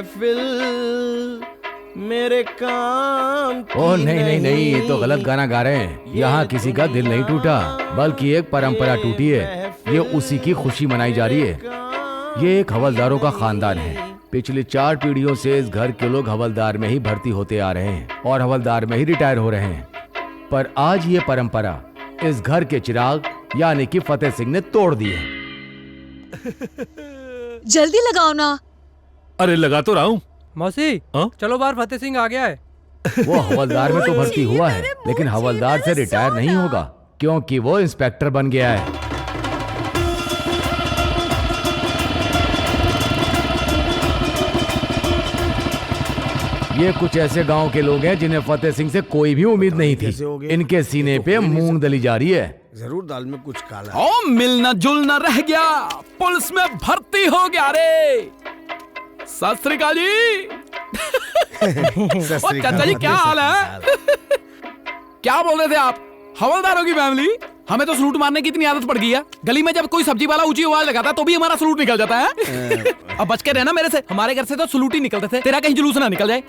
महफिल मेरे काम की ओह नहीं, ये तो गलत गाना गा रहे हैं। यहाँ किसी का दिल नहीं टूटा, बल्कि एक परंपरा टूटी है। ये उसी की खुशी मनाई जा रही है। ये एक हवलदारों का खानदान है। पिछली 4 पीढ़ियों से इस घर के लोग हवलदार में ही भर्ती होते आ रहे हैं और हवलदार में ही रिटायर हो रहे हैं। पर आज ये परंपरा इस घर के चिराग यानी कि फतेह सिंह ने तोड़ दी है। जल्दी लगाओ ना। अरे लगा तो रहा हूँ। मौसी चलो बाहर, फतेह सिंह आ गया है। वो हवलदार में तो भर्ती हुआ है, लेकिन हवलदार से रिटायर नहीं होगा, क्योंकि वो इंस्पेक्टर बन गया है। ये कुछ ऐसे गांव के लोग हैं जिन्हें फतेह सिंह से कोई भी उम्मीद नहीं थी। इनके सीने पे मूंग दली जा रही है। जरूर दाल में कुछ काला। ओ मिलना जुलना रह गया, पुलिस में भर्ती हो गया रे। सत श्री अकाल जी। चाचा जी क्या हाल है? क्या बोल रहे थे आप? हवलदारों की फैमिली? हमें तो सलूट मारने की इतनी आदत पड़ गई है। गली में जब कोई सब्जी वाला ऊंची आवाज लगाता है तो भी हमारा सलूट निकल जाता है। अब बच के रहना मेरे से। हमारे घर से तो सलूट ही निकलते थे। तेरा कहीं जुलूस ना निकल जाए।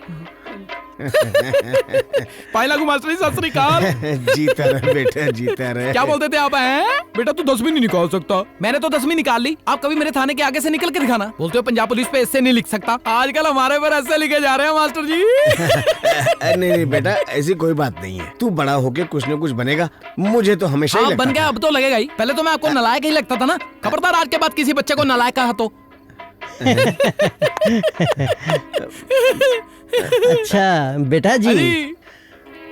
पायला मास्टर जी सत श्री अकाल। जीता रहे बेटा, जीता रहे। क्या बोलते थे आप? हैं बेटा तू 10वीं नहीं निकाल सकता। मैंने तो 10वीं निकाल ली। आप कभी मेरे थाने के आगे से निकल के दिखाना। बोलते हो पंजाब पुलिस पे ऐसे नहीं लिख सकता। आजकल हमारे पर ऐसे लिखे जा रहे हैं मास्टर जी। नहीं बेटा, ऐसी कोई बात नहीं है। तू बड़ा होके कुछ न कुछ बनेगा। मुझे तो हमेशा ही बन गया, अब तो लगेगा ही। पहले तो मैं आपको नालायक ही लगता था ना। खबरदार आज के बाद किसी बच्चे को नालायक कहा तो। अच्छा बेटा जी,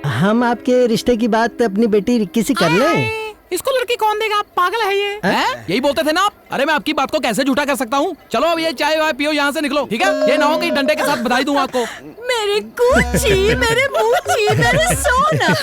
हम आपके रिश्ते की बात अपनी बेटी रिक्की से कर लें? इसको लड़की कौन देगा? आप पागल है ये? यही बोलते थे ना आप? अरे मैं आपकी बात को कैसे झूठा कर सकता हूँ? चलो अब ये चाय वाय पियो, यहाँ से निकलो, ठीक है? ये ना हो कि डंडे के साथ बधाई दूं आपको। मेरे कुची, मेरे मूची, मेरे सोना।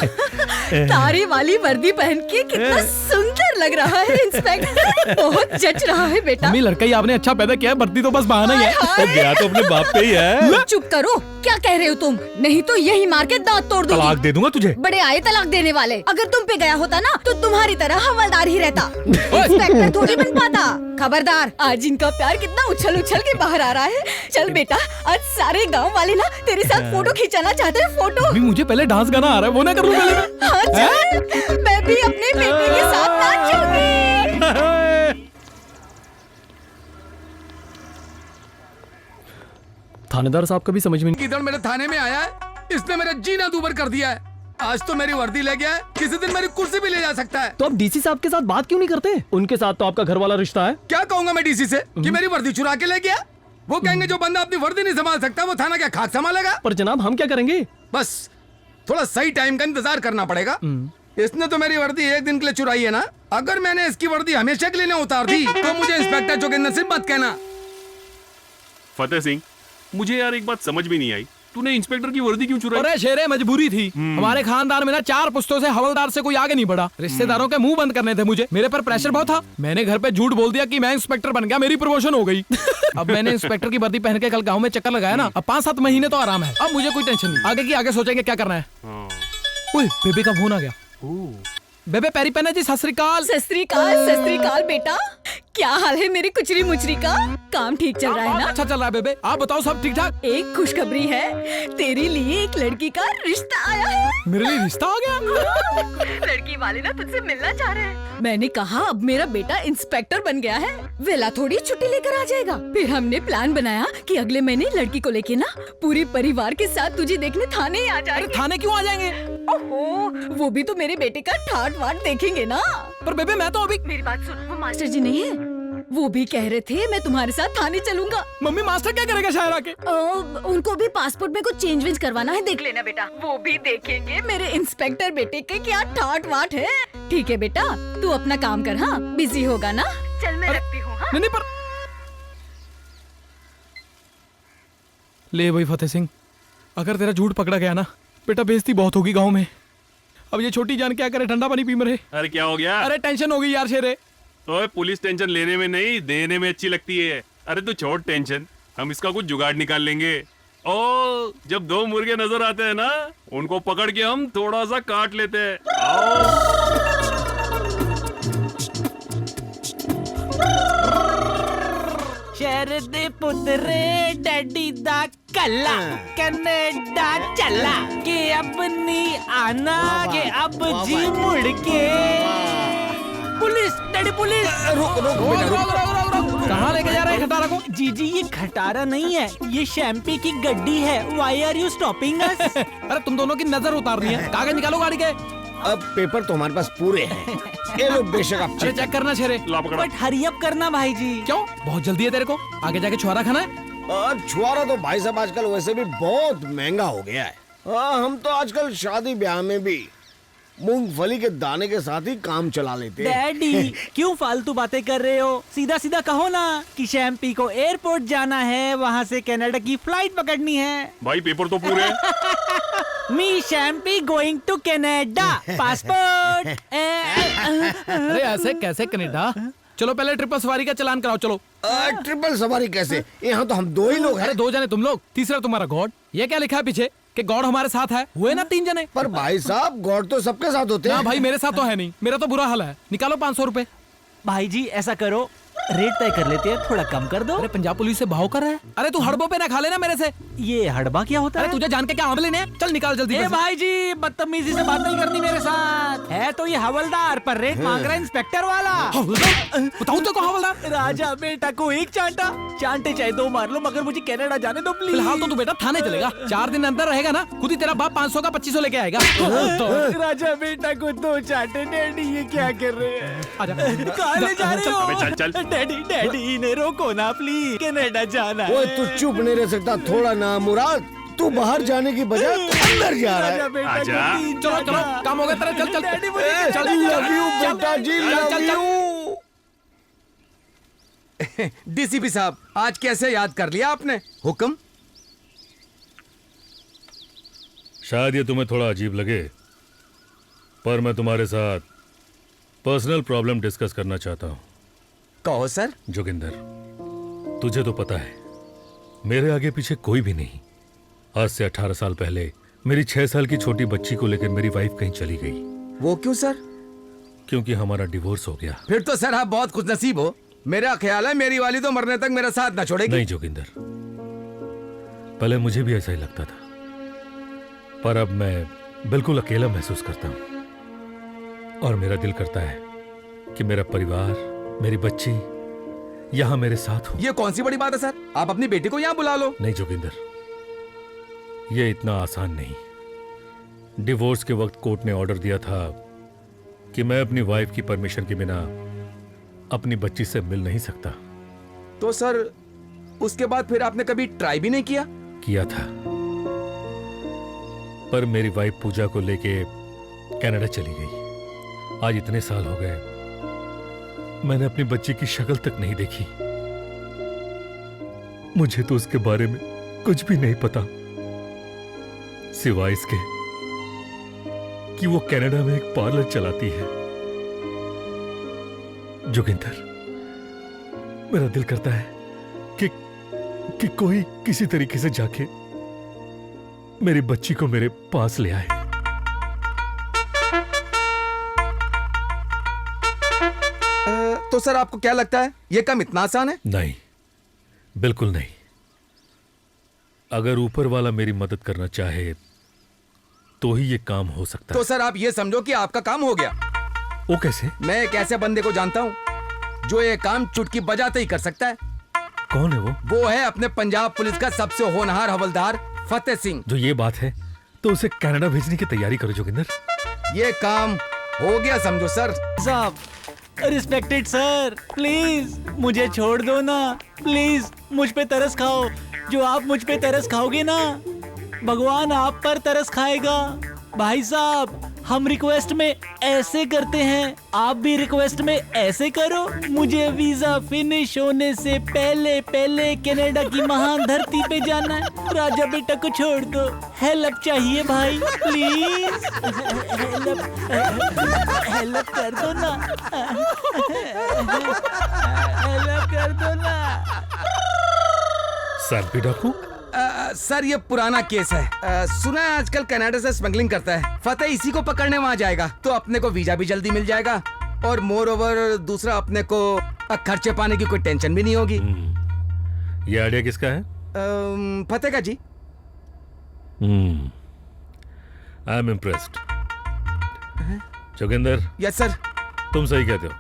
तारे वाली वर्दी पहन के कितना सुंदर लग रहा है इंस्पेक्टर। बहुत जच रहा है बेटा। मम्मी लड़का ही आपने अच्छा पैदा किया है, वर्दी तो बस बहाना ही है। तो गया तो अपने बाप पे ही है। चुप करो, क्या कह रहे हो तुम? नहीं तो यही मार के दांत तोड़ दूंगी। तलाक दे दूंगा तुझे। बड़े आए तलाक देने वाले। अगर तुम पे गया होता ना तो तुम्हारी तरह हवलदार ही रहता, इंस्पेक्टर थोड़ी बन पाता। खबरदार, आज इनका प्यार कितना उछल उछल के बाहर आ रहा है। चल बेटा, आज सारे गांव वाले ना तेरे साथ फोटो खिंचाना चाहते हैं। फोटो? मुझे पहले डांस गाना आ रहा है, वो ना कर लूं पहले? हाँ चल, मैं भी अपने बेटे के साथ नाचूंगी। थानेदार साहब कभी समझ में नहीं। किधर मेरे थाने में आया है, इसने मेरा जीना दूभर कर दिया है। आज तो मेरी वर्दी ले गया है, किसी दिन मेरी कुर्सी भी ले जा सकता है। तो आप डीसी साहब के साथ बात क्यों नहीं करते? उनके साथ तो आपका घर वाला रिश्ता है। क्या कहूंगा मैं डीसी से कि मेरी वर्दी चुरा के ले गया? वो कहेंगे जो बंदा अपनी वर्दी नहीं संभाल सकता वो थाना क्या खाक संभालेगा? पर जनाब हम क्या करेंगे? बस थोड़ा सही टाइम का इंतजार करना पड़ेगा। इसने तो मेरी वर्दी एक दिन के लिए चुराई है ना। अगर मैंने इसकी वर्दी हमेशा के लिए उतार दी तो मुझे इंस्पेक्टर जोगिंदर सिंह मत कहना। फतेह सिंह, मुझे यार एक बात समझ में नहीं आई, तूने इंस्पेक्टर की वर्दी क्यों चुराई? अरे शेरे, मजबूरी थी। हमारे खानदान में ना 4 पुश्तों से हवलदार से कोई आगे नहीं बढ़ा। रिश्तेदारों के मुंह बंद करने थे मुझे। मेरे पर प्रेशर बहुत था। मैंने घर पे झूठ बोल दिया कि मैं इंस्पेक्टर बन गया, मेरी प्रमोशन हो गई। अब मैंने इंस्पेक्टर की वर्दी पहन के कल गाँव में चक्कर लगाया ना, अब 5-7 महीने तो आराम है। अब मुझे कोई टेंशन नहीं। आगे की आगे सोचेंगे क्या करना है। ओए, बेबे का फोन आ गया। बेबे पैरी पहना जी, सत श्री अकाल। सत श्री अकाल, सत श्री अकाल बेटा। क्या हाल है मेरी कुचरी मुचरी का? काम ठीक चल रहा है ना? अच्छा चल रहा है बेबे, आप बताओ सब ठीक ठाक? एक खुशखबरी है, तेरे लिए एक लड़की का रिश्ता आया है। मेरे लिए रिश्ता आ गया? लड़की वाले ना तुझसे मिलना चाह रहे हैं। मैंने कहा अब मेरा बेटा इंस्पेक्टर बन गया है, वेला थोड़ी छुट्टी लेकर आ जाएगा। फिर हमने प्लान बनाया कि अगले महीने लड़की को लेके ना पूरे परिवार के साथ तुझे देखने थाने ही आ जाएंगे। थाने क्यों आ जाएंगे? ओहो, वो भी तो मेरे बेटे का ठाट वाट देखेंगे ना। पर बेबे मैं तो अभी। मेरी बात सुन, वो मास्टर जी नहीं है, वो भी कह रहे थे मैं तुम्हारे साथ थाने चलूंगा। मम्मी मास्टर क्या करेगा शहर आके? उनको भी पासपोर्ट में कुछ चेंज वेंज करवाना है, देख लेना बेटा। वो भी देखेंगे मेरे इंस्पेक्टर बेटे के क्या ठाट वाट है। ठीक है बेटा, तू अपना काम कर। हाँ, बिजी होगा ना? चल मैं रखती हूँ। हाँ? नहीं पर ले भाई फतेह सिंह, अगर तेरा झूठ पकड़ा गया ना बेटा, बेइज्जती बहुत होगी गाँव में। अब ये छोटी जान क्या करे, ठंडा पानी पी मरे। अरे क्या हो गया? अरे टेंशन हो गई यार शेरे। तो पुलिस टेंशन लेने में नहीं, देने में अच्छी लगती है। अरे तू छोड़ टेंशन, हम इसका कुछ जुगाड़ निकाल लेंगे। ओ, जब 2 मुर्गे नजर आते हैं ना, उनको पकड़ के हम थोड़ा सा काट लेते हैं। आओ। कर दे पुत्रे डैडी दा कल्ला कनाडा चला के अब नहीं आना के अब जी मुड़ के। Police daddy police. कहाँ लेके जा रहे हैं खटारा को? जी ये खटारा नहीं है, ये शैम्पी की गड्डी है। Why are you stopping us? अरे तुम दोनों की नजर उतारनी है, कागज निकालो गाड़ी के। अब पेपर तो हमारे पास पूरे हैं, ये लो बेशक आप अरे चेक करना छेरे। बट हरी अप करना भाई जी। क्यों, बहुत जल्दी है तेरे को? आगे जाके छुआरा खाना है? छुआरा तो भाई साहब आजकल वैसे भी बहुत महंगा हो गया है। हम तो आजकल शादी ब्याह में भी मूंगफली के दाने के साथ ही काम चला लेते हैं। डैडी क्यों फालतू बातें कर रहे हो? सीधा सीधा कहो ना कि शैम्पी को एयरपोर्ट जाना है, वहाँ से कनाडा की फ्लाइट पकड़नी है। भाई पेपर तो पूरे हैं। मी शैम्पी गोइंग टू कनाडा, पासपोर्ट। अरे ऐसे कैसे कनाडा? चलो पहले ट्रिपल सवारी का चालान कराओ, चलो। ट्रिपल सवारी कैसे? यहाँ तो हम 2 ही लोग हैं। अरे 2 जने तुम लोग, तीसरा तुम्हारा गॉड। ये क्या लिखा है पीछे कि गॉड हमारे साथ है? हुए ना 3 जने। पर भाई साहब गॉड तो सबके साथ होते हैं। ना भाई मेरे साथ तो है नहीं, मेरा तो बुरा हाल है। निकालो 500 रुपए। भाई जी ऐसा करो, रेट तय कर लेते हैं, थोड़ा कम कर दो। अरे पंजाब पुलिस से भाव कर रहा है। अरे तू हड़बों पे ना खा लेना मेरे से। ये हड़बा क्या होता अरे है? तुझे जान के क्या आंवले ने? चल निकाल जल्दी। ए भाई जी बदतमीजी से बात नहीं करनी मेरे साथ। है तो ये हवलदार, पर रेट मांग रहा है इंस्पेक्टर वाला। बताऊं तो को हवलदार? राजा बेटा को एक चांटा, चांटे चाहे 2 मार लो, मगर मुझे कनाडा जाने दो प्लीज। फिलहाल तो तू बेटा थाने चलेगा। 4 दिन अंदर रहेगा ना, खुद ही तेरा बाप 500 का 2500 लेके आएगा। राजा बेटा को 2 चांटे। डैडी ये क्या कर रहे हैं? कहाँ ले जा रहे अबे हो? चल चल। डैडी इन्हें रोको ना प्लीज, कनाडा जाना ओए है। तू चुप नहीं रह सकता थोड़ा ना मुराद? तू बाहर जाने की बजाय अंदर जा रहा राजा है। बेटा को आजा। 3 चलो चलो, काम हो गया तेरा। चल चल डैडी मुझे चल लव यू बेटा जी, लव यू। डीसीपी साहब आज कैसे याद कर लिया आपने? हुक्म। शायद ये तुम्हें थोड़ा अजीब लगे, पर मैं तुम्हारे साथ पर्सनल प्रॉब्लम डिस्कस करना चाहता हूँ। कहो सर। जोगिंदर, तुझे तो पता है मेरे आगे पीछे कोई भी नहीं। आज से 18 साल पहले मेरी 6 साल की छोटी बच्ची को लेकर मेरी वाइफ कहीं चली गई। वो क्यों सर? क्योंकि हमारा डिवोर्स हो गया। फिर तो सर आप बहुत खुशनसीब हो। मेरा ख्याल है मेरी वाली तो मरने तक मेरा साथ ना छोड़ेगी। नहीं जोगिंदर, पहले मुझे भी ऐसा ही लगता था, पर अब मैं बिल्कुल अकेला महसूस करता हूं और मेरा दिल करता है कि मेरा परिवार, मेरी बच्ची यहां मेरे साथ हो। ये कौन सी बड़ी बात है सर? आप अपनी बेटी को यहाँ बुला लो। नहीं जोगिंदर, ये इतना आसान नहीं। डिवोर्स के वक्त कोर्ट ने ऑर्डर दिया था कि मैं अपनी वाइफ की परमिशन के बिना अपनी बच्ची से मिल नहीं सकता। तो सर उसके बाद फिर आपने कभी ट्राई भी नहीं किया? किया था, पर मेरी वाइफ पूजा को लेके कनाडा चली गई। आज इतने साल हो गए, मैंने अपनी बच्ची की शक्ल तक नहीं देखी। मुझे तो उसके बारे में कुछ भी नहीं पता, सिवाय इसके कि वो कनाडा में एक पार्लर चलाती है। जोगिंदर, मेरा दिल करता है कि कोई किसी तरीके से जाके मेरी बच्ची को मेरे पास ले आए। तो सर आपको क्या लगता है ये काम इतना आसान है? नहीं, बिल्कुल नहीं। अगर ऊपर वाला मेरी मदद करना चाहे तो ही ये काम हो सकता तो है। सर आप ये समझो कि आपका काम हो गया। वो कैसे? मैं एक ऐसे बंदे को जानता हूँ जो ये काम चुटकी बजाते ही कर सकता है। कौन है वो? वो है अपने पंजाब पुलिस का सबसे होनहार हवलदार फतेह सिंह। जो ये बात है तो उसे कनाडा भेजने की तैयारी करो जोगिंदर। ये काम हो गया समझो सर। साहब, रिस्पेक्टेड सर, प्लीज मुझे छोड़ दो ना, प्लीज मुझ पे तरस खाओ। जो आप मुझ पे तरस खाओगे ना, भगवान आप पर तरस खाएगा। भाई साहब, हम रिक्वेस्ट में ऐसे करते हैं, आप भी रिक्वेस्ट में ऐसे करो। मुझे वीजा फिनिश होने से पहले पहले कनाडा की महान धरती पे जाना है। राजा बेटा को छोड़ दो, हेल्प चाहिए भाई, प्लीज हेल्प कर दो ना, हेल्प कर दो ना। सैम्पी डाकू? सर ये पुराना केस है। सुना है आजकल कनाडा से स्मगलिंग करता है। फतेह इसी को पकड़ने वहाँ जाएगा तो अपने को वीजा भी जल्दी मिल जाएगा और मोर ओवर दूसरा अपने को खर्चे पाने की कोई टेंशन भी नहीं होगी। ये आइडिया किसका है? फतेह का जी। I am impressed. Joginder. Yes sir. तुम सही कहते हो,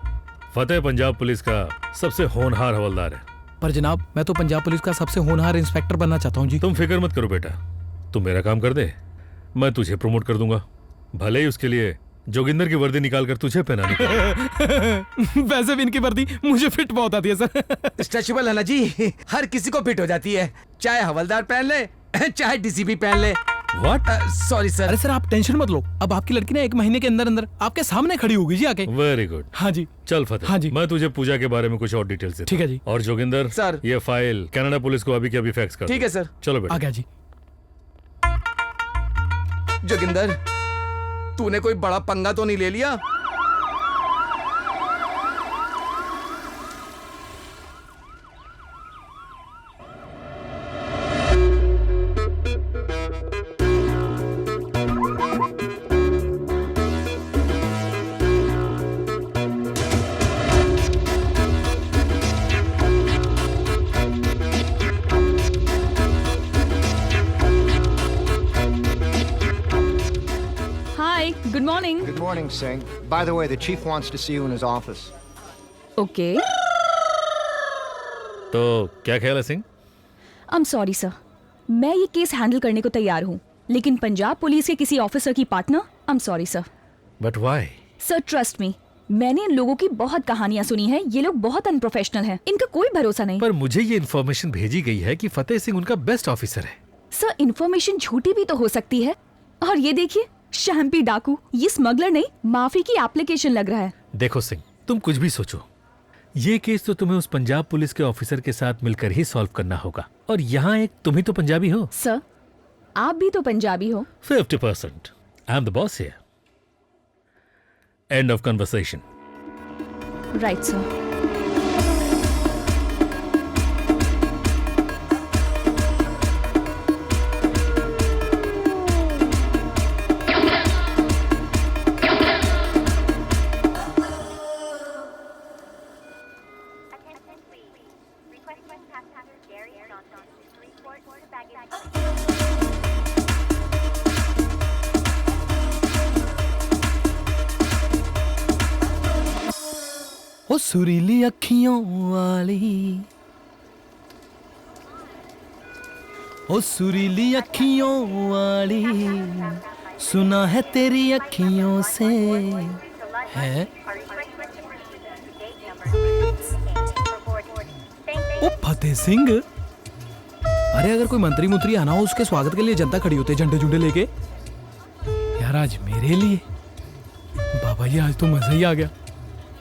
फतेह पंजाब पुलिस का सबसे होनहार हवलदार है। पर जनाब, मैं तो पंजाब पुलिस का सबसे होनहार इंस्पेक्टर बनना चाहता हूँ जी। तुम फिक्र मत करो बेटा, तुम मेरा काम कर दे, मैं तुझे प्रमोट कर दूंगा। भले ही उसके लिए जोगिंदर की वर्दी निकाल कर तुझे पहनानी पड़े। वैसे भी इनकी वर्दी मुझे फिट बहुत आती है सर। स्ट्रेचेबल है ना जी, हर किसी को फिट हो जाती है, चाहे हवलदार पहन ले चाहे डीसीपी पहन ले। व्हाट? Sorry sir. अरे सर, आप टेंशन मत लो, अब आपकी लड़की ना 1 महीने के अंदर अंदर आपके सामने खड़ी होगी जी आके। Very good. हाँ जी। चल फतेह, हाँ जी। मैं तुझे पूजा के बारे में कुछ और डिटेल्स देता हूं। ठीक है जी। और जोगिंदर सर, ये फाइल कनाडा पुलिस को अभी के अभी फैक्स कर। ठीक है सर। चलो बेटा। आ गया जी। जोगिंदर, तूने कोई बड़ा पंगा तो नहीं ले लिया? Good morning. Good morning, Singh. By the way, the chief wants to see you in his office. Okay. तो क्या ख्याल है सिंह? I'm sorry, sir. मैं ये केस हैंडल करने को तैयार हूँ, लेकिन पंजाब पुलिस के किसी ऑफिसर की partner, I'm sorry, sir. But why? Sir, trust me. मैंने इन लोगों की बहुत कहानियाँ सुनी हैं। ये लोग बहुत अनप्रोफेशनल हैं। इनका कोई भरोसा नहीं। पर मुझे ये इन्फॉर्मेशन भेजी गई है कि फतेह सिंह उनका बेस्ट ऑफिसर है। सर, इन्फॉर्मेशन झूठी भी तो हो सकती है। और ये देखिए, शैम्पी डाकू, ये स्मगलर नहीं, माफी की एप्लीकेशन लग रहा है। देखो सिंह, तुम कुछ भी सोचो, ये केस तो तुम्हें उस पंजाब पुलिस के ऑफिसर के साथ मिलकर ही सॉल्व करना होगा। और यहाँ एक तुम ही तो पंजाबी हो। सर, आप भी तो पंजाबी हो। 50%. I am the boss here. End of conversation. Right sir. ओ सुरीली अखियों वाली, ओ सुरीली अखियों वाली, सुना है तेरी अखियों से है। ओ फतेह सिंह, अरे अगर कोई मंत्री मुंत्री आना हो, उसके स्वागत के लिए जनता खड़ी होती है झंडे झुंडे लेके। यार आज मेरे लिए बाबा जी, आज तो मजा ही आ गया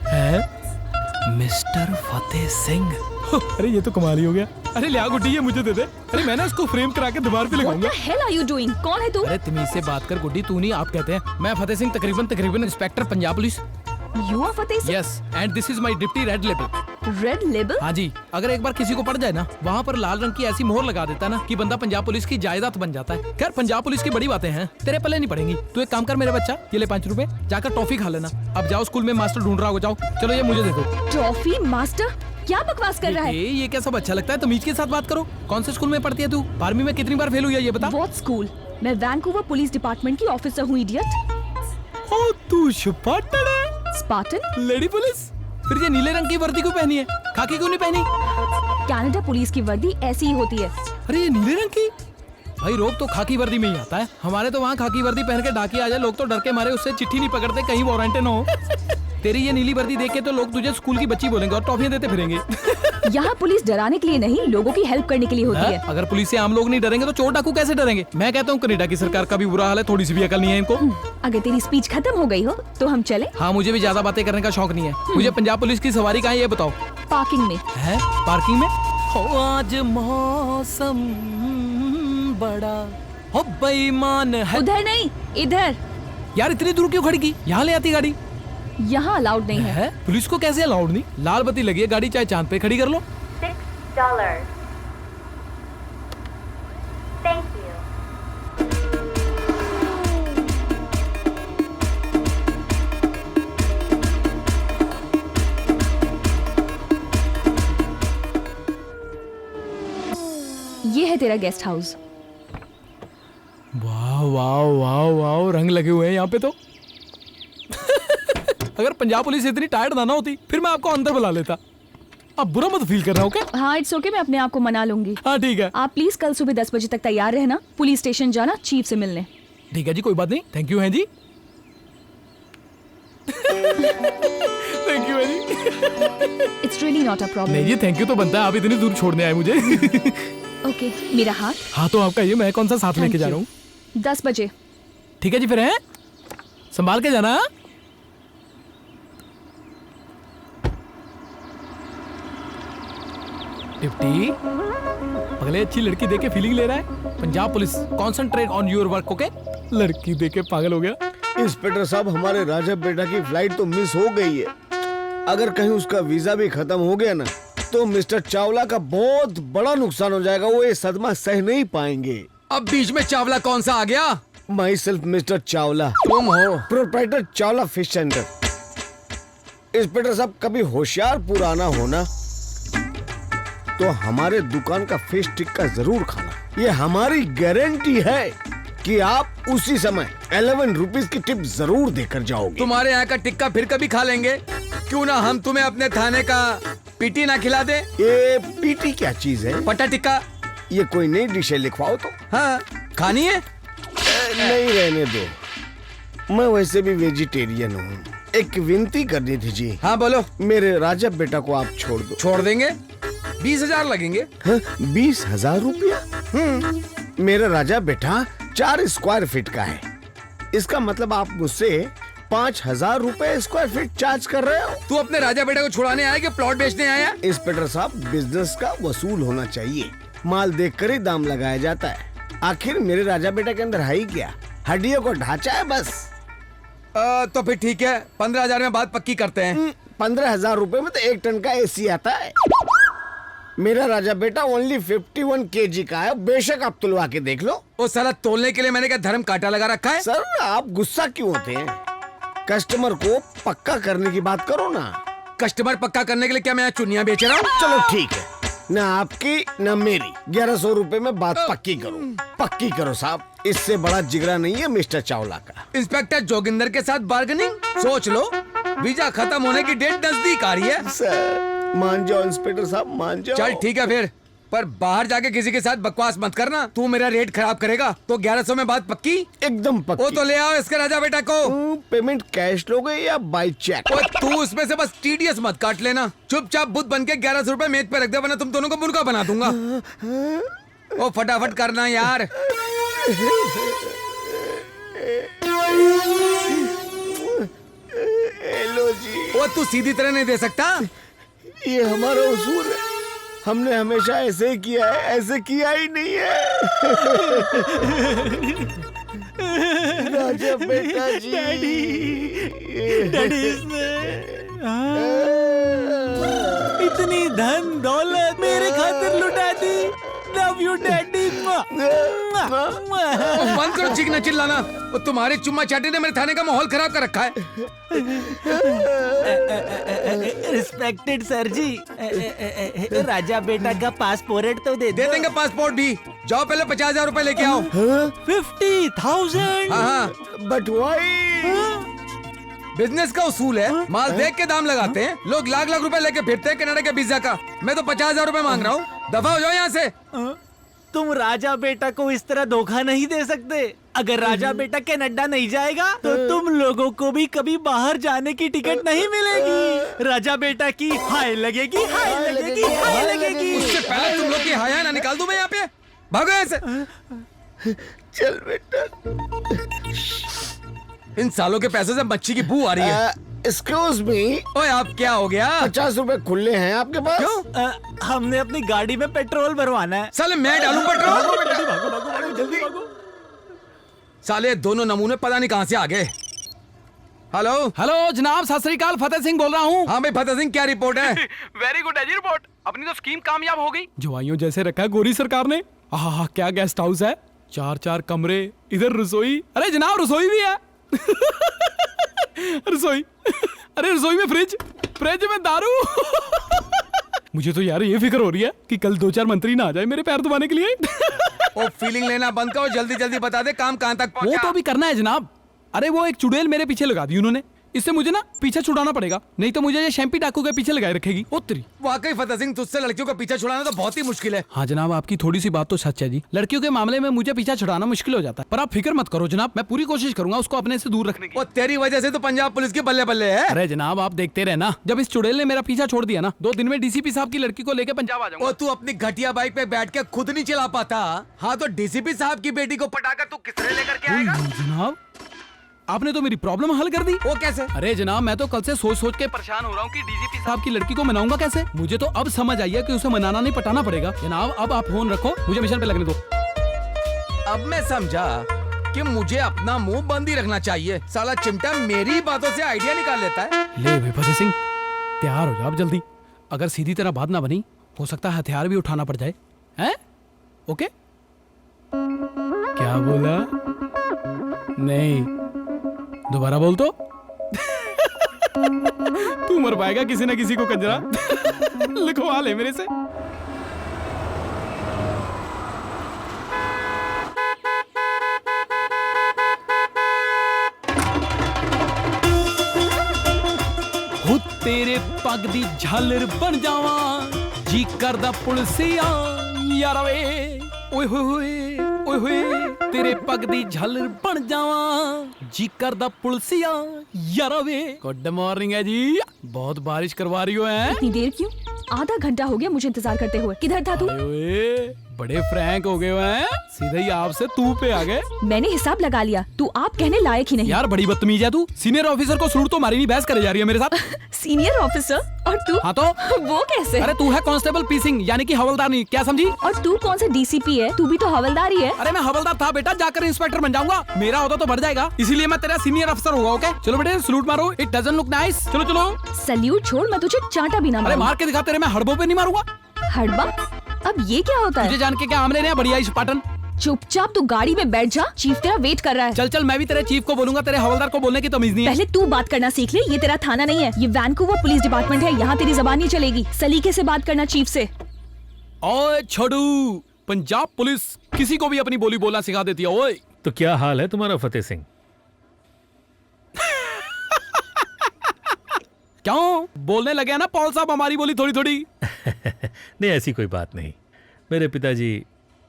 है। मिस्टर फतेह सिंह, अरे ये तो कमाल ही हो गया। अरे लिया गुड्डी, ये मुझे दे दे। अरे मैं ना इसको फ्रेम करा के दीवार पे लगाऊंगा। What the hell are you doing? कौन है तू? अरे तमीज से बात कर गुड्डी, तू नहीं आप कहते हैं। मैं फतेह सिंह, तकरीबन inspector Punjab police. You are Fateh Singh? Yes, and this is my deputy red label. Red label? हाँ जी, अगर एक बार किसी को पड़ जाए ना, वहाँ पर लाल रंग की ऐसी मोहर लगा देता है ना कि बंदा पंजाब पुलिस की जायदाद बन जाता है। खैर पंजाब पुलिस की बड़ी बातें हैं, तेरे पल्ले नहीं पड़ेंगी। तू एक काम कर मेरे बच्चा, ये ले 5 रुपए, जाकर टॉफी खा लेना। अब जाओ, स्कूल में मास्टर ढूंढ रहा हो, जाओ। चलो ये मुझे दे दो। टॉफी? मास्टर क्या बकवास कर रहा है? ये क्या सब अच्छा लगता है? तमीज के साथ बात करो। कौन से स्कूल में पढ़ती है तू? 12वीं में कितनी बार फेल हुई है ये बता। What school? मैं वैंकूवर पुलिस डिपार्टमेंट की ऑफिसर हूँ, इडियट। ओ तू स्पार्टन है? स्पार्टन? Lady police? फिर ये नीले रंग की वर्दी क्यों पहनी है? खाकी क्यों नहीं पहनी? कनाडा पुलिस की वर्दी ऐसी ही होती है। अरे ये नीले रंग की? भाई रोग तो खाकी वर्दी में ही आता है। हमारे तो वहाँ खाकी वर्दी पहन के डाकी आ जाए, लोग तो डर के मारे उससे चिट्ठी नहीं पकड़ते, कहीं वारंट ना हो। तेरी ये नीली वर्दी देख के तो लोग तुझे स्कूल की बच्ची बोलेंगे और टॉफियां देते फिरेंगे। यहाँ पुलिस डराने के लिए नहीं, लोगों की हेल्प करने के लिए होती है। अगर पुलिस से आम लोग नहीं डरेंगे तो चोर डाकू कैसे डरेंगे? मैं कहता हूँ कनाडा की सरकार का भी बुरा हाल है, थोड़ी सी भी अकल नहीं है इनको। अगर तेरी स्पीच खत्म हो गई हो तो हम चले। हाँ, मुझे भी ज्यादा बातें करने का शौक नहीं है। मुझे पंजाब पुलिस की सवारी कहाँ है ये बताओ। पार्किंग में है? पार्किंग में? हो आज मौसम बड़ा हो बेईमान है। उधर नहीं, इधर। यार इतनी दूर क्यों खड़ी की? यहाँ ले आती गाड़ी। यहाँ अलाउड नहीं है। पुलिस को कैसे अलाउड नहीं? लाल बत्ती लगी है, गाड़ी चाहे चांद पे खड़ी कर लो। $6. Thank you. तेरा गेस्ट हाउस। वाह वाह वाह वाह, रंग लगे हुए हैं यहाँ पे तो। अगर पंजाब पुलिस इतनी टायर्ड ना होती फिर मैं आपको अंदर बुला लेता। आप बुरा मत फील कर रहा हो क्या? हाँ इट्स ओके, मैं अपने आप को मना लूंगी। हाँ ठीक है। आप प्लीज कल सुबह 10 बजे तक तैयार रहना, पुलिस स्टेशन जाना चीफ से मिलने। ठीक है जी, कोई बात नहीं। थैंक यू है जी। थैंक यू है जी। It's really not a problem. नहीं जी, थैंक यू तो बनता है, आप इतनी दूर छोड़ने आए मुझे। ओके, मेरा हाथ। हाँ तो आपका ये, मैं कौन सा साथ लेके जा रहा हूँ? 10 बजे। ठीक है जी, फिर है संभाल के जाना। टिप्टी पगले, अच्छी लड़की देके फीलिंग ले रहा है। Punjab police, concentrate on your work. Okay, लड़की देके पागल हो गया। इंस्पेक्टर साहब, हमारे राजा बेटा की फ्लाइट तो मिस हो गई है। अगर कहीं उसका वीजा भी खत्म हो गया ना तो मिस्टर चावला का बहुत बड़ा नुकसान हो जाएगा। वो ये सदमा सह नहीं पाएंगे। अब बीच में चावला कौन सा आ गया? My self mister Chawla. तुम हो proprietor Chawla fish centre. Inspector साहब, कभी होशियारपुर आना होना तो हमारे दुकान का फिश टिक्का जरूर खाना। ये हमारी गारंटी है कि आप उसी समय 11 रुपीज की टिप जरूर देकर जाओगे। तुम्हारे यहाँ का टिक्का फिर कभी खा लेंगे। क्यों ना हम तुम्हें अपने थाने का पीटी ना खिला दे? ये पीटी क्या चीज है? पटा टिक्का। ये कोई नई डिश है, लिखवाओ तो। हाँ, खानी है? नहीं, रहने दो, मैं वैसे भी वेजिटेरियन हूँ। एक विनती करनी थी जी। हाँ बोलो। मेरे राजा बेटा को आप छोड़ दो। छोड़ देंगे? 20,000 लगेंगे। 20,000 रुपया? मेरा राजा बेटा 4 स्क्वायर फीट का है। इसका मतलब आप मुझसे 5,000 रुपए स्क्वायर फीट चार्ज कर रहे हो। तू अपने राजा बेटा को छुड़ाने आया कि प्लॉट बेचने आया? इंस्पेक्टर साहब, बिजनेस का वसूल होना चाहिए। माल देखकर ही दाम लगाया जाता है। आखिर मेरे राजा बेटा के अंदर है ही क्या? हड्डियों को ढांचा है बस। तो फिर ठीक है, 15,000 में बात पक्की करते हैं। 15,000 रुपए में तो 1 टन का एसी आता है। मेरा राजा बेटा ओनली 51 kg का है। बेशक आप तुलवा के देख लो। वो साला तोलने के लिए मैंने क्या धर्म कांटा लगा रखा है? सर, आप गुस्सा क्यों होते हैं? कस्टमर को पक्का करने की बात करो ना। कस्टमर पक्का करने के लिए क्या मैं चुनिया बेच रहा हूँ? चलो ठीक है, न आपकी न मेरी 1100 रुपए में बात पक्की करो। पक्की करो साहब, इससे बड़ा जिगरा नहीं है मिस्टर चावला का। इंस्पेक्टर जोगिंदर के साथ बार्गेनिंग? सोच लो, वीजा खत्म होने की डेट नजदीक आ रही है। सर मान जाओ इंस्पेक्टर साहब, मान जाओ। चल ठीक है फिर, पर बाहर जाके किसी के साथ बकवास मत करना। तू मेरा रेट खराब करेगा। तो 1100 में बात पक्की? एकदम पक्की। वो तो ले आओ इसके राजा बेटा को। पेमेंट कैश लोगे या बाय चेक? तू उसमें से बस टीडीएस मत काट लेना। चुपचाप बुद्ध बन के 1100 रुपए मेज पे रख दे, वरना तुम दोनों को मुर्गा बना दूंगा। ओ फटाफट करना यार। हेलो जी। वो तू सीधी तरह नहीं दे सकता। ये हमारा उसूल है, हमने हमेशा ऐसे ही किया है, ऐसे किया ही नहीं है। राजा बेटा जी। डैडी इतनी धन दौलत मेरे खातिर लुटा दी। Love you daddy. बंद करो चीखना चिल्लाना। वो तुम्हारे चुम्मा चाटी ने मेरे थाने का माहौल खराब कर रखा है। रिस्पेक्टेड सर जी, राजा बेटा का पासपोर्ट तो दे देंगे। पासपोर्ट भी। जाओ पहले 50,000 रुपए लेके आओ। 50,000? हाँ। But why? बिजनेस का उसूल है, माल देख के दाम लगाते हैं। लोग लाख लाख रुपए लेके फिरते हैं कनाडा के वीजा का। मैं तो 50,000 रुपए मांग रहा हूँ। दफा हो जाओ यहाँ से। तुम राजा बेटा को इस तरह धोखा नहीं दे सकते। अगर राजा बेटा कनाडा नहीं जाएगा तो तुम लोगों को भी कभी बाहर जाने की टिकट नहीं मिलेगी। राजा बेटा की हाय लगेगी, हाय लगेगी, हाय लगेगी। उससे पहले तुम लोग की हाय ना निकाल दूं मैं यहाँ पे। भागो यहाँ से। चल बेटा। इन सालों के पैसों से मच्छी की बू आ रही है। Excuse me. ओए आप क्या हो गया? 50 रुपए खुले हैं आपके पास? क्यों? हमने अपनी गाड़ी में पेट्रोल भरवाना है। साले मैं डालूं पेट्रोल? जल्दी भागो। साले दोनों नमूने पता नहीं कहाँ से आ गए। हेलो हेलो जनाब, सत श्री अकाल। फतेह सिंह बोल रहा हूँ। हाँ भाई फतेह सिंह, क्या रिपोर्ट है? वेरी गुड है जी रिपोर्ट। अपनी तो स्कीम कामयाब हो गई। जवाइयों जैसे रखा है गोरी सरकार ने। आहा, क्या गेस्ट हाउस है, 4-4 कमरे, इधर रसोई। अरे जनाब रसोई भी है। रसोई, अरे रसोई में फ्रिज, फ्रिज में दारू। मुझे तो यार ये फिक्र हो रही है कि कल 2-4 मंत्री ना आ जाए मेरे पैर दबाने के लिए। ओ फीलिंग लेना बंद करो, जल्दी जल्दी बता दे काम कहाँ तक वो पहुंचा। तो अभी करना है जनाब। अरे वो एक चुड़ैल मेरे पीछे लगा दी उन्होंने, इससे मुझे ना पीछे छुड़ाना पड़ेगा, नहीं तो मुझे ये शैम्पी डाकू के पीछे लगाए रखेगी। ओ तेरी। वाकई फतेह सिंह, तुझसे लड़कियों का पीछा छुड़ाना तो बहुत ही मुश्किल है। हाँ जनाब, आपकी थोड़ी सी बात तो सच है जी। लड़कियों के मामले में मुझे पीछा छुड़ाना मुश्किल हो जाता है, पर आप फिक्र मत करो जनाब, मैं पूरी कोशिश करूंगा उसको अपने से दूर रखने की। वो तेरी वजह से तो पंजाब पुलिस की बल्ले बल्ले है। अरे जनाब आप देखते रहे ना, जब इस चुड़ैल ने मेरा पीछा छोड़ दिया ना, 2 दिन में डीसीपी साहब की लड़की को लेकर पंजाब आ जाऊंगा। ओ तू अपनी घटिया बाइक पे बैठ के खुद नहीं चला पाता, हाँ तो डीसीपी साहब की बेटी को पटाकर तू किसने लेकर के आएगा? जनाब आपने तो मेरी प्रॉब्लम हल कर दी। वो कैसे? अरे जनाब मैं तो कल से सोच सोच के परेशान हो रहा हूँ कि डीजीपी साहब की लड़की को मनाऊंगा कैसे। मुझे तो अब समझ आई है कि उसे मनाना नहीं पटाना पड़ेगा। जनाब अब आप फोन रखो, मुझे मिशन पे लगने दो। अब मैं समझा कि मुझे अपना मुंह बंद ही रखना चाहिए। साला चिमटा मेरी बातों से आइडिया निकाल लेता है। ले भाई फतेह सिंह, तैयार हो जाओ जल्दी, अगर सीधी तरह बात ना बनी हो सकता है हथियार भी उठाना पड़ जाए। हैं? ओके? क्या बोला? नहीं, दोबारा बोल तो। तू मर पाएगा किसी ना किसी को कंजरा। लिखवा ले मेरे से। हो तेरे पग दी झालर बन जावा, जी करदा पुलसिया यारा वे। ओए होए ओए होए, तेरे पग दी झालर बन जावा, जी करदा पुलसिया यारा वे। गुड मॉर्निंग है जी, बहुत बारिश करवा रही हो हैं? इतनी देर क्यों? आधा घंटा हो गया मुझे इंतजार करते हुए। किधर था तू? ओए, बड़े फ्रैंक हो गए हो हैं? सीधे ही आपसे तू पे आ गए। मैंने हिसाब लगा लिया, तू आप कहने लायक ही नहीं। यार बड़ी बदतमीज है तू। सीनियर ऑफिसर को सूट तो मारी नहीं, बहस करे जा रही है मेरे साथ। सीनियर ऑफिसर और तू? हाँ तो वो कैसे? अरे तू है कांस्टेबल पी सिंह, यानी कि हवलदार नहीं, क्या समझी? और तू कौन से डीसीपी है? तू भी तो हवलदार ही है। अरे मैं हवलदार था बेटा, जाकर इंस्पेक्टर बन जाऊंगा। मेरा होता तो बढ़ जाएगा, इसीलिए मैं तेरा सीनियर अफसर होगा। ओके चलो बेटे सलूट मारो, इट डजंट लुक नाइस। चलो चलो। सल्यूट छोड़, मैं तुझे चांटा भी ना अरे मारूंगा। मार के दिखा, तेरे मैं हड़बों पे नहीं मारूंगा। हड़बा? अब ये क्या होता तुझे है? जान के क्या आमले ने बढ़िया स्पाटन। चुपचाप तू गाड़ी में बैठ जा, चीफ तेरा वेट कर रहा है। चल चल, मैं भी तेरे चीफ को बोलूंगा, तेरे हवलदार को बोलने की तमीज नहीं है। पहले तू बात करना सीख ले, ये तेरा थाना नहीं है, ये वैंकूवर पुलिस डिपार्टमेंट है, यहाँ तेरी जबान नहीं चलेगी। सलीके से बात करना चीफ से। ओए छोड़ू, पंजाब पुलिस किसी को भी अपनी बोली बोलना सिखा देती है। ओए तो क्या हाल है तुम्हारा फतेह सिंह? क्यों बोलने लगे ना पॉल साहब हमारी बोली थोड़ी थोड़ी? नहीं ऐसी कोई बात नहीं, मेरे पिताजी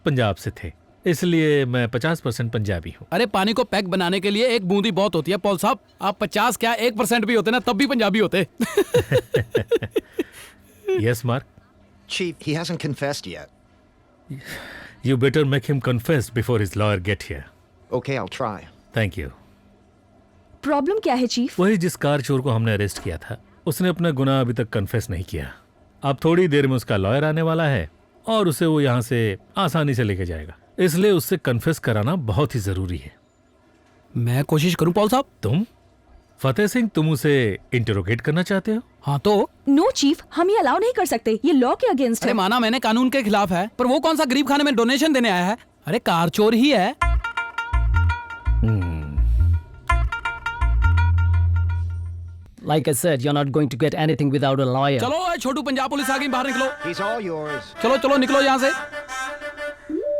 पंजाब से थे, इसलिए मैं 50% पंजाबी हूँ। अरे पानी को पैक बनाने के लिए एक बूंदी बहुत होती है पॉल साहब, आप 50 क्या 1% भी होते ना तब भी पंजाबी होते। Yes mark. Chief, he hasn't confessed yet. You better make him confess before his lawyer get here. Okay, I'll try. Thank you. Problem क्या है चीफ? वही जिस कार चोर को हमने अरेस्ट किया था, उसने अपना गुनाह अभी तक कन्फेस नहीं किया। अब थोड़ी देर में उसका लॉयर आने वाला है और उसे वो यहाँ से आसानी से लेके जाएगा, इसलिए उससे कन्फेस कराना बहुत ही जरूरी है। मैं कोशिश करूं पॉल साहब। तुम फतेह सिंह, तुम उसे इंटरोगेट करना चाहते हो? हाँ तो नो चीफ, हम ये अलाउ नहीं कर सकते, ये लॉ के अगेंस्ट अरे है। माना मैंने कानून के खिलाफ है, पर वो कौन सा गरीब खाने में डोनेशन देने आया है? अरे कार चोर ही है। Like I said, you're not going to get anything without a lawyer. चलो ए, छोटू पंजाब पुलिस आ गई, बाहर निकलो। He's all yours. चलो चलो निकलो यहाँ से।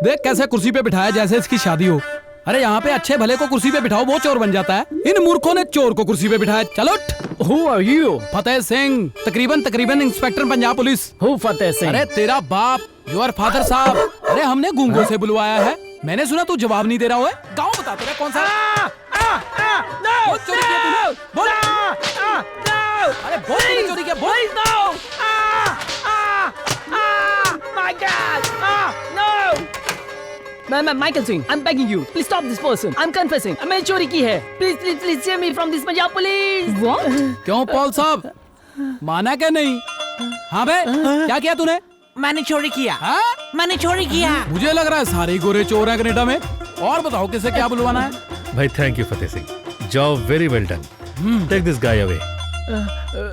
देख कैसे कुर्सी पे बिठाया जैसे इसकी शादी हो। अरे यहाँ पे अच्छे भले को कुर्सी पे बिठाओ, वो चोर बन जाता है। इन मूर्खों ने चोर को कुर्सी पे बिठाया। चलो Who are you? Fateh Singh, तकरीबन inspector Punjab police. Who Fateh Singh? अरे तेरा बाप, योर फादर साहब। अरे हमने गूंगों से बुलवाया है, मैंने सुना तू जवाब नहीं दे रहा है। गाँव बता तेरा कौन सा? बहुत चोरी किया तूने। बोल। अरे बहुत तूने चोरी किया। बोल। My God! No! Michael Singh, I'm begging you, please stop this person. I'm confessing. मैंने चोरी की है. Please save me from this Punjab police. What? क्यों पॉल साहब, माना क्या नहीं? हाँ बे, क्या किया तूने? मैंने चोरी किया। हाँ? मैंने चोरी किया। मुझे लग रहा है सारे गोरे चोर हैं कनाडा में। और बताओ किसे क्या बुलवाना है? भाई thank you Fateh Singh, job very well done. Take this guy away.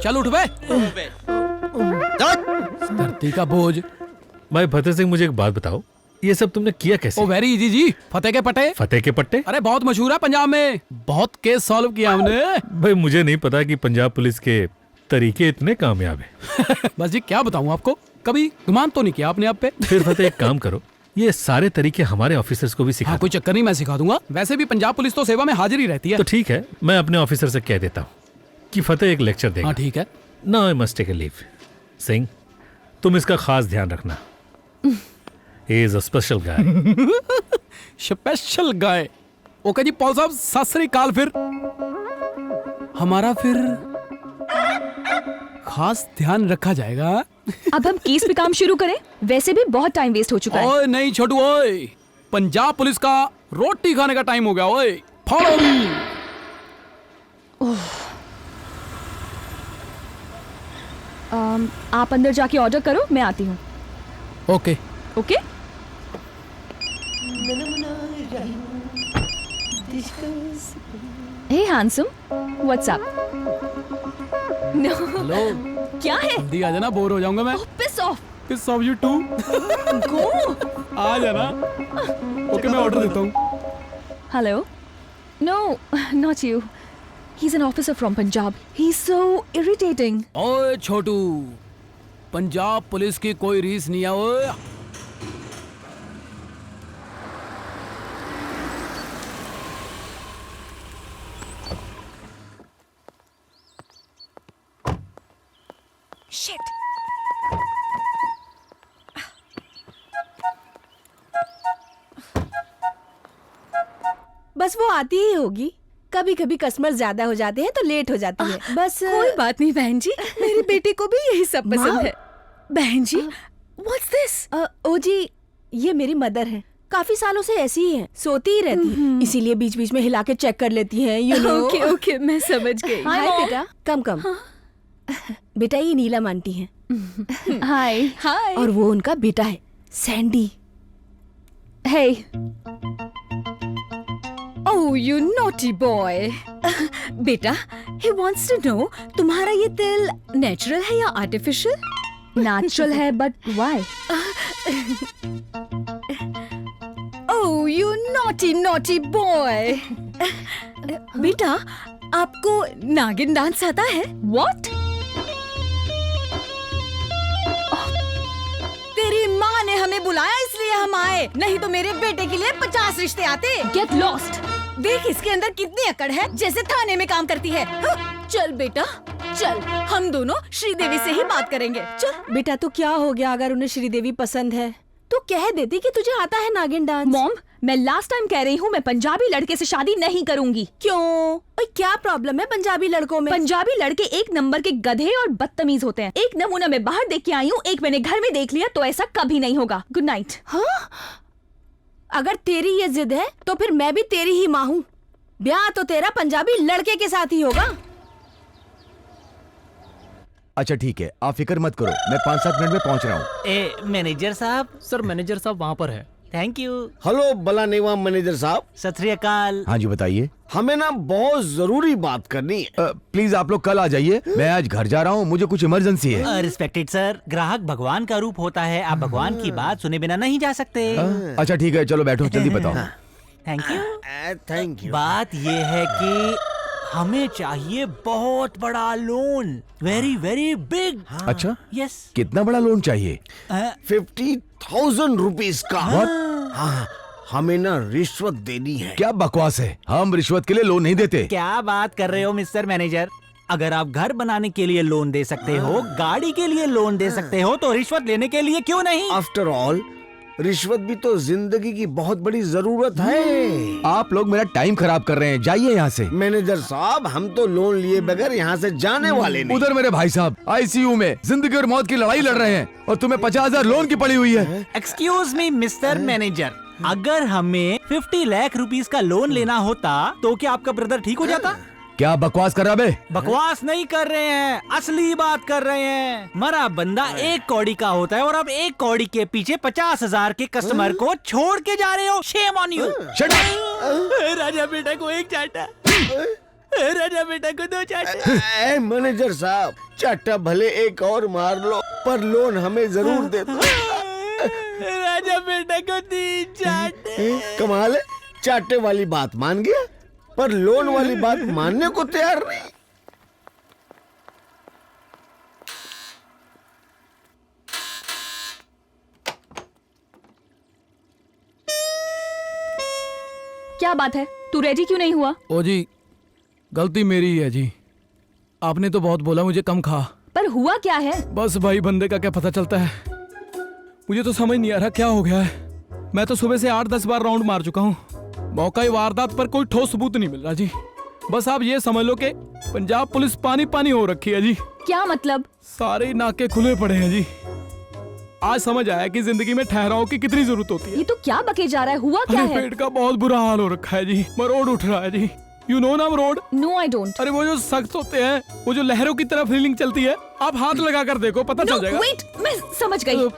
चल उठ बे। धरती का बोझ। भाई फतेह सिंह, मुझे एक बात बताओ, ये सब तुमने किया कैसे? ओ वेरी इजी जी, फतेह के पट्टे। फतेह के पट्टे? अरे बहुत मशहूर है पंजाब में, बहुत केस सॉल्व किया हमने। भाई मुझे नहीं पता कि पंजाब पुलिस के तरीके इतने कामयाब हैं। बस जी क्या बताऊं आपको, कभी गुमान तो नहीं किया आपने आप पे। फिर फतेह एक काम करो, ये सारे तरीके हमारे ऑफिसर्स को भी सिखा हाँ, कोई चक्कर नहीं, मैं सिखा दूंगा। वैसे भी पंजाब पुलिस तो सेवा में हाजिर ही रहती है। तो ठीक है, मैं अपने ऑफिसर से कह देता हूँ कि फतेह एक लेक्चर देगा। हाँ ठीक है। Now I must take a leave. Singh, तुम इसका खास ध्यान रखना। He is a special guy. Special guy. Okay जी पॉल साहब, सत श्री अकाल। फिर हमारा फिर खास ध्यान रखा जाएगा। अब हम केस पे काम शुरू करें, वैसे भी बहुत टाइम वेस्ट हो चुका है। ओए नहीं छोटू, ओए पंजाब पुलिस का रोटी खाने का टाइम हो गया। ओए फॉलो मी। आप अंदर जाके ऑर्डर करो, मैं आती हूँ। Okay okay. Hey handsome, what's up? No. Hello. क्या है? जल्दी आ जाना, बोर हो जाऊंगा मैं। Piss off. Piss off you too. Go. आ जाना। ओके मैं ऑर्डर देता हूँ। Hello. No, not you. He's an officer from Punjab. He's so irritating. ओए छोटू, पंजाब पुलिस की कोई रीस नहीं है। ओए Shit. बस वो आती ही होगी। कभी कभी कस्टमर ज्यादा हो जाते हैं तो लेट हो जाती है। बस कोई बात नहीं बहन जी, मेरे बेटे को भी यही सब पसंद है। बहन जी, व्हाट्स दिस? ओ जी, ये मेरी मदर है। काफी सालों से ऐसी ही हैं, सोती ही रहती हैं, इसीलिए बीच बीच में हिला के चेक कर लेती हैं, यू नो। ओके ओके, मैं समझ गई। हाय बेटा, कम कम। बेटा ये नीलम आंटी हैं। हाय हाय। और वो उनका बेटा है Sandy. Hey. Oh, you naughty boy. बेटा, he wants to know तुम्हारा ये तिल नेचुरल है या आर्टिफिशियल? नेचुरल है, but why? Oh, you naughty boy. बेटा, आपको नागिन डांस आता है? What? तेरी माँ ने हमें बुलाया इसलिए हम आए, नहीं तो मेरे बेटे के लिए 50 रिश्ते आते। Get lost. देख इसके अंदर कितनी अकड़ है, जैसे थाने में काम करती है। चल बेटा चल, हम दोनों श्रीदेवी से ही बात करेंगे। चल बेटा, तो क्या हो गया अगर उन्हें श्रीदेवी पसंद है? तो कह देती कि तुझे आता है नागिन डांस। मॉम, मैं लास्ट टाइम कह रही हूँ, मैं पंजाबी लड़के से शादी नहीं करूंगी। क्यों? ओए क्या प्रॉब्लम है पंजाबी लड़कों में? पंजाबी लड़के एक नंबर के गधे और बदतमीज होते हैं। एक नमूना मैं बाहर देख के आई हूँ, एक मैंने घर में देख लिया, तो ऐसा कभी नहीं होगा। Good night. हाँ? अगर तेरी ये जिद है तो फिर मैं भी तेरी ही माँ हूँ। ब्याह तो तेरा पंजाबी लड़के के साथ ही होगा। अच्छा ठीक है, आप फिक्र मत करो, मैं 5-7 मिनट में पहुंच रहा हूँ। ए मैनेजर साहब। सर मैनेजर साहब वहाँ पर है। Thank you. हेलो बला नेवा मैनेजर साहब। सत श्री अकाल। हाँ जी बताइए। हमें ना बहुत जरूरी बात करनी है। प्लीज आप लोग कल आ जाइए, मैं आज घर जा रहा हूँ, मुझे कुछ इमरजेंसी है। रिस्पेक्टेड सर, ग्राहक भगवान का रूप होता है, आप भगवान की बात सुने बिना नहीं जा सकते। अच्छा ठीक है, चलो बैठो, जल्दी बताओ। Thank you. Thank you. बात ये है कि हमें चाहिए बहुत बड़ा लोन, वेरी वेरी बिग। अच्छा यस। कितना बड़ा लोन चाहिए? 50,000 रुपीज का। हाँ, हमें ना रिश्वत देनी है। क्या बकवास है, हम रिश्वत के लिए लोन नहीं देते। क्या बात कर रहे हो मिस्टर मैनेजर? अगर आप घर बनाने के लिए लोन दे सकते हो, गाड़ी के लिए लोन दे सकते हो, तो रिश्वत लेने के लिए क्यों नहीं? आफ्टर ऑल रिश्वत भी तो जिंदगी की बहुत बड़ी जरूरत है। आप लोग मेरा टाइम खराब कर रहे हैं, जाइए यहाँ से। मैनेजर साहब, हम तो लोन लिए बगैर यहाँ से जाने वाले नहीं। उधर मेरे भाई साहब आईसीयू में जिंदगी और मौत की लड़ाई लड़ रहे हैं, और तुम्हें 50,000 लोन की पड़ी हुई है। एक्सक्यूज मी मिस्टर मैनेजर, अगर हमें 50 लाख रुपीस का लोन लेना होता तो क्या आपका ब्रदर ठीक हो जाता? क्या बकवास कर रहा बे? बकवास नहीं कर रहे हैं, असली बात कर रहे हैं। मरा बंदा 1 कौड़ी का होता है और अब 1 कौड़ी के पीछे 50,000 के कस्टमर को छोड़ के जा रहे हो। Shame on you. Shut up. राजा बेटा को 1 चाटा, राजा बेटा को 2 चाटे। मैनेजर साहब, चाटा भले एक और मार लो, पर लोन हमें जरूर दे दो। राजा बेटा को 3 चाटे। कमाल है, चाटे वाली बात मान गया, पर लोन वाली बात मानने को तैयार नहीं। क्या बात है, तू रेडी क्यों नहीं हुआ? ओ जी, गलती मेरी ही है जी। आपने तो बहुत बोला मुझे कम खा। पर हुआ क्या है? बस भाई, बंदे का क्या पता चलता है। मुझे तो समझ नहीं आ रहा क्या हो गया है। मैं तो सुबह से 8-10 बार राउंड मार चुका हूँ, मौका वारदात पर कोई ठोस सबूत नहीं मिल रहा जी। बस आप ये समझ लो कि पंजाब पुलिस पानी पानी हो रखी है जी। क्या मतलब? सारे नाके खुले पड़े हैं जी। आज समझ आया कि जिंदगी में ठहराव की कितनी जरूरत होती है। ये तो क्या बके जा रहा है, हुआ क्या अरे है? पेट का बहुत बुरा हाल हो रखा है जी। मरोड़ उठ रहा है जी। यू नो ना मरोड़? No I don't. अरे वो जो सख्त होते हैं, वो जो लहरों की तरह फीलिंग चलती है, आप हाथ लगा कर देखो, पता चल जाएगा। वेट, मैं समझ गई।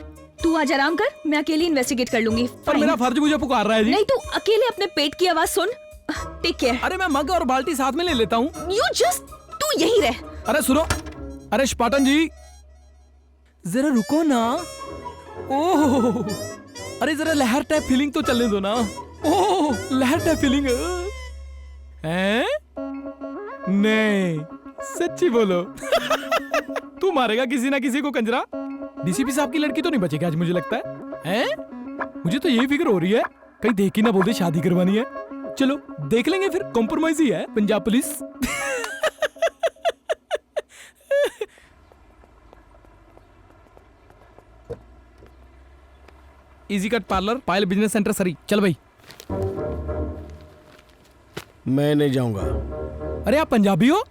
तू आज आराम कर, मैं अकेली इन्वेस्टिगेट कर लूंगी। पर मेरा फर्ज मुझे पुकार रहा है जी। नहीं, तू अकेले अपने पेट की आवाज सुन। Take care. अरे मैं मग और बाल्टी साथ में ले लेता हूँ। तू यही रह। अरे सुनो, अरे स्पाटन जी, जरा रुको ना। ओह, अरे जरा लहर टाइप फीलिंग तो चलने दो ना। ओह, लहर टाइप फीलिंग है? नहीं, सच्ची बोलो। तू मारेगा किसी ना किसी को कंजरा। डीसीपी साहब की लड़की तो नहीं बचेगी आज, मुझे लगता है। मुझे तो यही फिक्र हो रही है, कहीं देख ही ना बोल दे शादी करवानी है। चलो देख लेंगे फिर, कॉम्प्रोमाइज ही है Punjab police. Easy cut parlour, Payal business centre, Surrey. चल भाई। मैं नहीं जाऊंगा। अरे आप पंजाबी हो,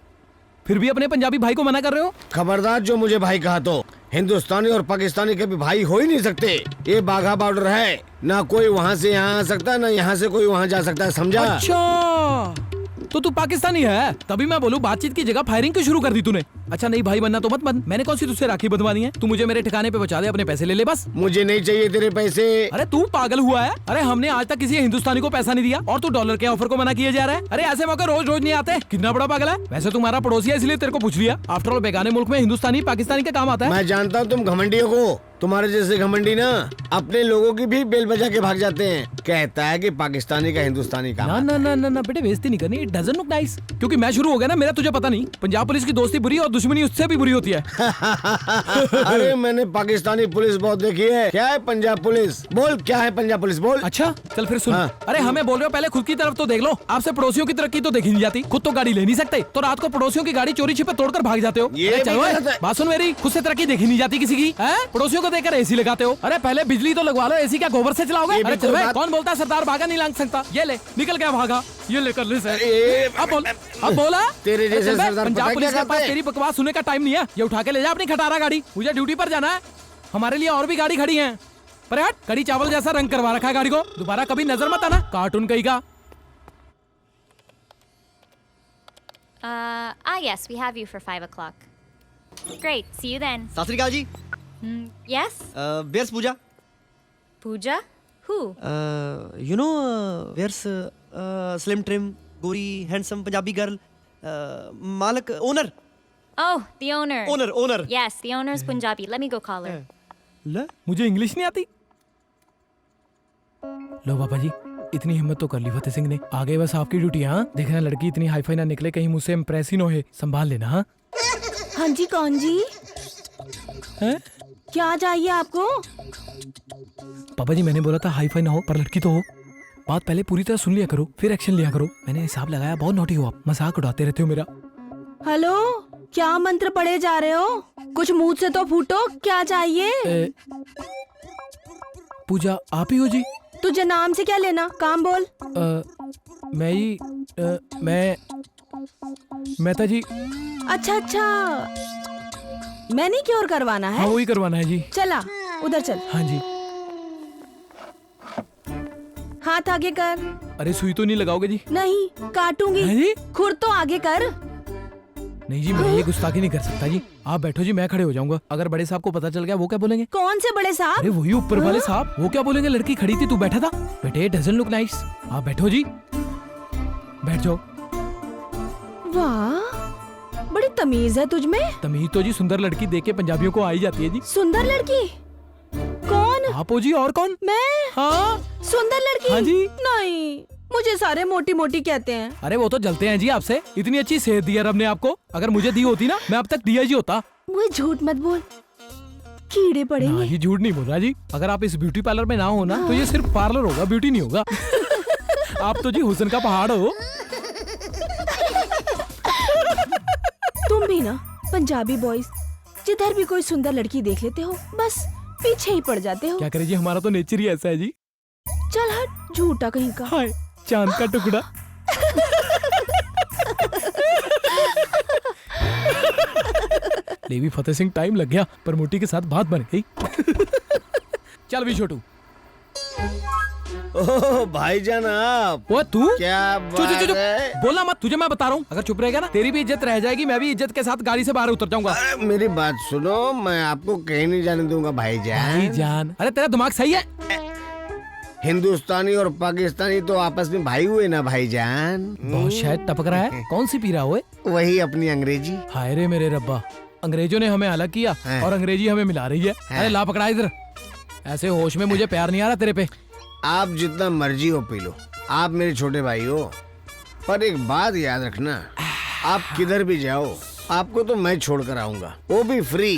फिर भी अपने पंजाबी भाई को मना कर रहे हो? खबरदार, जो मुझे भाई कहा तो हिंदुस्तानी और पाकिस्तानी कभी भाई हो ही नहीं सकते। ये बाघा बॉर्डर है, ना कोई वहाँ से यहाँ आ सकता, ना यहाँ से कोई वहाँ जा सकता है, समझा? अच्छा, तो तू पाकिस्तानी है, तभी मैं बोलूं बातचीत की जगह फायरिंग क्यों शुरू कर दी तूने? अच्छा नहीं भाई बनना तो मत बन, मैंने कौन सी तुझसे राखी बंधवानी है? तू मुझे मेरे ठिकाने पे बचा दे, अपने पैसे ले ले बस। मुझे नहीं चाहिए तेरे पैसे। अरे तू पागल हुआ है? अरे हमने आज तक किसी हिंदुस्तानी को पैसा नहीं दिया और तू डॉलर के ऑफर को मना किए जा रहा है। अरे ऐसे मौके रोज रोज नहीं आते, कितना बड़ा पागल है। वैसे तुम्हारा पड़ोसी है इसलिए तेरे को पूछ लिया। आफ्टर ऑल बेगाने मुल्क में हिंदुस्तानी पाकिस्तानी का काम आता है। मैं जानता हूँ तुम घमंडियों को, तुम्हारे जैसे घमंडी ना अपने लोगों की भी बेल बजा के भाग जाते हैं। कहता है कि पाकिस्तानी का हिंदुस्तानी काम। ना ना ना ना ना बेटे, बेइज्जती नहीं करनी, इट डजंट लुक नाइस। क्योंकि मैं शुरू हो गया ना, मेरा तुझे पता नहीं, पंजाब पुलिस की दोस्ती बुरी और दुश्मनी उससे भी बुरी होती है। अरे मैंने पाकिस्तानी पुलिस बहुत देखी है। क्या है पंजाब पुलिस? बोल क्या है पंजाब पुलिस, बोल। अच्छा चल फिर सुन। हाँ। अरे हमें बोल रहे हो, पहले खुद की तरफ तो देख लो। आपसे पड़ोसियों की तरक्की तो देखी नहीं जाती। खुद तो गाड़ी ले नहीं सकते, तो रात को पड़ोसियों की गाड़ी चोरी छिपे तोड़कर भाग जाते हो। ये अरे भी चलो गलत है। बात सुन मेरी, खुद से तरक्की देखी नहीं जाती किसी की। पड़ोसियों को देखकर एसी लगाते हो। अरे पहले बिजली तो लगवा लो, एसी क्या गोबर से चलाओगे? ये भी अरे कोई चल बे, बात- कौन बोलता है सरदार भागा नहीं लांग सकता? ये ले, निकल गया भागा। ये लेकर ले सर। ये- अब बोल, अब बोला। तेरे अरे जैसे चल बे, सरदार पंजाब पता पुलिस क्या के पास करते हैं? तेरी बकवास सुनने का टाइम नहीं है। ये उठा के ले जा अपनी खटारा गाड़ी, मुझे ड्यूटी पर जाना है। हमारे लिए और भी गाड़ी खड़ी है। पर हट, कड़ी चावल जैसा रंग करवा रखा है गाड़ी को। दोबारा कभी नजर मत आना, कार्टून कहीं का। Yes, we have you for 5 o'clock. Great, see you then. सत श्री अकाल जी। Yes? Where's Pooja? Pooja? Who? You know where's slim trim गोरी हैंडसम पंजाबी गर्ल मालक owner Oh, the owner. Owner Yes, the owner's Punjabi. Let me go call her. ले मुझे English नहीं आती। लो बाबा जी, इतनी हिम्मत तो कर ली फतेह सिंह ने। आगे बस आपकी ड्यूटी है। हाँ, देखना लड़की इतनी हाईफाई ना निकले, कहीं मुझसे इम्प्रेस ही ना हो। संभाल लेना। हाँ हाँ जी, कौन जी? हैं? क्या चाहिए आपको? पापा जी मैंने बोला था हाईफाई ना हो, पर लड़की तो हो। बात पहले पूरी तरह सुन लिया करो, फिर एक्शन लिया करो। मैंने हिसाब लगाया, बहुत नोटी हो आप, मजाक उड़ाते रहते हो मेरा। हेलो, क्या मंत्र पढ़े जा रहे हो? कुछ मुंह से तो फूटो, क्या चाहिए? पूजा आप ही हो जी? तुझे नाम से क्या लेना, काम बोल। मैं ही मैं था जी। अच्छा अच्छा, मैंने क्योर करवाना हाँ है? वही करवाना है जी। चला उधर चल, हाँ जी। हाथ आगे कर। अरे सुई तो नहीं लगाओगे जी? नहीं, काटूंगी। हैं जी? खुर तो आगे कर। नहीं जी, मैं ये गुस्ताखी नहीं कर सकता जी। आप बैठो जी, मैं खड़े हो जाऊंगा। अगर बड़े साहब को पता चल गया वो क्या बोलेंगे? कौन से बड़े साहब? अरे वही ऊपर वाले साहब, वो क्या बोलेंगे? लड़की खड़ी थी, तू बैठा था। बेटे डजंट लुक नाइस। आप बैठो जी, बैठ जाओ। वाह, बड़ी तमीज है तुझ में। तमीज तो जी सुंदर लड़की देख के पंजाबियों को आ ही जाती है जी। सुंदर लड़की? कौन? आप हो जी, और कौन? मैं? हाँ सुंदर लड़की? हाँ जी। नहीं, मुझे सारे मोटी मोटी कहते हैं। अरे वो तो जलते हैं जी आपसे। इतनी अच्छी सेहत दी है रब ने आपको, अगर मुझे दी होती ना, मैं अब तक दिया जी होता। मुझे झूठ मत बोल, कीड़े पड़ेंगे। ना, ये झूठ नहीं बोल रहा जी। अगर आप इस ब्यूटी पार्लर में ना हो ना, तो ये सिर्फ पार्लर होगा, ब्यूटी नहीं होगा। आप तो जी हुस्न का पहाड़ हो। तुम भी ना पंजाबी बॉयज, जिधर भी कोई सुंदर लड़की देख लेते हो बस पीछे ही पड़ जाते हो। क्या करे जी, हमारा तो नेचर ही ऐसा है जी। चल हट, झूठा कहीं का। हाय चांद का टुकड़ा। लेवी फतेह सिंह टाइम लग गया पर मोटी के साथ बात बन गई। चल भी छोटू। ओह भाईजान आप। वो तू क्या चुप चुप चुप, है? बोलना मत, तुझे मैं बता रहा हूँ। अगर चुप रहेगा ना तेरी भी इज्जत रह जाएगी, मैं भी इज्जत के साथ गाड़ी से बाहर उतर जाऊंगा। अरे मेरी बात सुनो, मैं आपको कहीं नहीं जाने दूंगा भाईजान। भाईजान, अरे तेरा दिमाग सही है। हिंदुस्तानी और पाकिस्तानी तो आपस में भाई हुए ना भाईजान। बहुत शायद टपक रहा है। कौन सी पी रहा हुए? वही अपनी अंग्रेजी। हाय रे मेरे रब्बा, अंग्रेजों ने हमें अलग किया और अंग्रेजी हमें मिला रही है। अरे ला पकड़ा इधर। ऐसे होश में मुझे प्यार नहीं आ रहा तेरे पे। आप जितना मर्जी हो पी लो, आप मेरे छोटे भाई हो, पर एक बात याद रखना, आप किधर भी जाओ आपको तो मैं छोड़ कर आऊंगा, वो भी फ्री,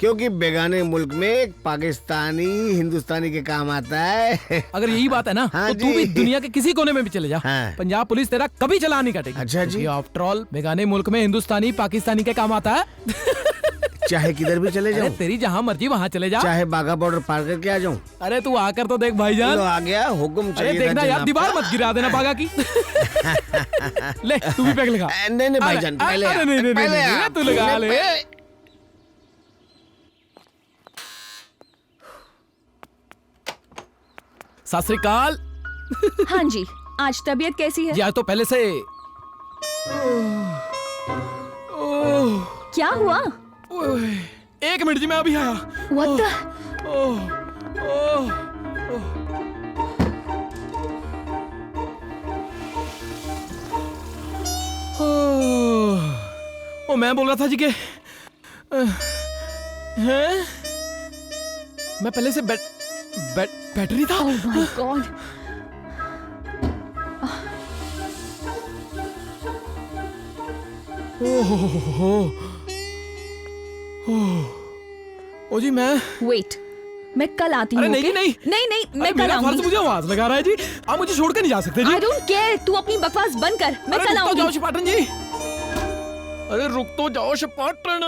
क्योंकि बेगाने मुल्क में एक पाकिस्तानी हिंदुस्तानी के काम आता है। अगर यही बात है ना हाँ तो तू भी जी। दुनिया के किसी कोने में भी चले जा, हाँ। पंजाब पुलिस तेरा कभी चलान नहीं काटेगी। अच्छा जी। आफ्टर ऑल बेगाने मुल्क में हिंदुस्तानी पाकिस्तानी के काम आता है। चाहे किधर भी चले अरे जाऊं, तेरी जहाँ मर्जी वहाँ चले जा। चाहे बाघा बॉर्डर पार करके आ जाऊं। अरे तू आकर तो देख भाईजान। लो आ गया, हुक्म अरे चाहिए था देखना यार, जनाब दीवार का। मत गिरा देना बागा की। ले तू भी पैक लगा। नहीं नहीं भाईजान, पहले अरे आप, नहीं नहीं पहले नहीं, आप, तू लगा ले। पहले- सत श्री अकाल। हाँ जी, आज तबीयत कैसी है? जी आज तो पहले से क्या हुआ? ओए, एक मिनट जी मैं अभी आया। What the? ओह, ओह, ओह। ओ मैं बोल रहा था जी के हैं मैं पहले से बैटरी था। Oh my God. ओ जी मैं Wait, मैं कल आती हूँ। अरे नहीं okay? नहीं नहीं नहीं, मैं अरे कल मेरा फर्ज आऊंगी। मुझे आवाज लगा रहा है जी। आप मुझे छोड़ कर नहीं जा सकते जी। I don't care, तू अपनी बकवास बंद कर, मैं अरे कल रुक तो जाओ आऊंगी। शिपाटन जी। अरे रुक तो जाओ शिपाटन।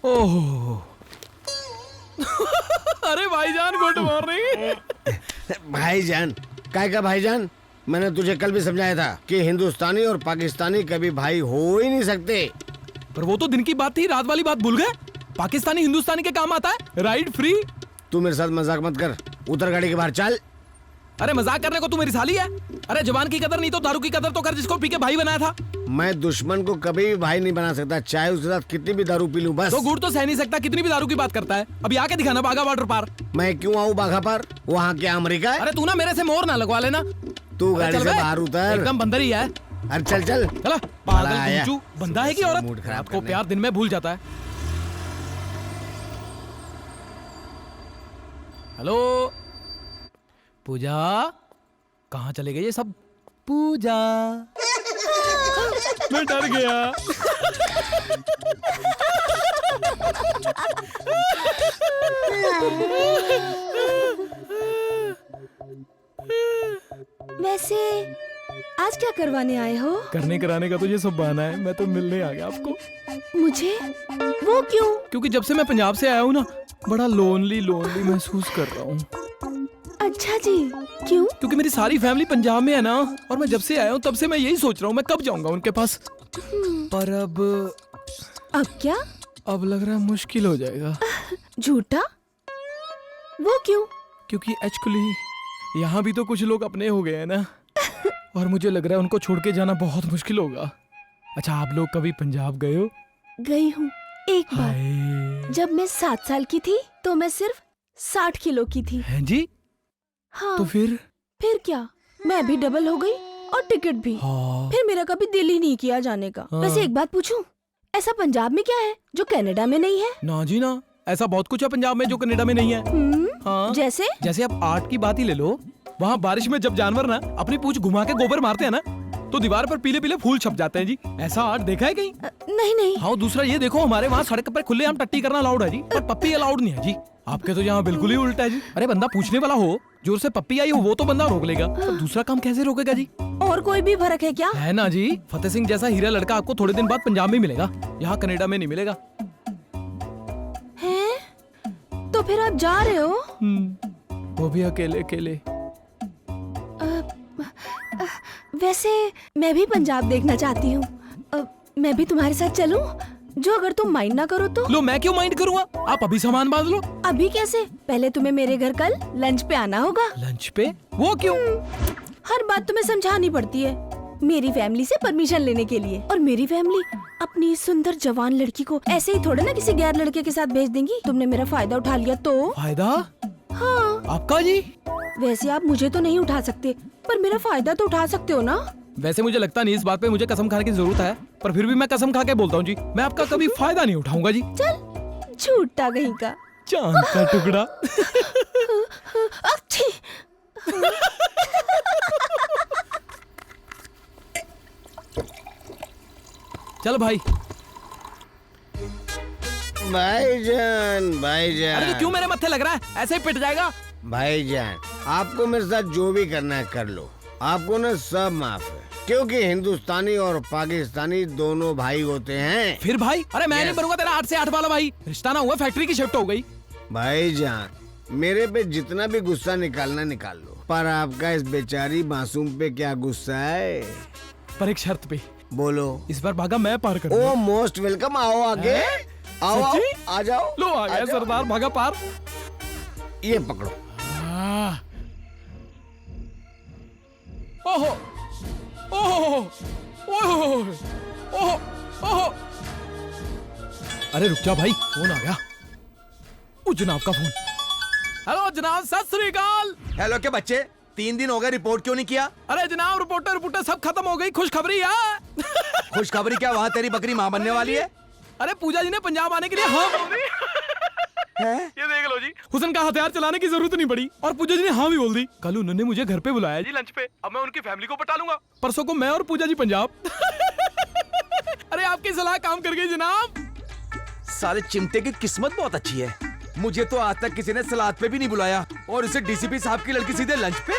ओह अरे भाईजान गुड मॉर्निंग। भाईजान, काय का भाईजान? मैंने तुझे कल भी समझाया था कि हिंदुस्तानी और पाकिस्तानी कभी भाई हो ही नहीं सकते। पर वो तो दिन की बात थी, रात वाली बात भूल गए। पाकिस्तानी हिंदुस्तानी के काम आता है, राइड फ्री। तू मेरे साथ मजाक मत कर, उतर गाड़ी के बाहर चल। अरे मजाक करने को तू मेरी साली है। अरे जवान की कदर नहीं तो दारू की कदर तो कर, जिसको पी के भाई बनाया था। मैं दुश्मन को कभी भी भाई नहीं बना सकता, चाहे उसके साथ कितनी भी दारू पी लूं। बस तो गुड़ तो सह नहीं सकता, कितनी भी दारू की बात करता है। अभी आके दिखाना बागा बॉर्डर पार। मैं क्यों आऊँ बाघा पर? वहाँ क्या अमेरिका है? अरे तू ना मेरे से मोर ना लगवा लेना। तू अरे गाड़ी चल से बे, बाहर उतर। एकदम बंदर ही है। अरे चल चल। चला बड़ा पागल आया। गुंचू, बंदा है कि औरत? मूड खराब रात को करने। प्यार दिन में भूल जाता है। हेलो पूजा, कहाँ चले गए ये सब? पूजा मैं डर गया। वैसे आज क्या करवाने आए हो? करने कराने का तो ये सब बहाना है, मैं तो मिलने आ गया आपको। मुझे? वो क्यों? क्योंकि जब से मैं पंजाब से आया हूँ ना, बड़ा लोनली महसूस कर रहा हूँ। अच्छा जी, क्यों? क्योंकि मेरी सारी फैमिली पंजाब में है ना, और मैं जब से आया हूँ तब से मैं यही सोच रहा हूँ मैं कब जाऊंगा उनके पास। पर अब क्या? अब लग रहा है मुश्किल हो जाएगा। झूठा? वो क्यों? क्योंकि एक्चुअली यहाँ भी तो कुछ लोग अपने हो गए हैं ना, और मुझे लग रहा है उनको छोड़ के जाना बहुत मुश्किल होगा। अच्छा आप लोग कभी पंजाब गए हो? गई हूँ एक बार। हाय। जब मैं 7 साल की थी तो मैं सिर्फ 60 किलो की थी। हैं जी? हाँ। तो फिर क्या, मैं भी डबल हो गई और टिकट भी। हाँ। फिर मेरा कभी दिल ही नहीं किया जाने का। हाँ। वैसे एक बात पूछूं, ऐसा पंजाब में क्या है जो कनाडा में नहीं है? ना जी ना, ऐसा बहुत कुछ है पंजाब में जो कनाडा में नहीं है। हाँ। जैसे? जैसे आप आर्ट की बात ही ले लो, वहाँ बारिश में जब जानवर ना अपनी पूंछ घुमा के गोबर मारते हैं ना, तो दीवार पर पीले पीले फूल छप जाते हैं जी। ऐसा आर्ट देखा है कहीं? नहीं नहीं। हाँ, दूसरा ये देखो, हमारे वहाँ सड़क पर खुलेआम टट्टी करना अलाउड है जी, पर पप्पी अलाउड नहीं है जी। आपके तो यहाँ बिल्कुल ही उल्टा है जी। अरे बंदा पूछने वाला हो, जोर से पप्पी आई हो वो तो बंदा रोक लेगा, तो दूसरा काम कैसे रोकेगा जी? और कोई भी फर्क है क्या? है ना जी। फतेह सिंह जैसा हीरा लड़का आपको थोड़े दिन बाद पंजाब में मिलेगा, यहाँ कनाडा में नहीं मिलेगा। हैं? तो फिर आप जा रहे हो? वो भी अकेले अकेले। वैसे मैं भी पंजाब देखना चाहती हूँ। मैं भी तुम्हारे साथ चलूं? जो अगर तुम माइंड ना करो तो। लो, मैं क्यों माइंड करूँगा? आप अभी सामान बांध लो। अभी कैसे? पहले तुम्हें मेरे घर कल लंच पे आना होगा। लंच पे? वो क्यों? हर बात तुम्हें समझानी पड़ती है। मेरी फैमिली से परमिशन लेने के लिए, और मेरी फैमिली अपनी सुंदर जवान लड़की को ऐसे ही थोड़े ना किसी गैर लड़के के साथ भेज देंगी। तुमने मेरा फायदा उठा लिया तो। फायदा? हाँ। आपका जी? वैसे आप मुझे तो नहीं उठा सकते, पर मेरा फायदा तो उठा सकते हो ना। वैसे मुझे लगता नहीं इस बात पे मुझे कसम खाने की जरूरत है, पर फिर भी मैं कसम खा के बोलता हूँ जी, मैं आपका कभी फायदा नहीं उठाऊंगा जी। चल, झूठा कहीं का। चांद का टुकड़ा। अच्छी। चल भाई। भाईजान अरे क्यों मेरे मत्थे लग रहा है? ऐसे ही पिट जाएगा। भाईजान, आपको मेरे साथ जो भी करना है कर लो, आपको ना सब माफ है, क्योंकि हिंदुस्तानी और पाकिस्तानी दोनों भाई होते हैं। फिर भाई? अरे मैं नहीं बनूंगा तेरा 8 से 8 वाला भाई। रिश्ता ना हुआ, फैक्ट्री की शिफ्ट हो गई। भाईजान, मेरे पे जितना भी गुस्सा निकालना निकाल लो, पर आपका इस बेचारी मासूम पे क्या गुस्सा है? पर एक शर्त पे। बोलो। इस बार भागा मैं पार कर। ओ मोस्ट वेलकम, आओ आगे। आओ, आ जाओ। लो आ गया सरदार, भागा पार। ये पकड़ो। ओहो ओहो ओहो ओहो ओहो। अरे रुक जा भाई, फोन आ गया। ओ जनाब का फोन। हेलो जनाब, सत श्री अकाल। हेलो के बच्चे, 3 दिन हो गए, रिपोर्ट क्यों नहीं किया? अरे जनाब, रिपोर्टर सब खत्म हो गई। खुशखबरी है। खुशखबरी क्या? वहाँ तेरी बकरी माँ बनने वाली है। अरे पूजा जी ने पंजाब आने के लिए हाँ बोल दी। ये देख लो जी, हुसन का हथियार चलाने की जरूरत नहीं पड़ी और पूजा जी ने हाँ भी बोल दी। कल उन्होंने मुझे घर पे बुलाया जी लंच पे। अब मैं उनकी फैमिली को पटा लूंगा। परसों को मैं और पूजा जी पंजाब। अरे आपकी सलाह काम कर गई जनाब। साले चिमटे की किस्मत बहुत अच्छी है। मुझे तो आज तक किसी ने सलाद पे भी नहीं बुलाया, और इसे डीसीपी साहब की लड़की सीधे लंच पे।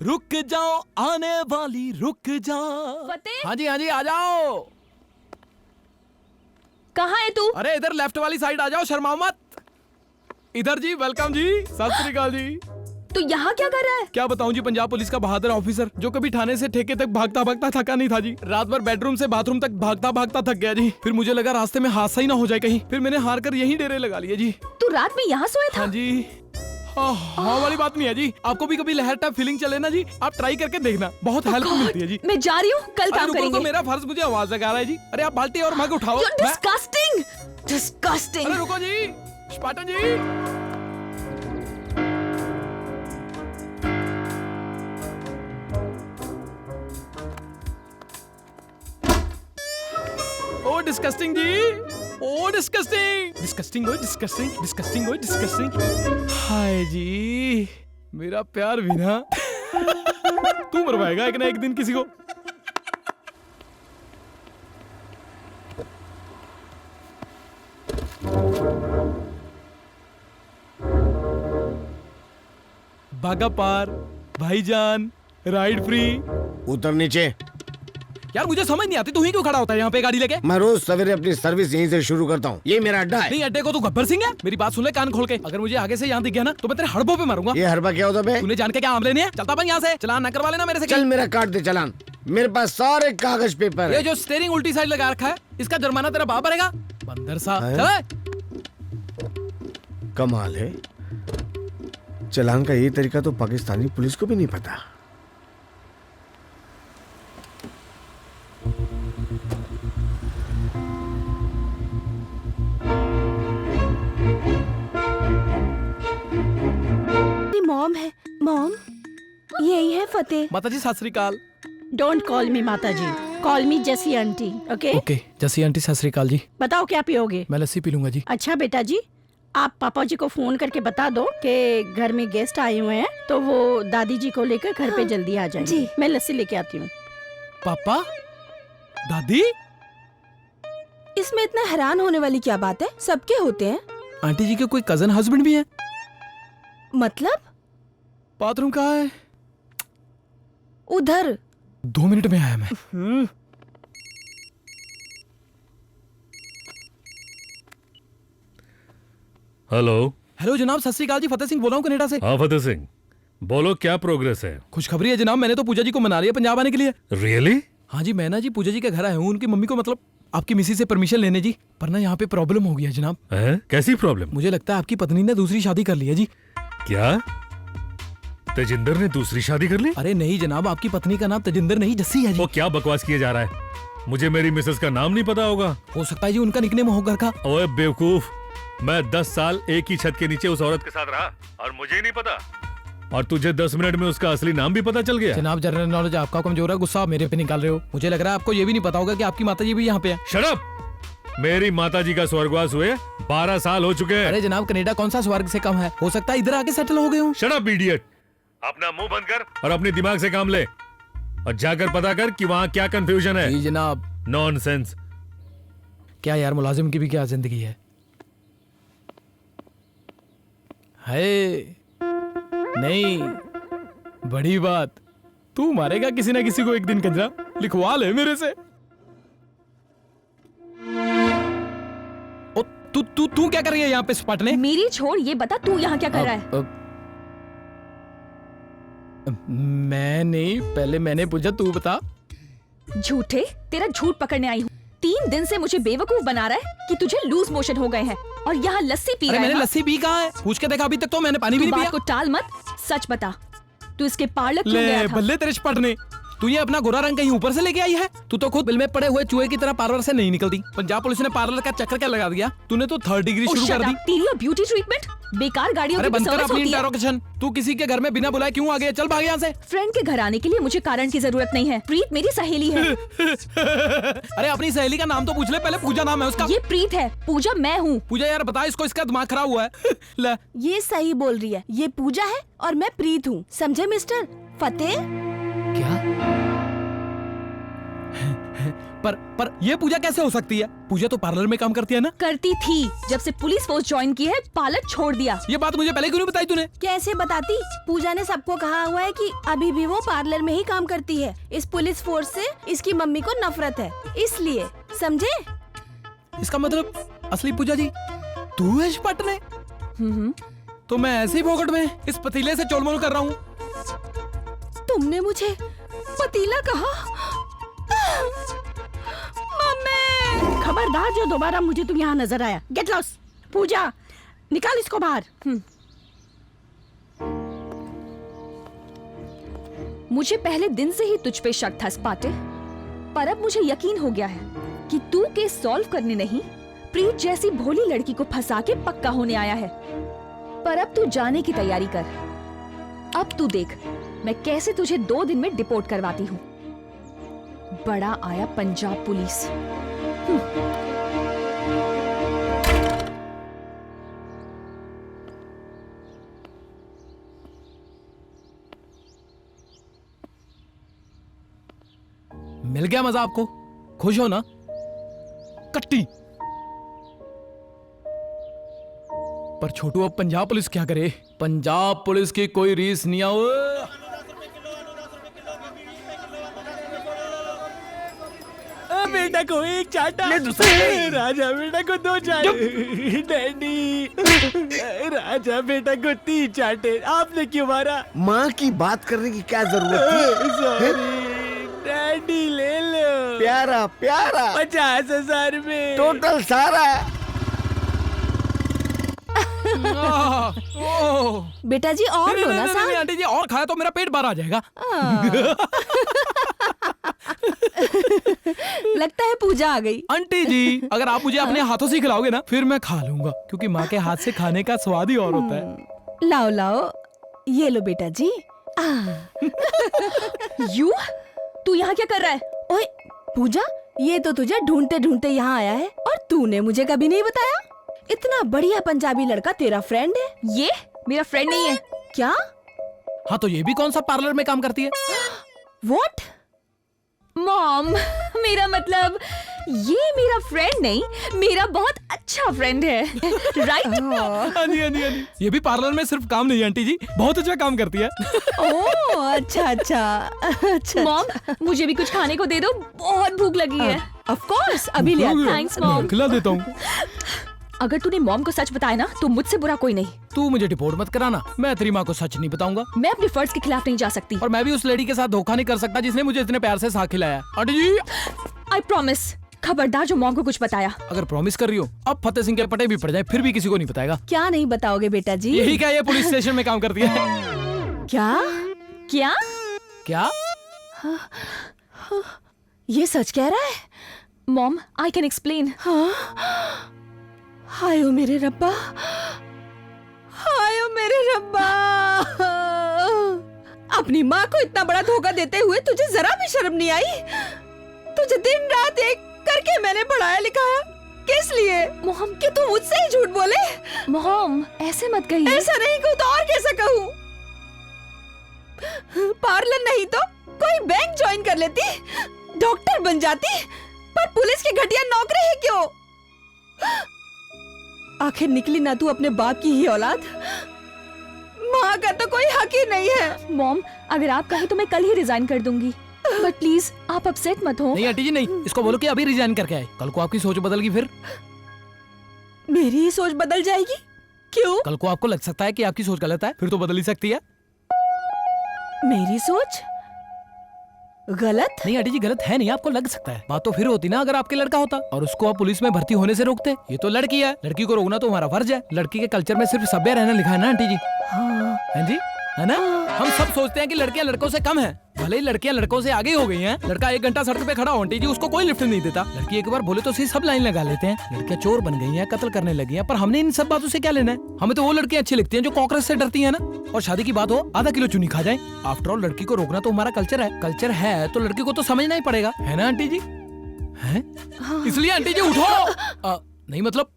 रुक जाओ आने वाली, रुक जाओ। फतेह? हाँ जी आ जाओ। कहाँ है तू? अरे इधर लेफ्ट वाली साइड आ जाओ, शर्माओ मत। इधर जी, वेलकम जी, सत श्री अकाल जी। तू यहाँ क्या कर रहा है? क्या बताऊं जी, पंजाब पुलिस का बहादुर ऑफिसर जो कभी थाने से ठेके तक भागता भागता थका नहीं था जी। रात भर बेडरूम से बाथरूम तक भागता भागता थक गया जी। फिर मुझे लगा रास्ते में हादसा ही ना हो जाए कहीं, फिर मैंने हार कर यहीं डेरे लगा लिए जी। तू रात में यहाँ सोया था? हाँ जी। हाँ वाली बात नहीं है जी। आपको भी कभी लहर टाइप फीलिंग चले ना जी, आप ट्राई करके देखना, बहुत हेल्प मिलती है जी। मैं जा रही हूँ, कल काम करेंगे। तो मेरा फर्ज मुझे आवाज लगा रहा है जी। अरे आप बाल्टी और मग उठाओ। Disgusting, disgusting. अरे रुको जी, स्पार्टन जी। ओ डिस्कस्टिंग जी, ओ डिस्कस्टिंग, डिस्कस्टिंग हो, डिस्कस्टिंग, डिस्कस्टिंग हो, डिस्कस्टिंग। हाय जी, मेरा प्यार भी ना तू मरवाएगा एक ना एक दिन किसी को। बागा पार, भाईजान, राइड फ्री। उतर नीचे। यार मुझे समझ नहीं आती, तू ही क्यों खड़ा होता है यहाँ पे गाड़ी लेके? मैं रोज सवेरे अपनी सर्विस यहीं से शुरू करता हूँ, ये मेरा अड्डा है। नहीं अड्डे को तू गब्बर सिंह है? मेरी बात सुन ले कान खोल के। अगर मुझे आगे से यहाँ दिख गया ना तो मैं तेरे हड़बों पे मारूंगा। ये हड़बा क्या होता है? तूने जान के क्या आम लेने हैं? चलता बन यहाँ से, चलान ना करवा लेना मेरे से। चल मेरा काट दे चालान, मेरे पास सारे कागज पेपर है। ये जो स्टीयरिंग उल्टी साइड लगा रखा है, इसका जुर्माना तेरा बाप भरेगा। बंदर सा। कमाल है, चालान का ये तरीका तो पाकिस्तानी पुलिस को भी नहीं पता। मॉम है। मॉम, यही है फतेह। माता जी सत श्री अकाल। डोंट कॉल मी माता जी, कॉल मी जसी आंटी। ओके ओके, जसी आंटी सत श्री अकाल जी। बताओ क्या पियोगे? मैं लस्सी पी लूंगा जी। अच्छा बेटा जी, आप पापा जी को फोन करके बता दो कि घर में गेस्ट आए हुए हैं, तो वो दादी जी को लेकर घर पे जल्दी आ जाएंगे। जी। मैं लस्सी लेके आती हूँ। पापा, दादी, इसमें इतना हैरान होने वाली क्या बात है? सबके होते हैं। आंटी जी के कोई कजन हस्बैंड भी हैं? मतलब? बाथरूम कहाँ है? उधर। 2 मिनट में आया मैं। हेलो। हेलो जनाब, सत श्री अकाल जी, फतेह सिंह बोल रहा हूँ कनाडा से। हाँ फतेह सिंह, बोलो क्या प्रोग्रेस है? खुशखबरी है जनाब, मैंने तो पूजा जी को मना लिया पंजाब आने के लिए। रियली? हाँ जी, मैं ना जी पूजा जी के घर आया हूँ, उनकी मम्मी को मतलब आपकी मिसी से परमिशन लेने जी। पर ना यहाँ पे प्रॉब्लम हो गई है जनाब। कैसी प्रॉब्लम? मुझे लगता है आपकी पत्नी ने दूसरी शादी कर ली है जी। क्या तेजिंदर ने दूसरी शादी कर ली? अरे नहीं जनाब, आपकी पत्नी का नाम तेजिंदर नहीं जस्सी है जी। वो क्या बकवास किया जा रहा है? मुझे मेरी मिसेस का नाम नहीं पता होगा? हो सकता है जी उनका निकनेम हो घर का। ओए बेवकूफ, मैं 10 साल एक ही छत के नीचे उस औरत के साथ रहा और मुझे ही नहीं पता, और तुझे 10 मिनट में उसका असली नाम भी पता चल गया? जनाब जनरल नॉलेज आपका कमजोर है, गुस्सा मेरे पे निकाल रहे हो। मुझे लग रहा है आपको ये भी नहीं पता होगा कि आपकी माता जी भी यहाँ पे है। Shut up! मेरी माता जी का स्वर्गवास हुए 12 साल हो चुके हैं। अरे जनाब, कनाडा कौन सा स्वर्ग से कम है? हो सकता है इधर आके सेटल हो गए हूँ। Shut up idiot! अपना मुंह बंद कर और अपने दिमाग से काम ले, और जाकर पता कर कि वहाँ क्या कंफ्यूजन है। जी जनाब। नॉनसेंस। क्या यार, मुलाजिम की भी क्या जिंदगी है। नहीं, बड़ी बात, तू मारेगा किसी ना किसी को एक दिन, कंजरा लिखवा ले मेरे से। ओ, तू क्या कर रही है यहाँ पे स्पटने? मेरी छोड़, ये बता तू यहाँ क्या कर रहा है? मैं नहीं, पहले मैंने पूछा, तू बता। झूठे, तेरा झूठ पकड़ने आई हूँ। 3 दिन से मुझे बेवकूफ बना रहा है कि तुझे लूज मोशन हो गए हैं और यहाँ लस्सी पी रहा है। मैंने लस्सी पी कहाँ है? पूछ के देखा, अभी तक तो मैंने पानी भी नहीं पिया। बात को टाल मत, सच बता, तू इसके पार्लर क्यों गया था? बल्ले तेरे स्पटने, तू ये अपना गोरा रंग कहीं ऊपर से लेके आई है? तू तो खुद बिल में पड़े हुए चूहे की तरह पार्लर से नहीं निकलती। पंजाब पुलिस ने पार्लर का चक्कर क्या लगा दिया? तूने तो 3rd डिग्री शुरू कर दी। तेरी और ब्यूटी ट्रीटमेंट बेकार गाड़ियों की बंद कर सर्विस अपनी होती है। इंटरोगेशन। तू किसी के घर में बिना बुलाए क्यों आ गया? चल भाग यहाँ से। फ्रेंड के घर आने के लिए मुझे कारण की जरूरत नहीं है। प्रीत मेरी सहेली है। अरे अपनी सहेली का नाम तो पूछ ले पहले। पूजा नाम है उसका। ये प्रीत है, पूजा मैं हूँ। पूजा यार बता इसको, इसका दिमाग खराब हुआ है। ले। ये सही बोल रही है, ये पूजा है और मैं प्रीत हूँ, समझे मिस्टर फतेह? क्या? पर ये पूजा कैसे हो सकती है? पूजा तो पार्लर में काम करती है ना? करती थी, जब से पुलिस फोर्स ज्वाइन की है पार्लर छोड़ दिया। ये बात मुझे पहले क्यों नहीं बताई तूने? कैसे बताती? पूजा ने सबको कहा हुआ है कि अभी भी वो पार्लर में ही काम करती है। इस पुलिस फोर्स से इसकी मम्मी को नफरत है, इसलिए, समझे? इसका मतलब असली पूजा जी तू है पटने? तो मैं ऐसे ही फोकट में इस पतीले से चोलमोल कर रहा हूँ। तुमने मुझे पतीला कहा? मम्मी! खबरदार जो दोबारा मुझे तुम यहाँ नजर आया। Gate loss. पूजा, निकाल इसको बाहर। मुझे पहले दिन से ही तुझ पे शक था स्पाटे, पर अब मुझे यकीन हो गया है कि तू केस सॉल्व करने नहीं, प्रीत जैसी भोली लड़की को फंसा के पक्का होने आया है। पर अब तू जाने की तैयारी कर। अब तू देख मैं कैसे तुझे 2 दिन में डिपोर्ट करवाती हूँ। बड़ा आया पंजाब पुलिस। मिल गया मजा आपको? खुश हो ना? कट्टी। पर छोटू अब पंजाब पुलिस क्या करे? पंजाब पुलिस की कोई रीस नहीं आओ। बेटा को एक चाटा, राजा बेटा को 2 चाटे, डैडी राजा बेटा को 3 चाटे। आपने क्यों मारा? माँ की बात करने की क्या जरूरत थी? सॉरी डैडी, ले लो। प्यारा प्यारा 50,000 में टोटल सारा। बेटा जी और लो ना साहब। आंटी जी और खाया तो मेरा पेट बाहर आ जाएगा। लगता है पूजा आ गई। आंटी जी अगर आप मुझे अपने हाथों से खिलाओगे ना फिर मैं खा लूंगा, क्योंकि माँ के हाथ से खाने का स्वाद ही और होता है। लाओ लाओ, ये लो बेटा जी। यू, तू यहाँ क्या कर रहा है? ओए पूजा, ये तो तुझे ढूंढते ढूंढते यहाँ आया है और तूने मुझे कभी नहीं बताया। इतना बढ़िया पंजाबी लड़का तेरा फ्रेंड है? ये मेरा फ्रेंड नहीं है। क्या? हाँ तो ये भी कौन सा पार्लर में काम करती है? What? मॉम, मेरा मतलब ये मेरा फ्रेंड नहीं, मेरा बहुत अच्छा फ्रेंड है, राइट? हाँ जी। ये भी पार्लर में सिर्फ काम नहीं आंटी जी, बहुत अच्छा काम करती है। ओह अच्छा। मॉम, मुझे भी कुछ खाने को दे दो, बहुत भूख लगी है। ऑफ कोर्स, अभी ले आती हूँ। Thanks mom. खिला देता हूँ। अगर तूने मॉम को सच बताया ना तो मुझसे बुरा कोई नहीं। तू मुझे डिपोर्ट मत कराना, मैं तेरी माँ को सच नहीं बताऊंगा। मैं अपने फर्ज के खिलाफ नहीं जा सकती। और मैं भी उस लड़की के साथ धोखा नहीं कर सकता जिसने मुझे इतने प्यार से साग खिलाया। आंटी जी, आई प्रॉमिस, खबरदार जो मॉम को कुछ बताया। अगर प्रॉमिस कर रही हो, अब फतेह सिंह के पटे भी पड़ जाए फिर भी किसी को नहीं बताएगा। क्या नहीं बताओगे बेटा जी? यही क्या ये पुलिस स्टेशन में काम करती है? क्या? ये सच कह रहा है? Mom, I can explain. हाय ओ मेरे रब्बा, हाय ओ मेरे रब्बा। अपनी माँ को इतना बड़ा धोखा देते हुए तुझे जरा भी शर्म नहीं आई? तुझे दिन रात एक करके मैंने पढ़ाया लिखाया, किस लिए? मोहम, कि तू मुझसे ही झूठ बोले? मोहम, ऐसे मत कहिए। ऐसा नहीं कहूँ तो और कैसा कहूँ? पार्लर नहीं तो कोई बैंक ज्वाइन कर लेती, डॉक्टर बन जाती, पर पुलिस की घटिया नौकरी ही क्यों? आखिर निकली ना तू अपने बाप की ही औलाद? माँ का तो कोई हक ही नहीं है। मॉम, अगर आप कहें तो मैं कल ही रिजाइन कर दूंगी, बट प्लीज आप अपसेट मत हो। नहीं आंटी जी नहीं, इसको बोलो कि अभी रिजाइन करके आए, कल को आपकी सोच बदल गई फिर। मेरी ही सोच बदल जाएगी? क्यों? कल को आपको लग सकता है कि आपकी सोच गलत है, फिर तो बदल ही सकती है। मेरी सोच गलत? नहीं आंटी जी, गलत है नहीं, आपको लग सकता है। बात तो फिर होती ना अगर आपके लड़का होता और उसको आप पुलिस में भर्ती होने से रोकते। ये तो लड़की है, लड़की को रोकना तो हमारा फर्ज है। लड़की के कल्चर में सिर्फ सभ्य रहना लिखा है ना आंटी जी? हाँ जी, है ना? हम सब सोचते हैं कि लड़कियां लड़कों से कम हैं, भले ही लड़कियां लड़कों से आगे हो गई हैं। लड़का 1 घंटा सड़क पे खड़ा हो आंटी जी, उसको कोई लिफ्ट नहीं देता। लड़की एक बार बोले तो सही सब लाइन लगा लेते हैं। लड़कियां चोर बन गई हैं, कत्ल करने लगी हैं, पर हमने इन सब बातों से क्या लेना है? हमें तो वो लड़कियां अच्छी लगती हैं जो कॉकरोच से डरती हैं ना। और शादी की बात हो, आधा किलो चुनी खा जाए। आफ्टर ऑल लड़की को रोकना तो हमारा कल्चर है। कल्चर है तो लड़की को तो समझना ही पड़ेगा, है ना आंटी जी? है? इसलिए आंटी जी उठो। नहीं मतलब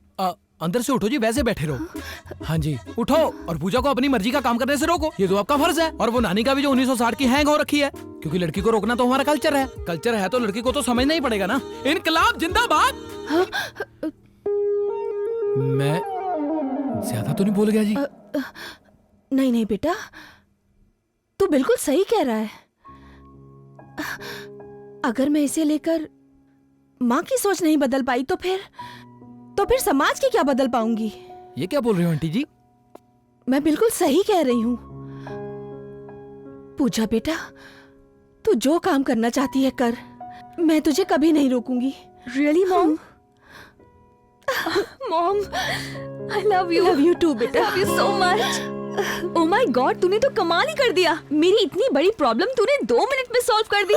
अंदर से उठो जी, वैसे बैठे रहो। हाँ जी, उठो और पूजा को अपनी मर्जी का काम करने से रोको, ये तो आपका फर्ज है। और वो नानी का भी जो 1960 की हैंग हो रखी है, क्योंकि लड़की को रोकना तो हमारा कल्चर है। कल्चर है तो लड़की को तो समझना ही पड़ेगा ना। इनकलाब जिंदाबाद। मैं ज्यादा तो नहीं बोल गया जी? नहीं बेटा, तू बिल्कुल सही कह रहा है। अगर मैं इसे लेकर माँ की सोच नहीं बदल पाई तो फिर समाज की क्या बदल पाऊंगी? ये क्या बोल रही हो आंटी जी? मैं बिल्कुल सही कह रही हूँ। पूजा बेटा, तू जो काम करना चाहती है कर, मैं तुझे कभी नहीं रोकूंगी। Really mom? Mom, I love you too बेटा। Love you so much. Oh my god, तूने तो कमाल ही कर दिया। मेरी इतनी बड़ी प्रॉब्लम तूने 2 मिनट में सॉल्व कर दी।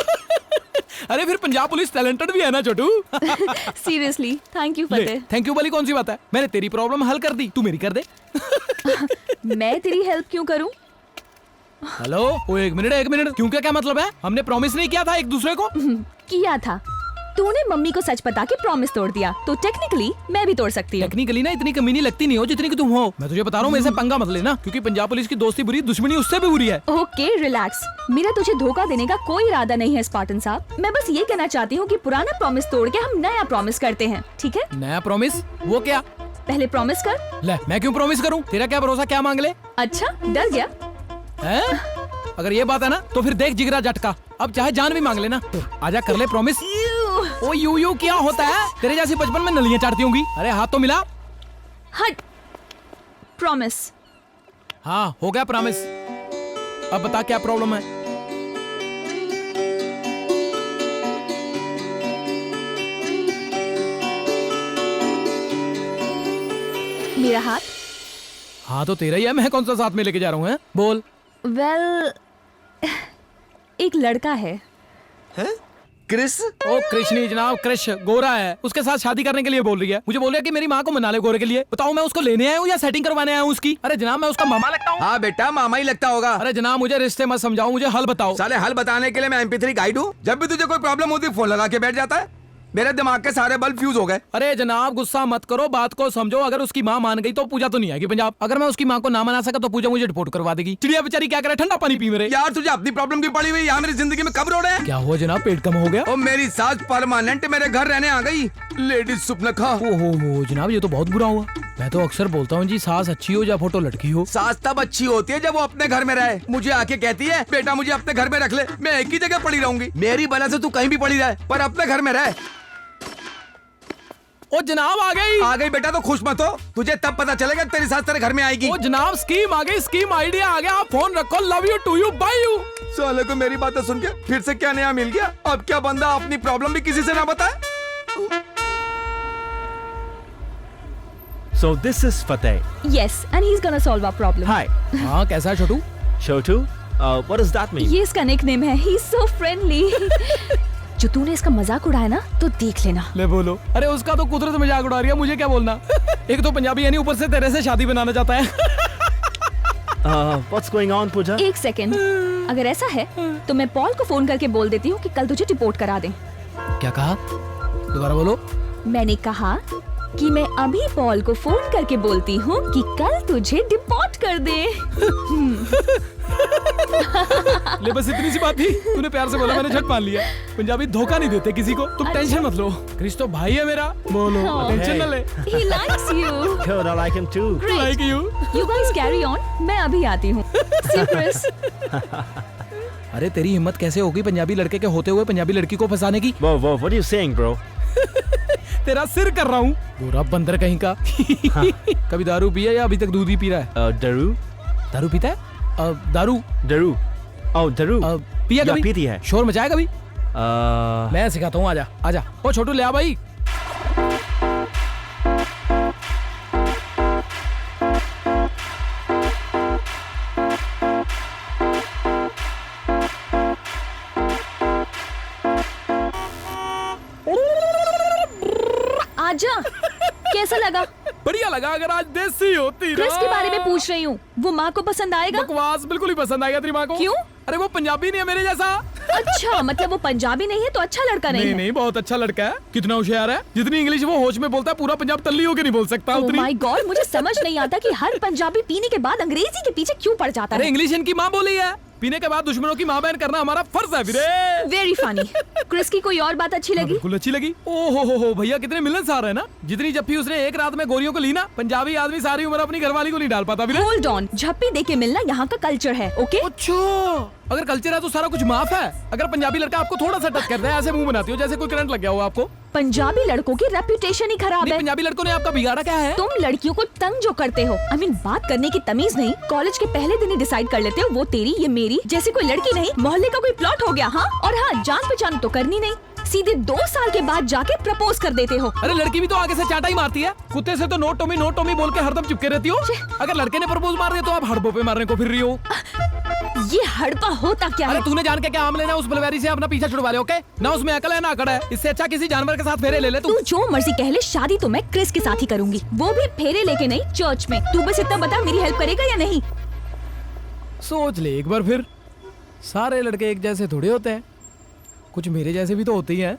अरे फिर पंजाब पुलिस टैलेंटेड भी है ना Chhotu. Seriously, thank you Fateh. Thank you वाली कौन सी बात है? मैंने तेरी प्रॉब्लम हल कर दी, तू मेरी कर दे। मैं तेरी हेल्प क्यों करूं? हेलो, वो एक मिनट, क्यों क्या मतलब है? हमने प्रॉमिस नहीं किया था एक दूसरे को? किया था। तूने मम्मी को सच बता के प्रॉमिस तोड़ दिया, तो टेक्निकली मैं भी तोड़ सकती हूँ। टेक्निकली ना इतनी कमीनी लगती नहीं हो जितनी कि तुम हो। मैं तुझे बता रहा हूँ, मेरे से पंगा मत लेना, क्योंकि पंजाब पुलिस की दोस्ती बुरी, दुश्मनी उससे भी बुरी है। ओके रिलैक्स, मेरा तुझे धोखा देने का कोई इरादा नहीं है स्पार्टन साहब। मैं बस ये कहना चाहती हूँ कि पुराना प्रॉमिस तोड़ के हम नया प्रॉमिस करते हैं, ठीक है? नया प्रॉमिस? वो क्या? पहले प्रॉमिस कर। ले, मैं क्यों प्रॉमिस करूँ? तेरा क्या भरोसा, क्या मांग ले? अच्छा, डर गया है? अगर ये बात है ना तो फिर देख जिगरा झटका, अब चाहे जान भी मांग लेना। आजा कर ले प्रॉमिस। ओ यू क्या होता है? तेरे जैसी बचपन में नलियां चाटती होंगी। अरे हाथ तो मिला। हट। प्रॉमिस। हाँ, हो गया प्रॉमिस। अब बता क्या प्रॉब्लम है? मेरा हाथ। हाँ तो तेरा ही है, मैं कौन सा साथ में लेके जा रहा हूँ? बोल। वेल, एक लड़का है। क्रिस? ओ कृष्णी जनाब, कृष गोरा है, उसके साथ शादी करने के लिए बोल रही है। मुझे बोल रही है कि मेरी माँ को मना ले गोरे के लिए। बताओ मैं उसको लेने आया हूँ या सेटिंग करवाने आया हूँ उसकी? अरे जनाब, मैं उसका मामा लगता हूँ? हाँ बेटा, मामा ही लगता होगा। अरे जनाब, मुझे रिश्ते मत समझाओ, मुझे हल बताओ। साले हल बताने के लिए मैं MP3 गाइड हूँ। जब भी तुझे कोई प्रॉब्लम होती है फोन लगा के बैठ जाता है। मेरे दिमाग के सारे बल्ब फ्यूज हो गए। अरे जनाब गुस्सा मत करो, बात को समझो। अगर उसकी माँ मान गई तो पूजा तो नहीं आएगी पंजाब। अगर मैं उसकी माँ को ना मना सका तो पूजा मुझे रिपोर्ट करवा देगी। चिड़िया बेचारी क्या करे, ठंडा पानी पी मेरे। यार तुझे अपनी प्रॉब्लम की पड़ी हुई, यहाँ मेरी जिंदगी में कब रोड़े हैं? क्या हुआ जनाब, पेट कम हो गया? और मेरी सास परमानेंट मेरे घर रहने आ गई। लेडीज सुपनखा। ओहो जनाब, ये तो बहुत बुरा हुआ। मैं तो अक्सर बोलता हूँ जी, सास अच्छी हो या फोटो लटकी हो। सास तब अच्छी होती है जब वो अपने घर में रहे। मुझे आके कहती है बेटा मुझे अपने घर में रख ले, मैं एक ही जगह पड़ी रहूंगी। मेरी वजह से तू कहीं भी पड़ी रहे पर अपने घर में रहे। ओ जनाब आ गई बेटा तो खुश मत हो, तुझे तब पता चलेगा तेरी सास तेरे घर में आएगी। ओ जनाब स्कीम आ गई, स्कीम आइडिया आ गया। आप फोन रखो, love you too you bye you. साले को मेरी बातें सुन के फिर से क्या नया मिल गया? अब क्या बंदा अपनी प्रॉब्लम भी किसी से ना बताए? So this is Fateh. Yes, and he's gonna solve our problem. Hi. हाँ कैसा है छोटू? Chotu? What does that mean? ये इसका निकनेम है। He's so friendly. जो तूने इसका मजाक उड़ाया ना, तो देख लेना। ले बोलो। अरे उसका तो कुदरत मजाक उड़ा रही है, मुझे क्या बोलना। एक तो पंजाबी यानी ऊपर से तेरे से शादी बनाना चाहता है। What's going on, Pooja? एक सेकंड, अगर ऐसा है तो मैं पॉल को फोन करके बोल देती हूँ कि कल तुझे रिपोर्ट करा दें। क्या कहा? दोबारा बोलो। मैंने कहा कि मैं अभी पॉल को फोन करके बोलती हूँ कि कल तुझे डिपोर्ट कर दे। ले बस इतनी सी बात थी, तूने प्यार से बोला, मैंने झट मान लिया। पंजाबी धोखा नहीं देते किसी को, तुम टेंशन मत लो। क्रिस तो भाई है मेरा, बोलो टेंशन न ले। He likes you. Good, I like him too. Great. Like you. You guys carry on. मैं अभी आती हूँ। See you, Chris. अरे तेरी हिम्मत कैसे होगी पंजाबी लड़के के होते हुए पंजाबी लड़की को फंसाने की? Whoa, what are you saying, bro? तेरा सिर कर रहा हूँ, बुरा बंदर कहीं का। कभी दारू पिया या अभी तक दूध ही पी रहा है? दारू? दारू पीता है? दारू? दारू? Oh, दारू? पिया या कभी? पीती है? शोर मचाया कभी? मैं सिखाता हूँ, आजा आजा। ओ छोटू ले आ भाई। आजा। कैसा लगा? बढ़िया लगा। अगर आज देसी होती ना। क्रिस के बारे में पूछ रही हूँ, वो माँ को पसंद आएगा? बकवास, बिल्कुल ही पसंद आएगा तेरी माँ को। क्यों? अरे वो पंजाबी नहीं है मेरे जैसा। अच्छा, मतलब वो पंजाबी नहीं है तो अच्छा लड़का नहीं है? नहीं, बहुत अच्छा लड़का है। कितना होशियार है, जितनी इंग्लिश वो होश में बोलता है पूरा पंजाब तल्ली होके नहीं बोल सकता। Oh my God, मुझे समझ नहीं आता कि हर पंजाबी पीने के बाद अंग्रेजी के पीछे क्यों पड़ जाता है। अरे इंग्लिश इनकी माँ बोली है, पीने के बाद दुश्मनों की माँ बहन करना हमारा फर्ज है वीरे। Very funny. क्रिस की कोई और बात अच्छी लगी? बिल्कुल अच्छी लगी। ओहो हो भैया कितने मिलनसार है ना। जितनी जप्पी उसने एक रात में गोरियों को ली ना, पंजाबी आदमी सारी उम्र अपनी घरवाली को नहीं डाल पाता वीरे। होल्ड ऑन, झप्पी दे के मिलना यहाँ का कल्चर है, ओके? अच्छा, अगर कल्चर है तो सारा कुछ माफ है। अगर पंजाबी लड़का आपको थोड़ा सा टच करता है, ऐसे मुंह बनाती हो जैसे कोई करंट लग गया हो आपको। पंजाबी लड़कों की रेपुटेशन ही खराब है। पंजाबी लड़कों ने आपका बिगाड़ा क्या है? तुम लड़कियों को तंग जो करते हो, I mean, बात करने की तमीज नहीं, कॉलेज के पहले दिन ही डिसाइड कर लेते हो वो तेरी ये मेरी, जैसे कोई लड़की नहीं मोहल्ले का कोई प्लॉट हो गया। हाँ, और हाँ, जान पहचान तो करनी नहीं, सीधे 2 साल के बाद जाके प्रपोज कर देते हो। अरे लड़की भी तो आगे से चाटा ही मारती है। कुत्ते से तो नो टोमी बोल के हरदम चिपके रहती हो। अगर लड़के ने प्रपोज मार दिया तो आप हड़बों पे मारने को फिर रही हो। ये हड़पा होता क्या है? अरे तूने जान के क्या आम लेना, उस बलवेरी से अपना पीछा छुड़वा ले, ओके? ना उसमें अकल है ना अकड़ है। इससे अच्छा किसी जानवर के साथ फेरे ले ले तू। जो मर्जी कह ले, शादी तो मैं क्रिस के साथ ही करूंगी, वो भी फेरे लेके नहीं, चर्च में। तू बस इतना बता, मेरी हेल्प करेगा या नहीं? सोच ले एक बार फिर। सारे लड़के एक जैसे थोड़े होते हैं, कुछ मेरे जैसे भी तो होते ही हैं,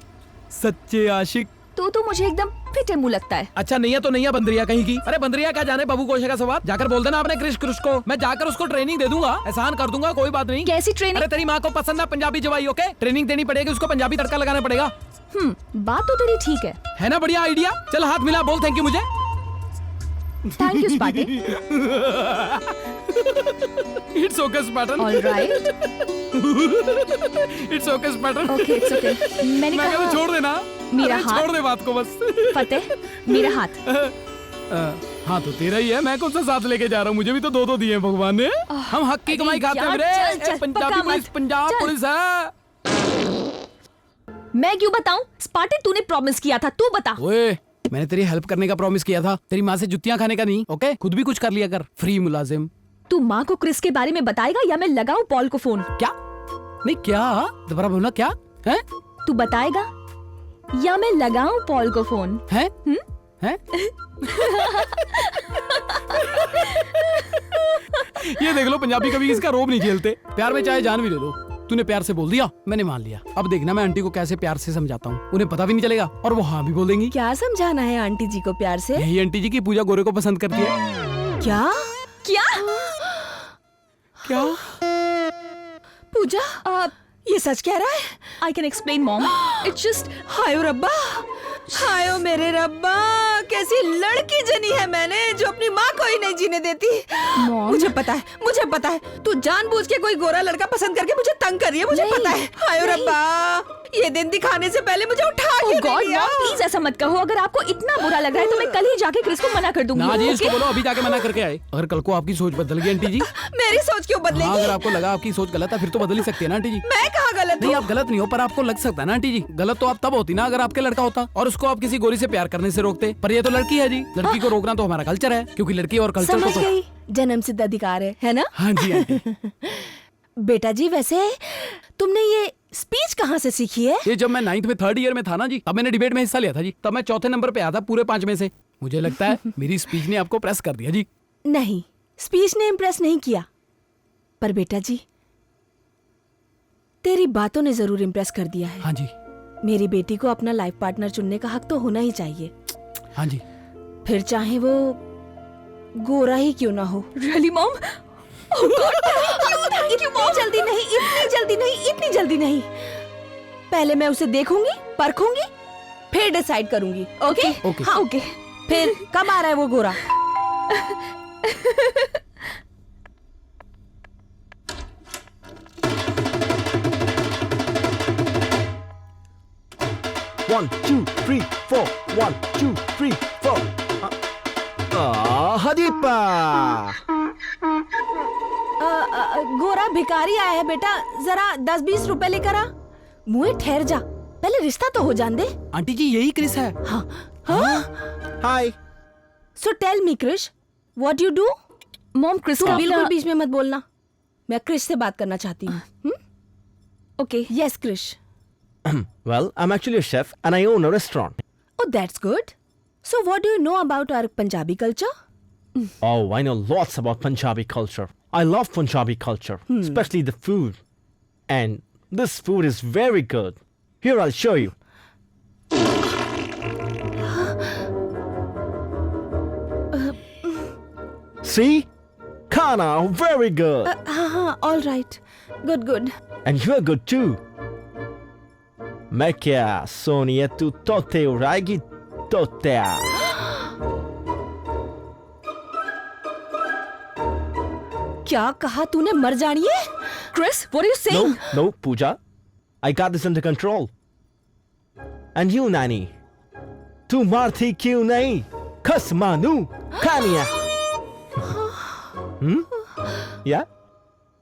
सच्चे आशिक। तो मुझे एकदम फिटे मुंह लगता है। अच्छा नहीं है तो नहीं है, बंदरिया कहीं की। अरे बंदरिया क्या जाने बाबू गोशे का सवाल। जाकर बोल देना आपने क्रिश को, मैं जाकर उसको ट्रेनिंग दे दूंगा, एहसान कर दूंगा, कोई बात नहीं। कैसी ट्रेनिंग? अरे तेरी माँ को पसंद है पंजाबी जवाई, ओके? ट्रेनिंग देनी पड़ेगी उसको, पंजाबी तड़का लगाना पड़ेगा। बात तो तेरी ठीक है ना? बढ़िया आइडिया। चल हाथ मिला, बोल थैंक यू मुझे। Thank you Spartan. It's okay Spartan. Alright. It's okay Spartan. Okay, it's okay. मैंने कहा छोड़ देना, मेरा हाथ छोड़ दे बात को बस। फतेह, मेरा हाथ। हाँ तो तेरा ही है, मैं कौन सा साथ लेके जा रहा हूँ? मुझे भी तो 2 दिए भगवान ने। हम हक की कमाई खाते हैं रे। पंजाबी पुलिस, पंजाब पुलिस है। मैं क्यों बताऊं? स्पार्टन तूने प्रॉमिस किया था, तू बता। ओए, मैंने तेरी हेल्प करने का प्रॉमिस किया था, तेरी माँ से जुतियां खाने का नहीं, ओके? खुद भी कुछ कर लिया कर, फ्री मुलाजिम। तू माँ को क्रिस के बारे में बताएगा या मैं लगाऊं पॉल को फोन? क्या? नहीं क्या? दोबारा बोलना, क्या है? तू बताएगा या मैं लगाऊं पॉल को फोन? है? ये देख लो, पंजाबी कभी इसका रोब नहीं झेलते, प्यार में चाहे जान भी ले लो। तूने प्यार से बोल दिया, मैंने मान लिया। अब देखना मैं आंटी को कैसे प्यार से समझाता हूँ, उन्हें पता भी नहीं चलेगा और वो हाँ भी बोल देंगी। क्या समझाना है आंटी जी को प्यार से? यही आंटी जी की पूजा गोरे को पसंद करती है। क्या क्या क्या पूजा ये सच कह रहा है? I can explain mom, it's just हाय रब्बा, हाय मेरे रब्बा, कैसी लड़की जनी है मैंने जो अपनी माँ को ही नहीं जीने देती। मुझे पता है तू जानबूझ के कोई गोरा लड़का पसंद करके मुझे तंग कर रही है, मुझे पता है। हाय रब्बा, ये दिन दिखाने से पहले मुझे उठा के गॉड लिया। मॉम प्लीज ऐसा मत कहो। अगर आपको इतना बुरा लग रहा है तो मैं कल ही जाके क्रिस को मना कर दूंगी। ना जी, इसको okay? बोलो अभी जाके मना करके आए। अगर कल को आपकी सोच बदल गई आंटी जी, मेरी सोच क्यों बदलेगी? हाँ, अगर आपको लगा आपकी सोच गलत है फिर तो बदल ही सकती है ना आंटी जी। मैं कहाँ गलत नहीं, हूँ? आप गलत नहीं हो, पर आपको लग सकता है ना आंटी जी। गलत तो आप तब होती ना अगर आपके लड़का होता और उसको आप किसी गोरी से प्यार करने से रोकते। पर ये तो लड़की है जी, लड़की को रोकना तो हमारा कल्चर है, क्योंकि लड़की और कल्चर समझ को गई, जन्म सिद्ध अधिकार है ना? हाँ जी आंटी। बेटा जी वैसे तुमने ये स्पीच कहाँ से सीखी है? ये जब मैं 9th में 3rd ईयर में था ना जी, तब मैंने डिबेट में हिस्सा लिया था जी। तब मैं 4थे नंबर पे आया था पूरे 5 में से। मुझे लगता है मेरी स्पीच ने आपको प्रेस कर दिया जी। नहीं, स्पीच ने इम्प्रेस नहीं किया, पर बेटा जी तेरी बातों ने जरूर इम्प्रेस कर दिया है। हाँ जी। मेरी बेटी को अपना लाइफ पार्टनर चुनने का हक तो होना ही चाहिए। हाँ जी। फिर चाहे वो गोरा ही क्यों ना हो। Really mom? इतनी जल्दी नहीं। पहले मैं उसे देखूंगी, परखूंगी, फिर डिसाइड करूंगी। ओके? हाँ ओके। फिर कब आ रहा है वो गोरा? One, two, three, four. 1, 2, 3, 4. हदीपा। गोरा भिखारी आया है बेटा, जरा 10-20 रुपए लेकर आ। मुँह ठहर जा, पहले रिश्ता तो हो जान दे। आंटी जी यही क्रिस है। हाँ? Hi. So tell me Krish, what you do? Mom Krish तुम का बिल्कुल बीच में मत बोलना, मैं क्रिश से बात करना चाहती हूँ। Okay. Yes Krish. Well, I'm actually a chef and I own a restaurant. Oh, that's good. So what do you know about our Punjabi culture? Oh, I know lots about Punjabi culture. I love Punjabi culture, especially the food. And this food is very good. Here, I'll show you. See? Khana, very good. All right. Good. And you're good too. मैं क्या सोनिया तू तोते उड़ाएगी तोते। क्या कहा तूने मर जानिए? Chris, what are you saying? No, Pooja. I got this under control. And you, Nani. तू मारती क्यों नहीं? खस मानू खानिया। Yeah?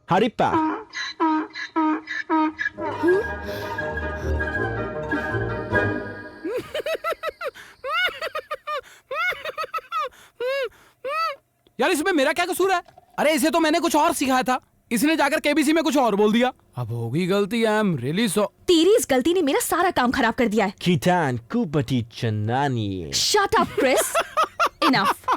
हरिप्पा। यार इसमें मेरा क्या कसूर है? अरे इसे तो मैंने कुछ और सिखाया था, इसने जाकर केबीसी में कुछ और बोल दिया। अब होगी गलती, आई एम रियली सॉरी। तेरी इस गलती ने मेरा सारा काम खराब कर दिया है। Kitan kubati chanani. Shut up, Chris. Enough.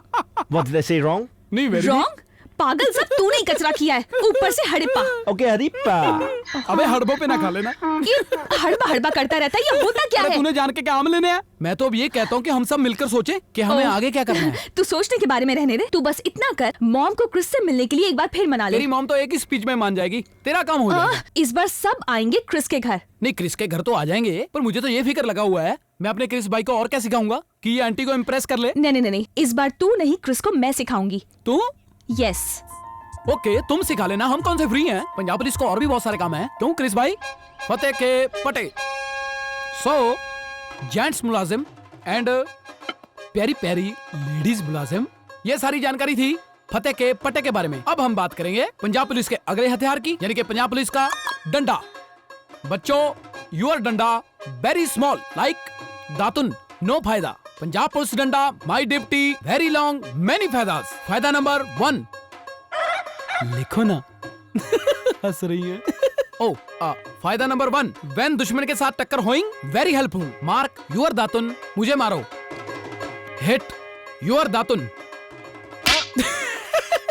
What did I say wrong? नहीं वेरी Wrong? पागल सब तूने ही कचरा किया है, ऊपर से हड़प्पा। Okay, हरिप्पा। अबे हड़बों पे ना खा लेना। ये हड़बा करता रहता है, ये होता क्या है? तूने जान के क्या आम लेने हैं? मैं तो अब ये कहता हूँ कि हम सब मिलकर सोचें कि हमें आगे क्या करना है। तू सोचने के बारे में रहने दे, तू बस इतना कर, मॉम को क्रिस से मिलने के लिए एक बार फिर मना ले। तेरी मॉम तो एक ही स्पीच में मान जाएगी, तेरा काम हो जाएगा। इस बार सब आएंगे क्रिस के घर। नहीं, क्रिस के घर तो आ जाएंगे, पर मुझे तो ये फिक्र लगा हुआ है मैं अपने क्रिस भाई को और क्या सिखाऊंगा कि ये आंटी को इम्प्रेस कर ले। नहीं, इस बार तू नहीं, क्रिस को मैं सिखाऊंगी। तू? यस। ओके, तुम सिखा लेना, हम कौन से फ्री हैं? पंजाब पुलिस को और भी बहुत सारे काम हैं। क्यों क्रिस भाई? फतेह के पटे। सो जेंट्स मुलाजिम एंड प्यारी लेडीज मुलाजिम, ये सारी जानकारी थी फतेह के पटे के बारे में। अब हम बात करेंगे पंजाब पुलिस के अगले हथियार की, यानी कि पंजाब पुलिस का डंडा। बच्चों, योर डंडा वेरी स्मॉल लाइक दातुन, नो फायदा। पंजाब पुलिस डंडा माई डिप्टी वेरी लॉन्ग मेनी फायदास। फायदा नंबर 1, लिखो ना। हंस रही है। फायदा नंबर 1, व्हेन दुश्मन के साथ टक्कर होइंग वेरी हेल्पफुल। मार्क योर दातुन, मुझे मारो। हिट योर दातुन।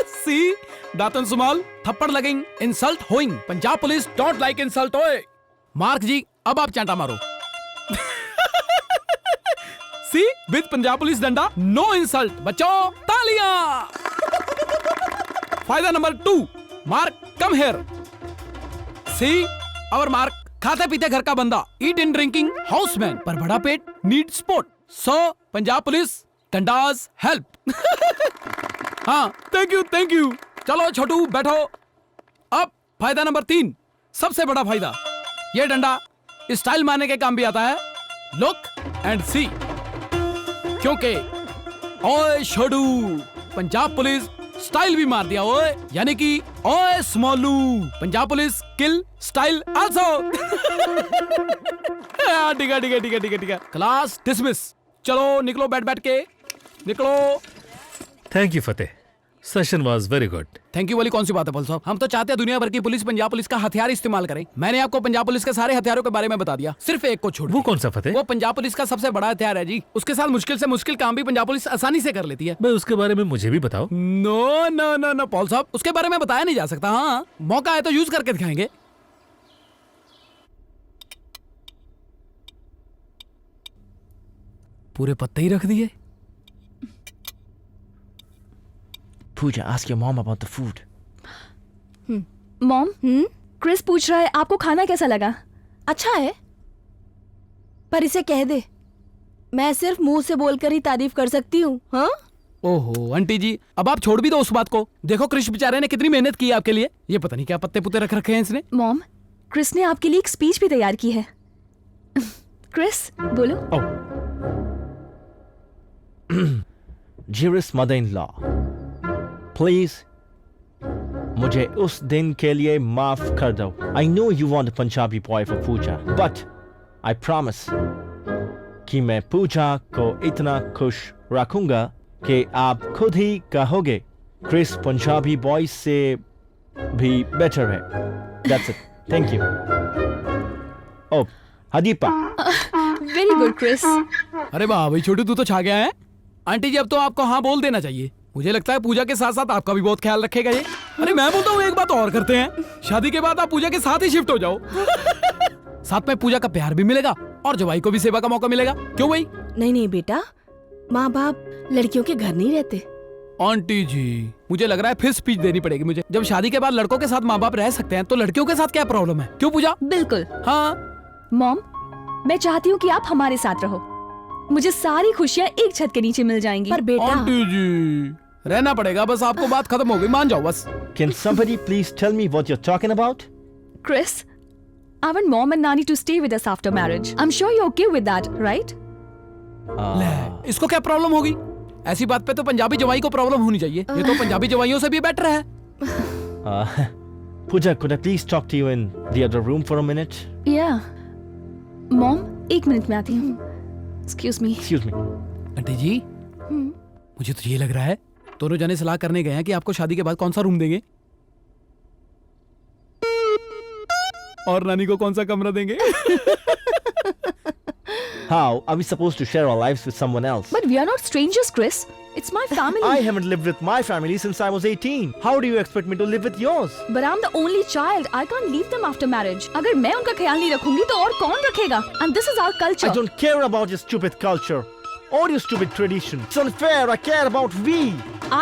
सी दातन सुमाल, थप्पड़ लगेंग, इंसल्ट होइंग। Punjab police don't like insult ओए। मार्क जी, अब आप चांटा मारो। सी, विद पंजाब पुलिस डंडा, नो इंसल्ट। बच्चों, तालियां। फायदा number 2, Mark come here. See, और मार्क खाते पीते घर का बंदा, ईट इन ड्रिंकिंग हाउसमैन, पर बड़ा पेट नीड स्पोर्ट। सो पंजाब पुलिस डंडाज हेल्प। हाँ, थैंक यू। चलो छोटू बैठो। अब फायदा नंबर 3, सबसे बड़ा फायदा। ये डंडा स्टाइल मारने के काम भी आता है। लुक एंड सी, क्योंकि ओए छोटू, पंजाब पुलिस स्टाइल भी मार दिया ओए, यानी कि ओए स्मॉलू, पंजाब पुलिस किल स्टाइल आल्सो। ठीक है। Class dismiss. चलो निकलो, बैठ के निकलो। Thank you Fateh, session was very good. Thank you वाली कौन सी बात है पल साहब? हम तो चाहते हैं दुनिया भर की पुलिस पंजाब पुलिस का हथियार इस्तेमाल करे। मैंने आपको पंजाब पुलिस के सारे हथियारों के बारे में बता दिया, सिर्फ एक को छोड़। वो कौन सा फतेह? वो पंजाब पुलिस का सबसे बड़ा हथियार है जी। उसके साथ मुश्किल से मुश्किल काम भी पंजाब पुलिस आसानी से कर लेती है। भाई उसके बारे में मुझे भी बताओ। नो पॉल साहब, उसके बारे में बताया नहीं जा सकता। हाँ, मौका है तो यूज करके दिखाएंगे। पूरे पत्ते ही रख दिए। Pooja, ask your mom about the food. Mom, Krish पूछ रहा है आपको खाना कैसा लगा? अच्छा है, पर इसे कह दे मैं सिर्फ मुंह से बोलकर ही तारीफ कर सकती हूँ। हाँ? ओहो आंटी जी, अब आप छोड़ भी दो उस बात को। देखो क्रिश बेचारे ने कितनी मेहनत की है आपके लिए। ये पता नहीं क्या पत्ते पुत्ते रख रखे हैं इसने। मॉम, क्रिस ने आपके लिए एक स्पीच भी तैयार की है। क्रिस बोलो। Dearest mother-in-law, please, मुझे उस दिन के लिए माफ कर दो। I know you want a Punjabi boy for Pooja, but I promise कि मैं पूजा को इतना खुश रखूंगा कि आप खुद ही कहोगे क्रिस पंजाबी बॉय से भी बेटर है। That's it. Thank you. Oh, Hadipa. Very good Chris. अरे वाह भाई छोटू, तू तो छा गया है। आंटी जी, अब तो आपको हाँ बोल देना चाहिए। मुझे लगता है पूजा के साथ साथ आपका भी बहुत ख्याल रखेगा ये। अरे मैं बोलता हूँ एक बात और करते हैं, शादी के बाद आप पूजा के साथ ही शिफ्ट हो जाओ। साथ में पूजा का प्यार भी मिलेगा और जवाई को भी सेवा का मौका मिलेगा। क्यों भाई? नहीं बेटा, माँ बाप लड़कियों के घर नहीं रहते। आंटी जी, मुझे लग रहा है फिर स्पीच देनी पड़ेगी मुझे। जब शादी के बाद लड़कों के साथ माँ बाप रह सकते हैं तो लड़कियों के साथ क्या प्रॉब्लम है? क्यों पूजा? बिल्कुल। हाँ मॉम, मैं चाहती हूँ कि आप हमारे साथ रहो। मुझे सारी खुशियाँ एक छत के नीचे मिल जाएंगी। पर बेटा, आंटी जी रहना पड़ेगा, बस आपको बात खत्म हो गई, मान जाओ बस। Can somebody please tell me what you're talking about? Chris, I want mom and Nani to stay with us after marriage. I'm sure you're okay with that, right? ले, इसको क्या प्रॉब्लम होगी? ऐसी बात पे तो पंजाबी जवाई को प्रॉब्लम होनी चाहिए। ये तो पंजाबी जवाइयों से भी बेटर है। Pooja, could I please talk to you in the other room for a minute? Yeah. Mom, 1 minute में आती हूँ। Excuse me. Excuse me. Aunty ji, मुझे तो ये लग रहा है दोनों जने सलाह करने गए हैं कि आपको शादी के बाद कौन सा रूम देंगे और नानी को कौन सा कमरा देंगे। How are we supposed to share our lives with someone else? But we are not strangers, Chris. It's my family. I haven't lived with my family since I was 18. How do you expect me to live with yours? But I'm the only child. I can't leave them after marriage. अगर मैं उनका ख्याल नहीं रखूंगी तो और कौन रखेगा? And this is our culture. I don't care about your stupid culture or your stupid tradition. It's unfair. I care about we.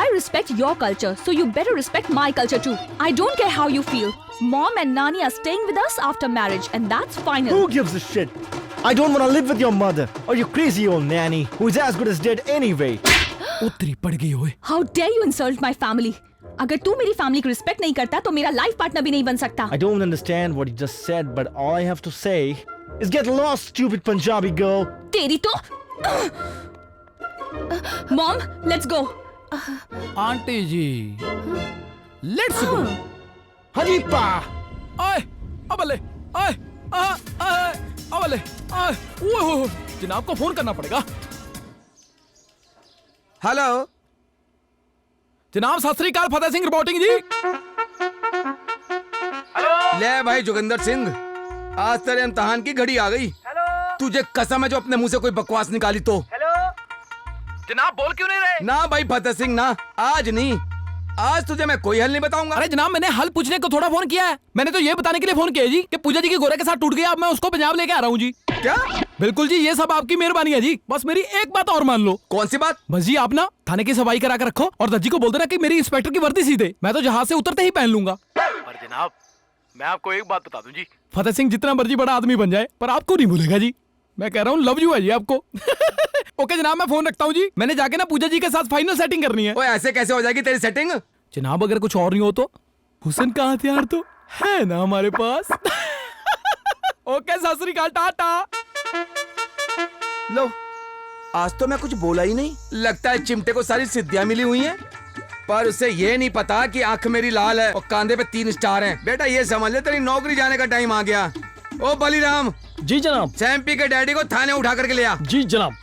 I respect your culture, so you better respect my culture too. I don't care how you feel. Mom and Nani are staying with us after marriage, and that's final. Who gives a shit? I don't want to live with your mother or your crazy old nanny who is as good as dead anyway. उतरी पड़ गई ओए। How dare you insult my family? अगर तू मेरी family को respect नहीं करता तो मेरा लाइफ पार्टनर भी नहीं बन सकता। I don't understand what you just said, but all I have to say is get lost, stupid Punjabi girl. तेरी तो Mom, let's go. Aunty ji, let's go. Hadipa, आए, अबले, आए, अबले, आए, ओह, जनाब को फोन करना पड़ेगा। हेलो जनाब, सत श्री अकाल, फतेह सिंह रिपोर्टिंग जी। ले भाई जोगिंदर सिंह, आज तेरे इम्तिहान की घड़ी आ गई। तुझे कसम है जो अपने मुंह से कोई बकवास निकाली तो। जनाब बोल क्यों नहीं रहे? ना भाई फतेह सिंह ना, आज नहीं, आज तुझे मैं कोई हल नहीं बताऊंगा। अरे जनाब, मैंने हल पूछने को थोड़ा फोन किया है। मैंने तो ये बताने के लिए फोन किया जी कि पूजा जी के गोरे के साथ टूट गया, अब मैं उसको पंजाब लेके आ रहा हूँ जी। क्या? बिल्कुल जी, ये सब आपकी मेहरबानी है जी। बस मेरी एक बात और मान लो। कौन सी बात? बस जी, आप ना थाने की सफाई करा कर रखो और दर्जी को बोल देना कि मेरी इंस्पेक्टर की वर्दी सी दे। मैं तो जहाज से उतरते ही पहन लूंगा। पर जनाब, मैं आपको एक बात बता दूं जी। फतेह सिंह जितना मर्जी बड़ा आदमी बन जाए, पर आपको नहीं भूलेगा जी। मैं कह रहा हूँ, लव यू है जी आपको। ओके जनाब, मैं फोन रखता हूँ जी। मैंने जाके ना पूजा जी के साथ फाइनल सेटिंग करनी है। ओए, ऐसे कैसे हो जाएगी तेरी सेटिंग? जनाब, अगर कुछ और नहीं हो तो हुस्न का हथियार तो है ना हमारे पास। ओके, सत श्री अकाल, टाटा। लो, आज तो मैं कुछ बोला ही नहीं। लगता है चिमटे को सारी सिद्धियां मिली हुई हैं, पर उसे ये नहीं पता कि आंख मेरी लाल है और कांधे पे 3 स्टार हैं। बेटा ये समझ ले, तेरी नौकरी जाने का टाइम आ गया। ओ बलीराम। जी जनाब। सैम्पी के डैडी को थाने उठा करके ले आ। जी जनाब।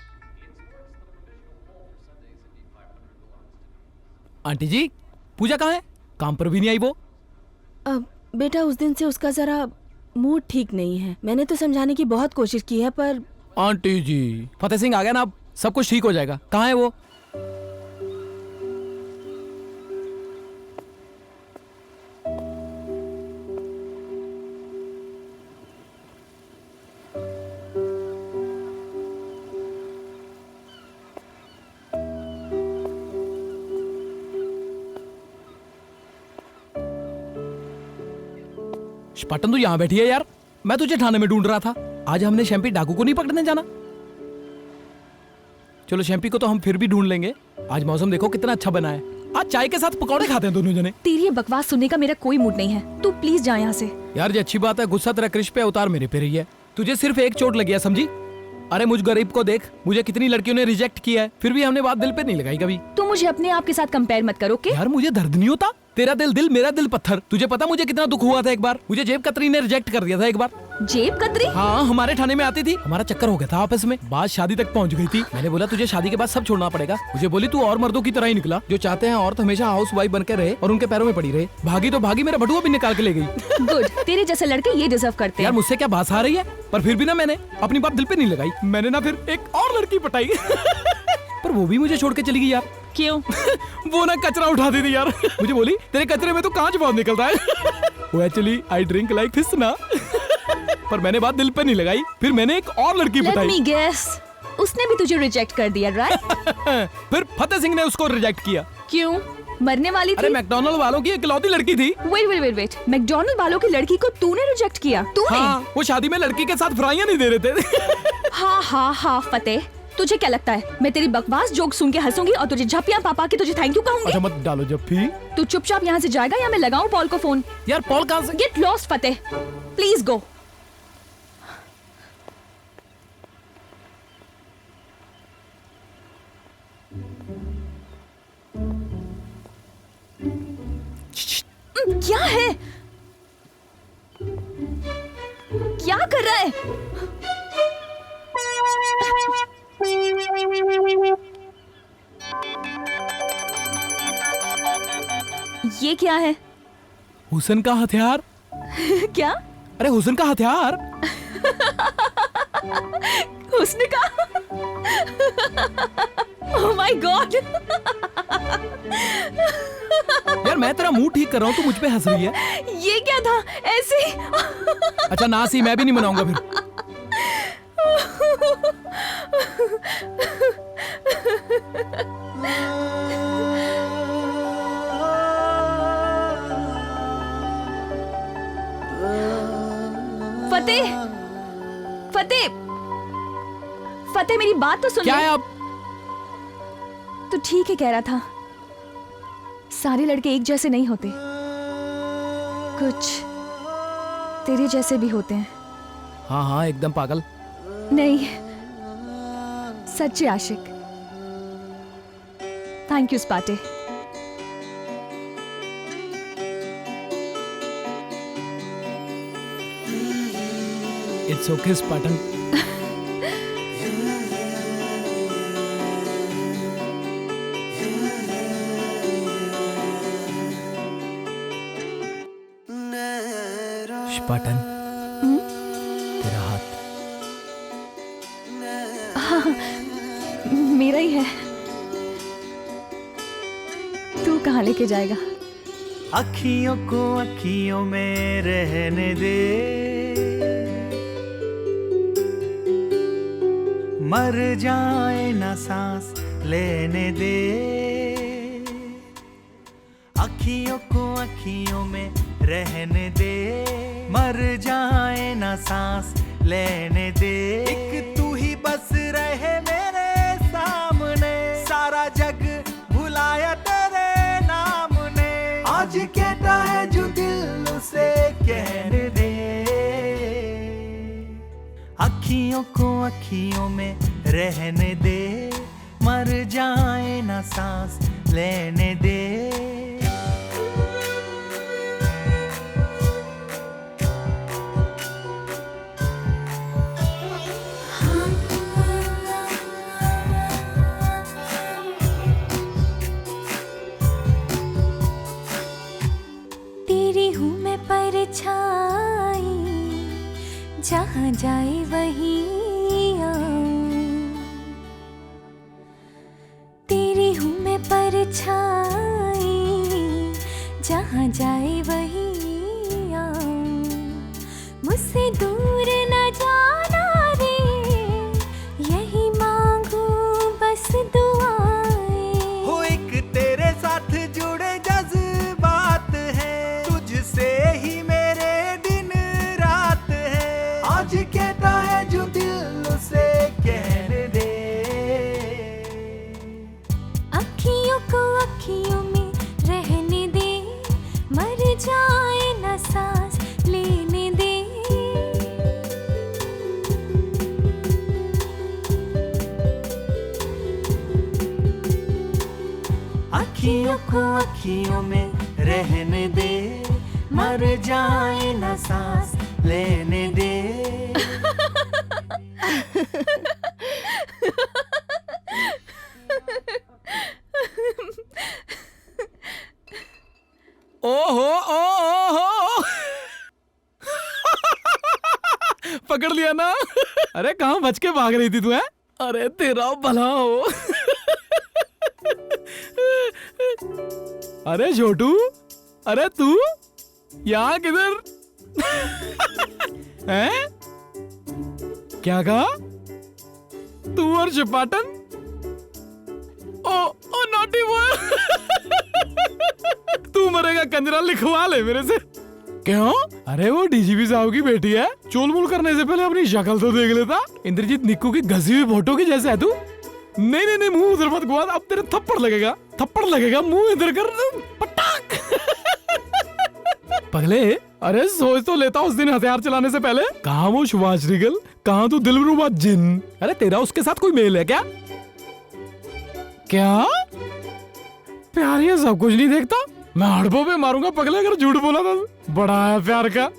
आंटी जी, पूजा कहाँ है? काम पर भी नहीं आई वो। बेटा, उस दिन से उसका जरा मूड ठीक नहीं है। मैंने तो समझाने की बहुत कोशिश की है, पर आंटी जी, फतेह सिंह आ गया ना, अब सब कुछ ठीक हो जाएगा। कहाँ है वो? पटन तू यहाँ बैठी है यार, मैं तुझे थाने में ढूंढ रहा था। आज हमने शैम्पी डाकू को नहीं पकड़ने जाना? चलो, शैम्पी को तो हम फिर भी ढूंढ लेंगे। आज मौसम देखो कितना अच्छा बना है। आज चाय के साथ पकौड़े खाते हैं दोनों जने। तेरी ये बकवास सुनने का मेरा कोई मूड नहीं है। तू प्लीज जा यहाँ से। यार ये अच्छी बात है, गुस्सा तेरा क्रिश पे उतार मेरे पे रही है। तुझे सिर्फ एक चोट लगी है, समझी? अरे मुझ गरीब को देख, मुझे कितनी लड़कियों ने रिजेक्ट किया है, फिर भी हमने बात दिल पे नहीं लगाई कभी। तू मुझे अपने आप के साथ कंपेयर मत करो, ओके? यार मुझे दर्द नहीं होता। तेरा दिल मेरा दिल पत्थर। तुझे पता मुझे कितना दुख हुआ था एक बार? मुझे जेब कतरी ने रिजेक्ट कर दिया था एक बार। जेब कतरी? हाँ, हमारे थाने में आती थी, हमारा चक्कर हो गया था आपस में, बात शादी तक पहुंच गई थी। मैंने बोला तुझे शादी के बाद सब छोड़ना पड़ेगा। मुझे बोली तू और मर्दों की तरह ही निकला, जो चाहते हैं औरत हमेशा हाउस वाइफ बनकर रहे और उनके पैरों में पड़ी रहे। भागी तो भागी, मेरा बटुआ भी निकाल के ले गई। गुड, तेरे जैसे लड़के ये डिजर्व करते हैं। यार मुझसे क्या बात आ रही है? पर फिर भी ना मैंने अपनी बात दिल पे नहीं लगाई। मैंने ना फिर एक और लड़की पटाई। पर वो भी मुझे छोड़ के चली गई यार। क्यों? वो ना कचरा उठा दी थी यार। मुझे बोली तेरे कचरे में तो कांच बहुत निकलता है। वो actually I drink like fish ना। पर मैंने बात दिल पे नहीं लगाई। फिर मैंने एक और लड़की पटाई। Let me guess, उसने भी तुझे रिजेक्ट कर दिया, राइट? फिर फतेह सिंह ने उसको रिजेक्ट किया। क्यों? मरने वाली थी? अरे मैकडॉनल्ड वालों की इकलौती लड़की थी। वेट, मैकडॉनल्ड वालों की लड़की को तूने रिजेक्ट किया? तूने? हाँ, वो शादी में लड़की के साथ फ्राइयां नहीं दे रहे थे। हाँ फतेह, तुझे क्या लगता है मैं तेरी बकवास जोक सुन के हंसूंगी और तुझे झपियां पापा के तुझे थैंक यू कहूंगी? अच्छा मत डालो जप्पी। तू चुपचाप यहाँ से जाएगा या मैं लगाऊं पॉल को फोन? यार पॉल कहाँ से? Get lost Fateh, please go. क्या है? क्या कर रहा है? ये क्या है? हुस्न का हथियार। क्या? अरे हुस्न का हथियार। हुस्न का? ओह माय गॉड। यार मैं तेरा मुंह ठीक कर रहा हूँ, तू मुझ पे हंस रही है। ये क्या था? ऐसे? अच्छा ना सी, मैं भी नहीं मनाऊंगा फिर। फतेह मेरी बात तो सुन। क्या है अब? तो ठीक है कह रहा था, सारे लड़के एक जैसे नहीं होते, कुछ तेरे जैसे भी होते हैं। हाँ एकदम पागल नहीं, सच्चे आशिक। थैंक यू स्पाटे। इट्स ओके स्पाटन। स्पाटन, तेरा हाथ। हाँ, मेरा ही है। तू कहाँ कहाँ लेके जाएगा। अखियों को अखियों में रहने दे, मर जाए ना सांस लेने दे। अखियों को अखियों में रहने दे, मर जाए ना सांस लेने दे। एक तू ही बस रहे मेरे सामने, सारा जग भुलाया तेरे नाम ने। आज कहता है जो दिल उसे कहने दे। अखियों को अखियों में रहने दे, मर जाए ना सांस लेने दे। तेरी हूँ मैं परछाई, जहाँ जाए वहीं आऊं। तेरी हूँ मैं परछाई, जहाँ जाए वहीं आऊं। मुझसे दूर न जाना रे, यही मांगू बस दुआएं। हो एक तेरे साथ जुड़े जज्बात है, तुझसे ही मेरे दिन रात है। आज कहता है जो दिल उसे कहने दे। अखियों को अखियों में रहने दे, मर जाए ना सांस लेने दे। अखियों को अखियों में रहने दे, मर जाए ना सांस लेने दे। ओहो ओहो पकड़ लिया ना। अरे कहाँ बच के भाग रही थी तू? है अरे तेरा भला हो। अरे छोटू, अरे तू यहाँ किधर? हैं? क्या कहा? तू और चिपाटन? ओ नॉटी बॉय। तू मरेगा कंजरा, लिखवा ले मेरे से। क्यों? अरे वो डीजीपी साहब की बेटी है, चोल-मोल करने से पहले अपनी शक्ल तो देख लेता। इंद्रजीत निक्कू की घसी हुई फोटो की जैसे है तू। नहीं नहीं नहीं, मुंह उधर मत घुमा, अब तेरे थप्पड़ लगेगा, मुंह इधर कर, पटाक। पगले, अरे सोच तो लेता उस दिन हथियार चलाने से पहले। कहाँ वो सुभाष रिगल, कहाँ तू दिलरुबा जिन? अरे तेरा उसके साथ कोई मेल है क्या? क्या प्यार ये सब कुछ नहीं देखता? मैं हड़बों पे मारूंगा पगले अगर झूठ बोला था। बड़ा है प्यार का।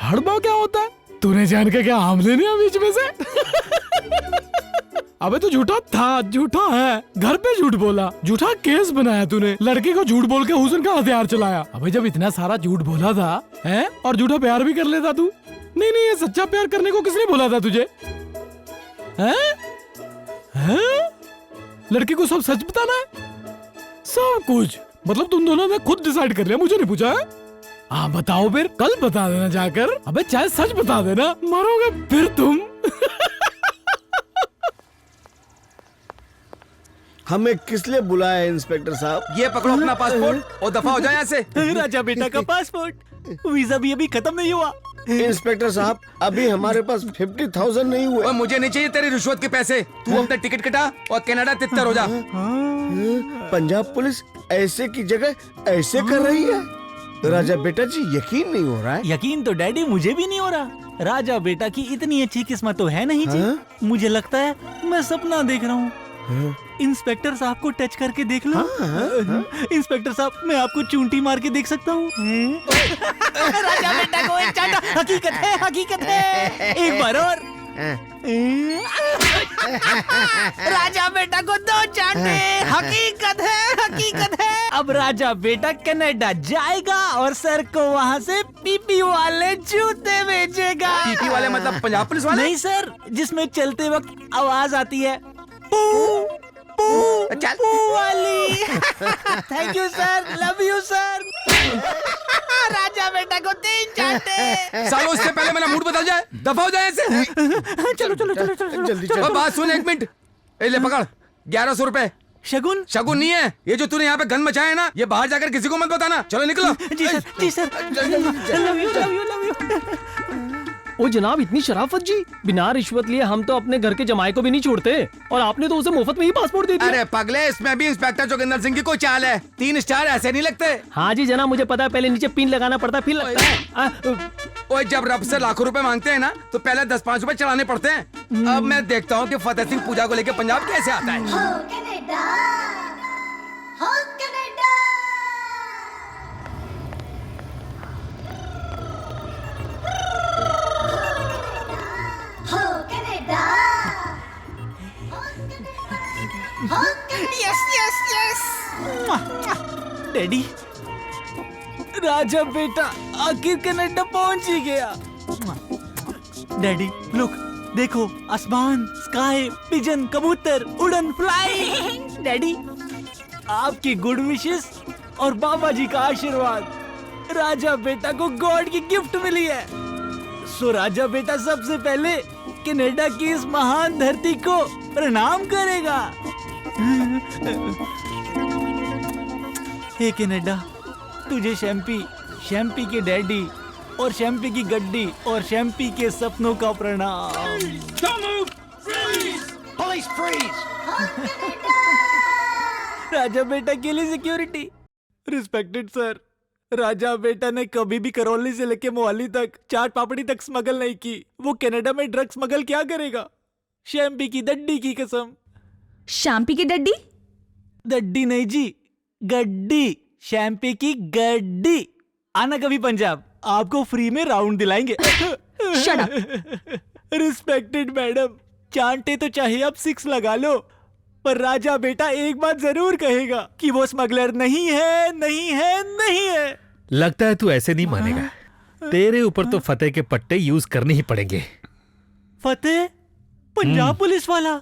हड़बा क्या होता है? तूने जान के क्या आम लेने बीच में से? अबे तू झूठा था, झूठा है, घर पे झूठ बोला, झूठा केस बनाया तूने, लड़की को झूठ बोल के हुस्न का हथियार चलाया। अबे जब इतना सारा झूठ बोला था, हैं, और झूठा प्यार भी कर लेता तू। नहीं नहीं, ये सच्चा प्यार करने को किसने बोला था तुझे? हैं? हैं? लड़की को सब सच बताना है? सब कुछ मतलब तुम दोनों ने खुद डिसाइड कर लिया, मुझे नहीं पूछा है? हाँ बताओ फिर, कल बता देना जाकर। अबे चाहे सच बता देना, मरोगे फिर तुम। हमें किस लिए बुलाया है इंस्पेक्टर साहब? ये पकड़ो अपना पासपोर्ट और दफा हो जाए यहाँ से। राजा बेटा का पासपोर्ट, वीजा भी अभी खत्म नहीं हुआ। इंस्पेक्टर साहब, अभी हमारे पास 50,000 नहीं हुए। मुझे नहीं चाहिए तेरी रिश्वत के पैसे। तू अपना टिकट कटा और कनाडा तितर हो जा। पंजाब पुलिस ऐसे की जगह ऐसे कर रही है? राजा बेटा जी, यकीन नहीं हो रहा है। यकीन तो डैडी मुझे भी नहीं हो रहा। राजा बेटा की इतनी अच्छी किस्मत तो है नहीं जी। मुझे लगता है मैं सपना देख रहा हूँ। इंस्पेक्टर साहब को टच करके देख लो। इंस्पेक्टर साहब, मैं आपको चूंटी मार के देख सकता हूँ। राजा बेटा को एक चांटा। हकीकत है। एक बार और। राजा बेटा को 2 चांटे। हकीकत है। अब राजा बेटा कनाडा जाएगा और सर को वहाँ से पीपी वाले जूते भेजेगा। पीपी वाले मतलब पंजाब पुलिस वाले? नहीं सर, जिसमें चलते वक्त आवाज आती है। चल वाली। Thank you sir, love you sir. राजा बेटा को 3 चांटे। सालों इससे पहले मेरा मूड बदल जाए, दफा हो जाए ऐसे। चलो चलो चलो चलो जल्दी और बात सुन, 1 मिनट। ए ले पकड़, 1100 रुपए। शगुन? शगुन नहीं है, ये जो तूने यहाँ पे गन मचाया है ना, ये बाहर जाकर किसी को मत बताना। चलो निकलो। जी सर, जी sir. Love you love you love you. ओ जनाब, इतनी शराफत जी, बिना रिश्वत लिए हम तो अपने घर के जमाई को भी नहीं छोड़ते, और आपने तो उसे मुफ्त में ही पासपोर्ट दे दिया। अरे पगले, इसमें भी इंस्पेक्टर जोगिंदर सिंह की कोई चाल है। 3 स्टार ऐसे नहीं लगते। हाँ जी जनाब, मुझे पता है, पहले नीचे पिन लगाना पड़ता है, फिर लगता है। ओए जब रब से लाखों रुपए मांगते हैं ना, तो पहले 10-5 रुपए चढ़ाने पड़ते हैं। अब मैं देखता हूँ कि फतेह सिंह पूजा को लेके पंजाब कैसे आता है। Yes yes yes. डैडी, राजा बेटा आखिर कनाडा पहुंच ही गया। डैडी लुक, देखो आसमान, स्काई, पिजन, कबूतर, उड़न, फ्लाई। डैडी, आपकी गुड विशेस और बाबा जी का आशीर्वाद, राजा बेटा को गॉड की गिफ्ट मिली है। सो राजा बेटा सबसे पहले कनाडा की इस महान धरती को प्रणाम करेगा। हे कनाडा, तुझे शैम्पी, शैम्पी के डैडी और शैम्पी की गड्डी और शैम्पी के सपनों का प्रणाम। Police freeze! राजा बेटा के लिए सिक्योरिटी। रिस्पेक्टेड सर, राजा बेटा ने कभी भी करौली से लेके मोहाली तक चाट पापड़ी तक स्मगल नहीं की। वो कनाडा में ड्रग स्मगल क्या करेगा? शैम्पी की दड्डी की कसम। शैम्पी की डड्डी? दड्डी नहीं जी, गड्डी। शैम्पी की गड्डी। आना कभी पंजाब, आपको फ्री में राउंड दिलाएंगे। Shut up. रिस्पेक्टेड मैडम, चांटे तो चाहे आप 6 लगा लो, पर राजा बेटा एक बात जरूर कहेगा कि वो स्मगलर नहीं है, नहीं है, नहीं है। लगता है तू ऐसे नहीं मानेगा। तेरे ऊपर तो फतेह के पट्टे यूज करने ही पड़ेंगे। फतेह? पंजाब पुलिस वाला?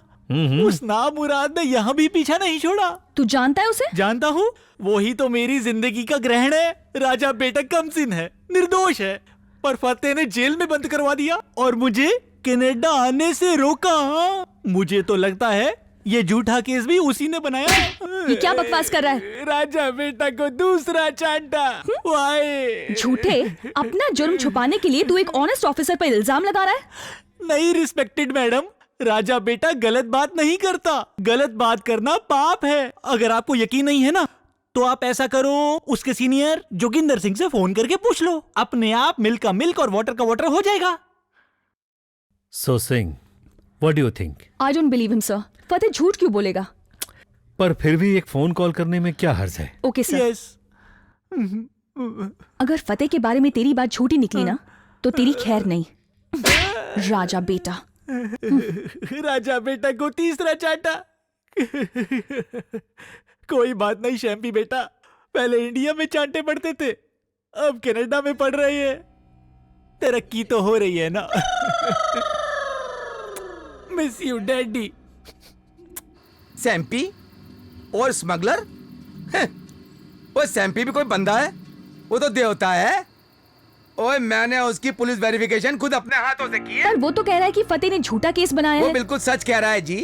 उस नामुराद ने यहाँ भी पीछा नहीं छोड़ा। तू जानता है उसे? जानता हूँ, वही तो मेरी जिंदगी का ग्रहण है। राजा बेटा कमसिन है, निर्दोष है, पर फतेह ने जेल में बंद करवा दिया और मुझे कनाडा आने से रोका। मुझे तो लगता है ये झूठा केस भी उसी ने बनाया। ये क्या बकवास कर रहा है? राजा बेटा को दूसरा चांटा। वाई झूठे, अपना जुर्म छुपाने के लिए तू एक ऑनेस्ट ऑफिसर पर इल्जाम लगा रहा है। नहीं रिस्पेक्टेड मैडम, राजा बेटा गलत बात नहीं करता। गलत बात करना पाप है। अगर आपको यकीन नहीं है ना, तो आप ऐसा करो, उसके सीनियर जोगिंदर सिंह से फोन करके पूछ लो। अपने आप मिल्क का मिल्क और वाटर का वाटर हो जाएगा। So Singh, what do you think? I don't believe him sir. Fateh झूठ क्यों बोलेगा? पर फिर भी एक फोन कॉल करने में क्या हर्ज है? Okay sir. अगर फतेह के बारे में तेरी बात झूठी निकली ना, तो तेरी खैर नहीं। राजा बेटा। राजा बेटा को तीसरा चाटा। कोई बात नहीं शैम्पी बेटा, पहले इंडिया में चांटे पड़ते थे, अब कनाडा में पड़ रहे हैं। तरक्की तो हो रही है ना। Miss you daddy. सैम्पी और स्मगलर? वो सैम्पी भी कोई बंदा है? वो तो देवता है। ओए मैंने उसकी पुलिस वेरिफिकेशन खुद अपने हाथों से की है। पर वो तो कह रहा है कि फतेह ने झूठा केस बनाया है। वो बिल्कुल सच कह रहा है जी।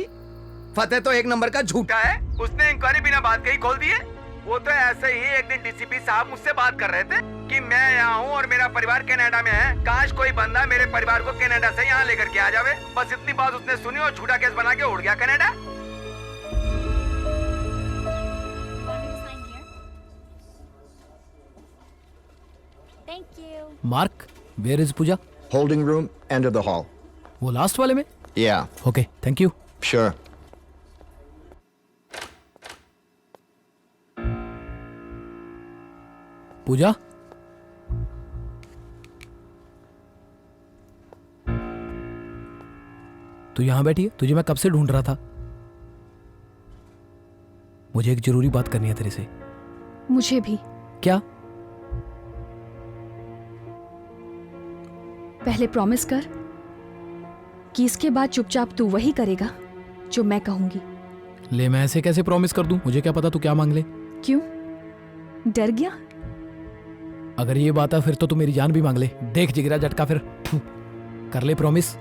फतेह तो 1 नंबर का झूठा है। उसने इंक्वायरी बिना बात के ही खोल दी है। वो तो ऐसे ही एक दिन डीसीपी साहब मुझसे बात कर रहे थे कि मैं यहाँ हूँ और मेरा परिवार कनाडा में है, काश कोई बंदा मेरे परिवार को कनाडा से यहाँ लेकर के आ जावे। बस इतनी बात उसने सुनी और झूठा केस बना के उड़ गया Canada. Thank you. Mark, where is Puja? Holding room, end of the hall. वो लास्ट वाले में? Yeah, okay, thank you. sure. Puja, तू यहां बैठी है? तुझे मैं कब से ढूंढ रहा था। मुझे एक जरूरी बात करनी है तेरे से। मुझे भी। क्या? पहले प्रॉमिस कर कि इसके बाद चुपचाप तू वही करेगा जो मैं कहूंगी। ले मैं ऐसे कैसे प्रॉमिस कर दूं? मुझे क्या पता तू क्या मांग ले। क्यों? डर गया? अगर ये बात है फिर तो तू मेरी जान भी मांग ले। देख जिगरा झटका फिर। कर ले प्रॉमिस।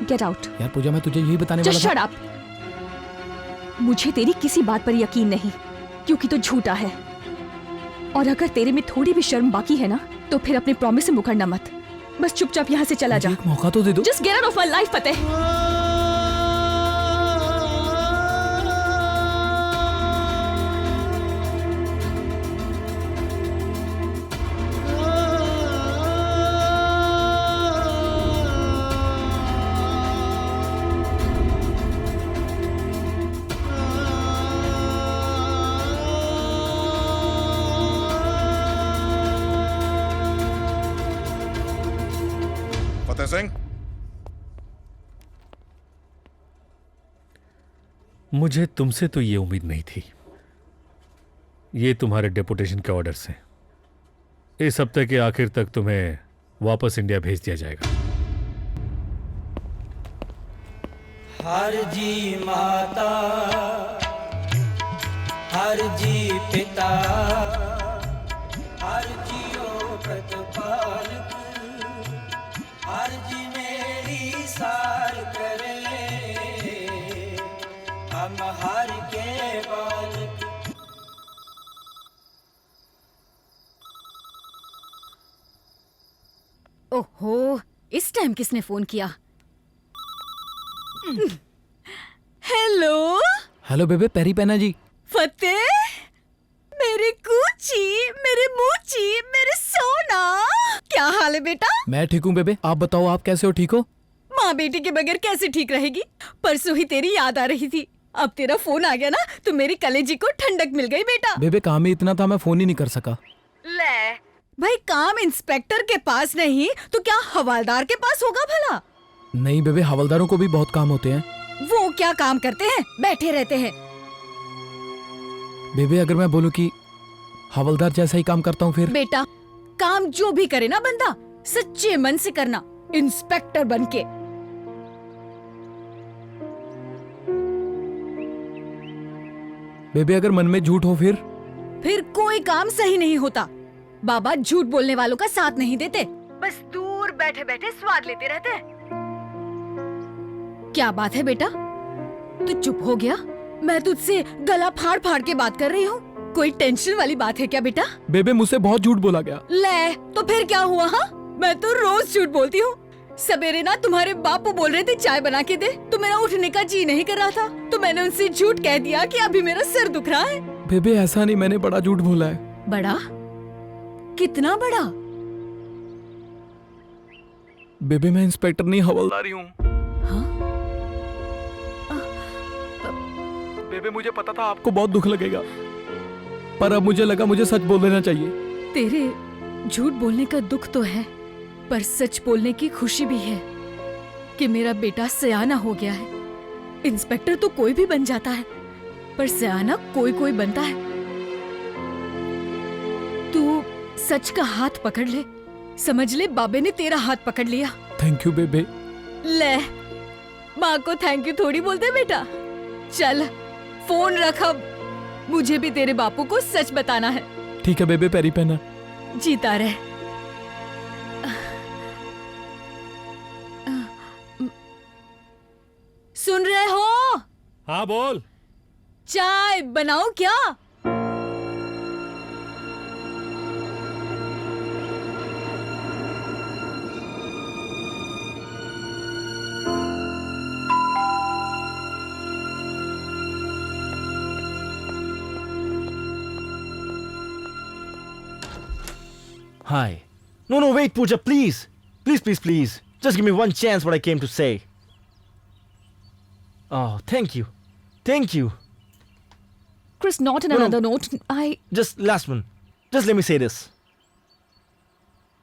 Get out. यार पूजा मैं तुझे यही बताने Just वाला shut up। मुझे तेरी किसी बात पर यकीन नहीं, क्योंकि तू झूठा है। और अगर तेरे में थोड़ी भी शर्म बाकी है ना, तो फिर अपने प्रॉमिस से मुकरना मत। बस चुपचाप यहाँ से चला जा। एक मौका तो दे दो। Just get out of my life, फतेह। फतेह सिंह, मुझे तुमसे तो ये उम्मीद नहीं थी। ये तुम्हारे डेपुटेशन के ऑर्डर्स हैं। इस हफ्ते के आखिर तक तुम्हें वापस इंडिया भेज दिया जाएगा। हर जी माता, हर जी पिता, हर जियो प्रतिपालक, हर जी मेरी सार करे, हम हर के बालक। ओहो, इस टाइम किसने फोन किया? हेलो हेलो बेबे, पेरी पेना जी। फतेह, मेरी कूची, मेरे मूची, मेरे सोना, क्या हाल है बेटा? मैं ठीक हूँ बेबे, आप बताओ आप कैसे हो? ठीक हो? माँ बेटी के बगैर कैसे ठीक रहेगी? परसों ही तेरी याद आ रही थी, अब तेरा फोन आ गया ना तो मेरी कलेजी को ठंडक मिल गई बेटा। बेबे काम ही इतना था, मैं फोन ही नहीं कर सका। ले भाई, काम इंस्पेक्टर के पास नहीं तो क्या हवलदार के पास होगा भला? नहीं बेबे, हवलदारों को भी बहुत काम होते हैं। वो क्या काम करते हैं? बैठे रहते हैं। बेबे अगर मैं बोलूं कि हवलदार जैसा ही काम करता हूँ फिर? बेटा काम जो भी करे ना बंदा, सच्चे मन से करना, इंस्पेक्टर बनके। बेबे अगर मन में झूठ हो फिर? फिर कोई काम सही नहीं होता। बाबा झूठ बोलने वालों का साथ नहीं देते, बस दूर बैठे बैठे स्वाद लेते रहते हैं। क्या बात है बेटा, तू चुप हो गया? मैं तुझसे गला फाड़ फाड़ के बात कर रही हूँ, कोई टेंशन वाली बात है क्या बेटा? बेबे मुझसे बहुत झूठ बोला गया। ले तो फिर क्या हुआ? हाँ, मैं तो रोज झूठ बोलती हूँ। सवेरे ना तुम्हारे बापू बोल रहे थे चाय बना के दे, तो मेरा उठने का जी नहीं कर रहा था, तो मैंने उनसे झूठ कह दिया कि अभी मेरा सिर दुख रहा है। बेबे ऐसा नहीं, मैंने बड़ा झूठ बोला है। बड़ा? कितना बड़ा? बेबे मैं इंस्पेक्टर नहीं हवलदारी हूँ। बेबे मुझे पता था आपको बहुत दुख लगेगा, पर अब मुझे लगा मुझे सच बोल देना चाहिए। तेरे झूठ बोलने का दुख तो है, पर सच बोलने की खुशी भी है कि मेरा बेटा सयाना हो गया है। इंस्पेक्टर तो कोई भी बन जाता है, पर सयाना कोई कोई बनता है। तू सच का हाथ पकड़ ले, समझ ले बाबे ने तेरा हाथ पकड़ लिया। थैंक यू बेबे। ले, माँ को थैंक यू थोड़ी बोलते बेटा। चल फोन रख अब, मुझे भी तेरे बापू को सच बताना है। ठीक है बेबे, पेरी पेना। जीता रहे। सुन रहे हो? हाँ बोल। चाय बनाऊं क्या? Hi. No, wait, Pooja, please. Please. Just give me one chance what I came to say. Oh, thank you. Chris, not in another note. Just last one. Just let me say this.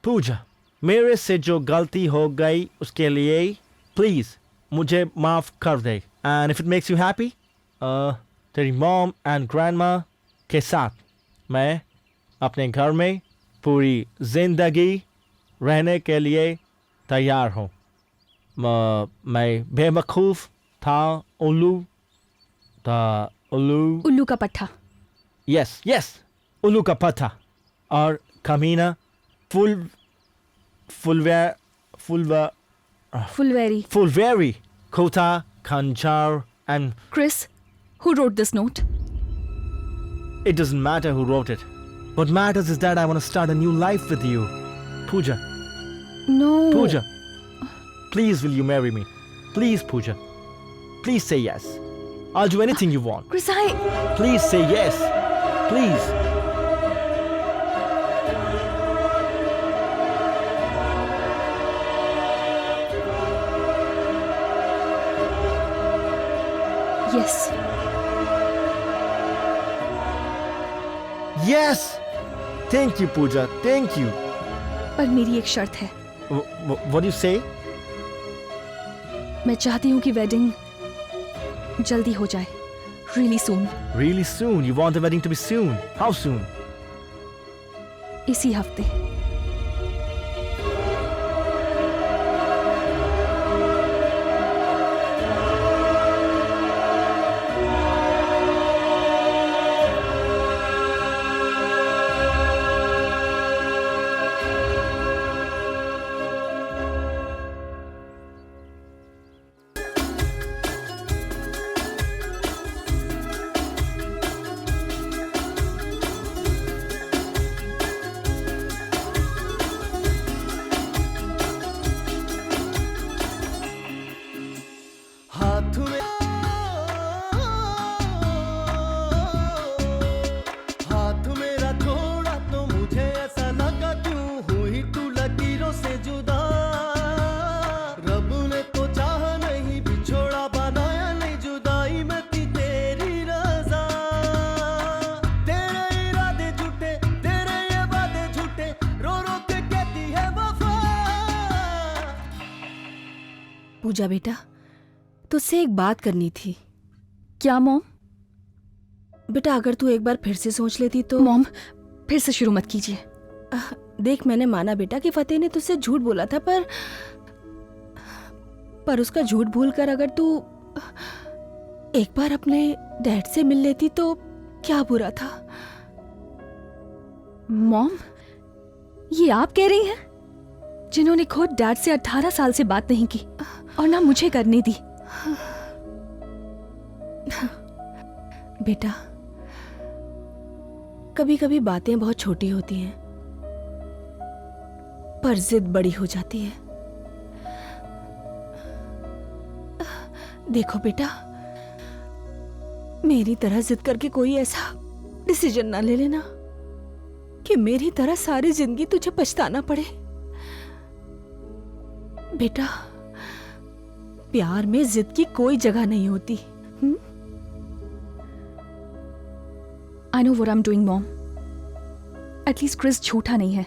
Pooja, मेरे से जो गलती हो गई उसके लिए please मुझे माफ कर दे। And if it makes you happy, तेरी मॉम एंड ग्रैंडमा के साथ मैं अपने घर में पूरी जिंदगी रहने के लिए तैयार हूँ। मैं बेवकूफ था, उल्लू का पट्टा। यस यस, उल्लू का पट्टा और कमीना, फुलवेरी, खोता, खंजार and Chris, who wrote this note? it doesn't matter who wrote it. What matters is that I want to start a new life with you. Pooja. No. Pooja. Please will you marry me? Please, Pooja. Please say yes. I'll do anything you want. Chris, Please say yes. Please. Yes. Yes. Thank you, Pooja. Thank you. पर मेरी एक शर्त है। What do you say? मैं चाहती हूँ कि wedding जल्दी हो जाए। Really soon. Really soon? You want the wedding to be soon? How soon? इसी हफ्ते। पूजा बेटा, तुझसे एक बात करनी थी। क्या मॉम? बेटा अगर तू एक बार फिर से सोच लेती तो। मॉम फिर से शुरू मत कीजिए। देख मैंने माना बेटा कि फतेह ने तुझसे झूठ बोला था, पर उसका झूठ भूलकर अगर तू एक बार अपने डैड से मिल लेती तो क्या बुरा था। मॉम ये आप कह रही हैं, जिन्होंने खुद डैड से 18 साल से बात नहीं की और ना मुझे करने दी। बेटा कभी कभी बातें बहुत छोटी होती हैं पर जिद बड़ी हो जाती है। देखो बेटा, मेरी तरह जिद करके कोई ऐसा डिसीजन ना ले लेना कि मेरी तरह सारी जिंदगी तुझे पछताना पड़े। बेटा प्यार में जिद की कोई जगह नहीं होती। I know what I'm doing, Mom. At least Chris झूठा नहीं है।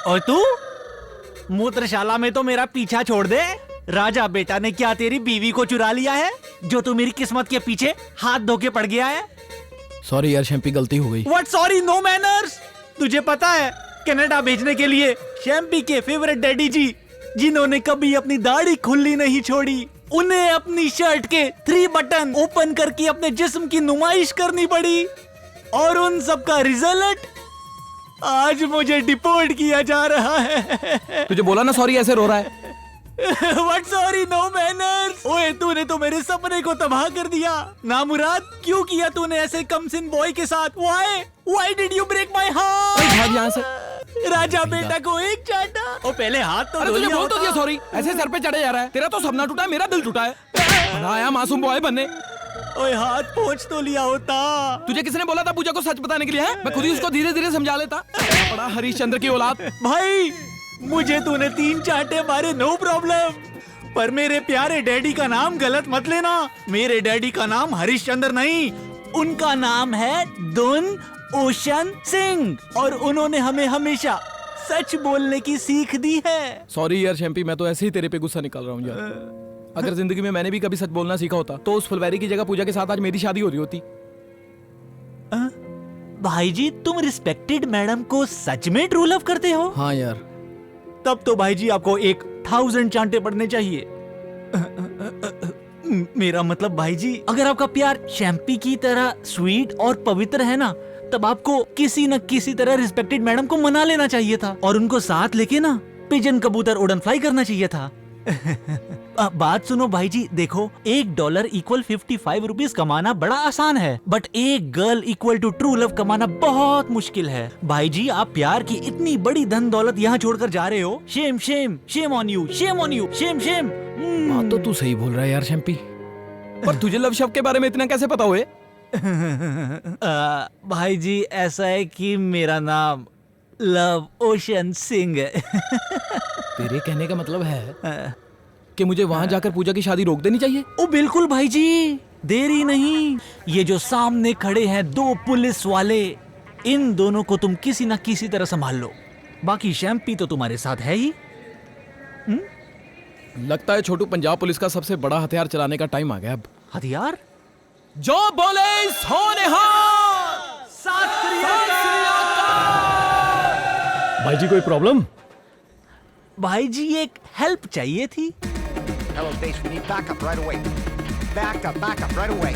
और तू मूत्रशाला में तो मेरा पीछा छोड़ दे। राजा बेटा ने क्या तेरी बीवी को चुरा लिया है जो तू मेरी किस्मत के पीछे हाथ धो के पड़ गया है? सॉरी यार शैम्पी, गलती हो गई। What sorry, no manners? तुझे पता है कनाडा भेजने के लिए शैम्पी के फेवरेट डैडी जी, जिन्होंने कभी अपनी दाढ़ी खुली नहीं छोड़ी, उन्हें अपनी शर्ट के 3 बटन ओपन करके अपने जिस्म की नुमाइश करनी पड़ी और उन सब का रिजल्ट आज मुझे डिपोर्ट किया जा रहा है। तुझे बोला ना सॉरी, ऐसे रो रहा है। What sorry, no manners? ओए तूने तो मेरे सपने को तबाह कर दिया। ना मुराद, क्यों किया तूने ऐसे कमसिन बॉय के साथ? Why did you break my heart? भाग यहाँ से। राजा बेटा को एक चाटा। ओ पहले हाथ तो अरे धो तुझे लिया बोल तो होता। दिया सॉरी। ऐसे सर पे चढ़े जा रहा है। तेरा तो सपना टूटा है, मेरा दिल टूटा है। बड़ा आया मासूम बॉय बनने। ओए हाथ पहुंच तो लिया होता। तुझे किसने बोला था पूजा को सच बताने के लिए? है मैं खुद ही उसको धीरे धीरे समझा लेता। बड़ा हरिश्चंद्र की औलाद। भाई मुझे तूने 3 चाटे मारे, नो प्रॉब्लम, पर मेरे प्यारे डैडी का नाम गलत मत लेना। मेरे डैडी का नाम हरिश्चंद्र नहीं, उनका नाम है दुन ओशन सिंह, और उन्होंने हमें हमेशा सच बोलने की सीख दी है। सॉरी यार शैम्पी, मैं तो ऐसे ही तेरे पे गुस्सा निकाल रहा हूँ यार। अगर जिंदगी में मैंने भी कभी सच बोलना सीखा होता तो उस फुलवारी की जगह पूजा के साथ आज मेरी शादी हो रही होती। भाई जी तुम रिस्पेक्टेड मैडम को सच में ट्रू लव करते हो? हाँ यार। तब तो भाई जी आपको 1000 चांटे पड़ने चाहिए। मेरा मतलब भाई जी, अगर आपका प्यार शैम्पी की तरह स्वीट और पवित्र है ना, तब आपको किसी न किसी तरह रिस्पेक्टेड मैडम को मना लेना चाहिए था और उनको साथ लेके ना पिजन कबूतर उड़न फ्लाई करना चाहिए था। बात सुनो भाई जी, देखो $1 इक्वल 55 रुपीज कमाना बड़ा आसान है, बट एक girl equal to true love कमाना बहुत मुश्किल है। भाई जी आप प्यार की इतनी बड़ी धन दौलत यहाँ छोड़कर जा रहे हो। Shem Shem Shem on you, Shem on you, Shem Shem. बात तो तू सही बोल रहा है यार शैम्पी, पर तुझे लव शब्द के बारे में इतना कैसे पता हुए? भाई जी ऐसा है कि मेरा नाम लव ओशन सिंह है। तेरे कहने का मतलब है कि मुझे वहां जाकर पूजा की शादी रोक देनी चाहिए? ओ बिल्कुल भाई जी, देरी नहीं। ये जो सामने खड़े हैं 2 पुलिस वाले, इन दोनों को तुम किसी ना किसी तरह संभाल लो। बाकी शैम्पी तो तुम्हारे साथ है ही। लगता है छोटू पंजाब पुलिस का सबसे बड़ा हथियार चलाने का टाइम आ गया अब। हथियार? जो बोले सोने भाई जी कोई प्रॉब्लम? भाई जी एक हेल्प चाहिए थी। Hello, base. We need backup right away. Backup right away.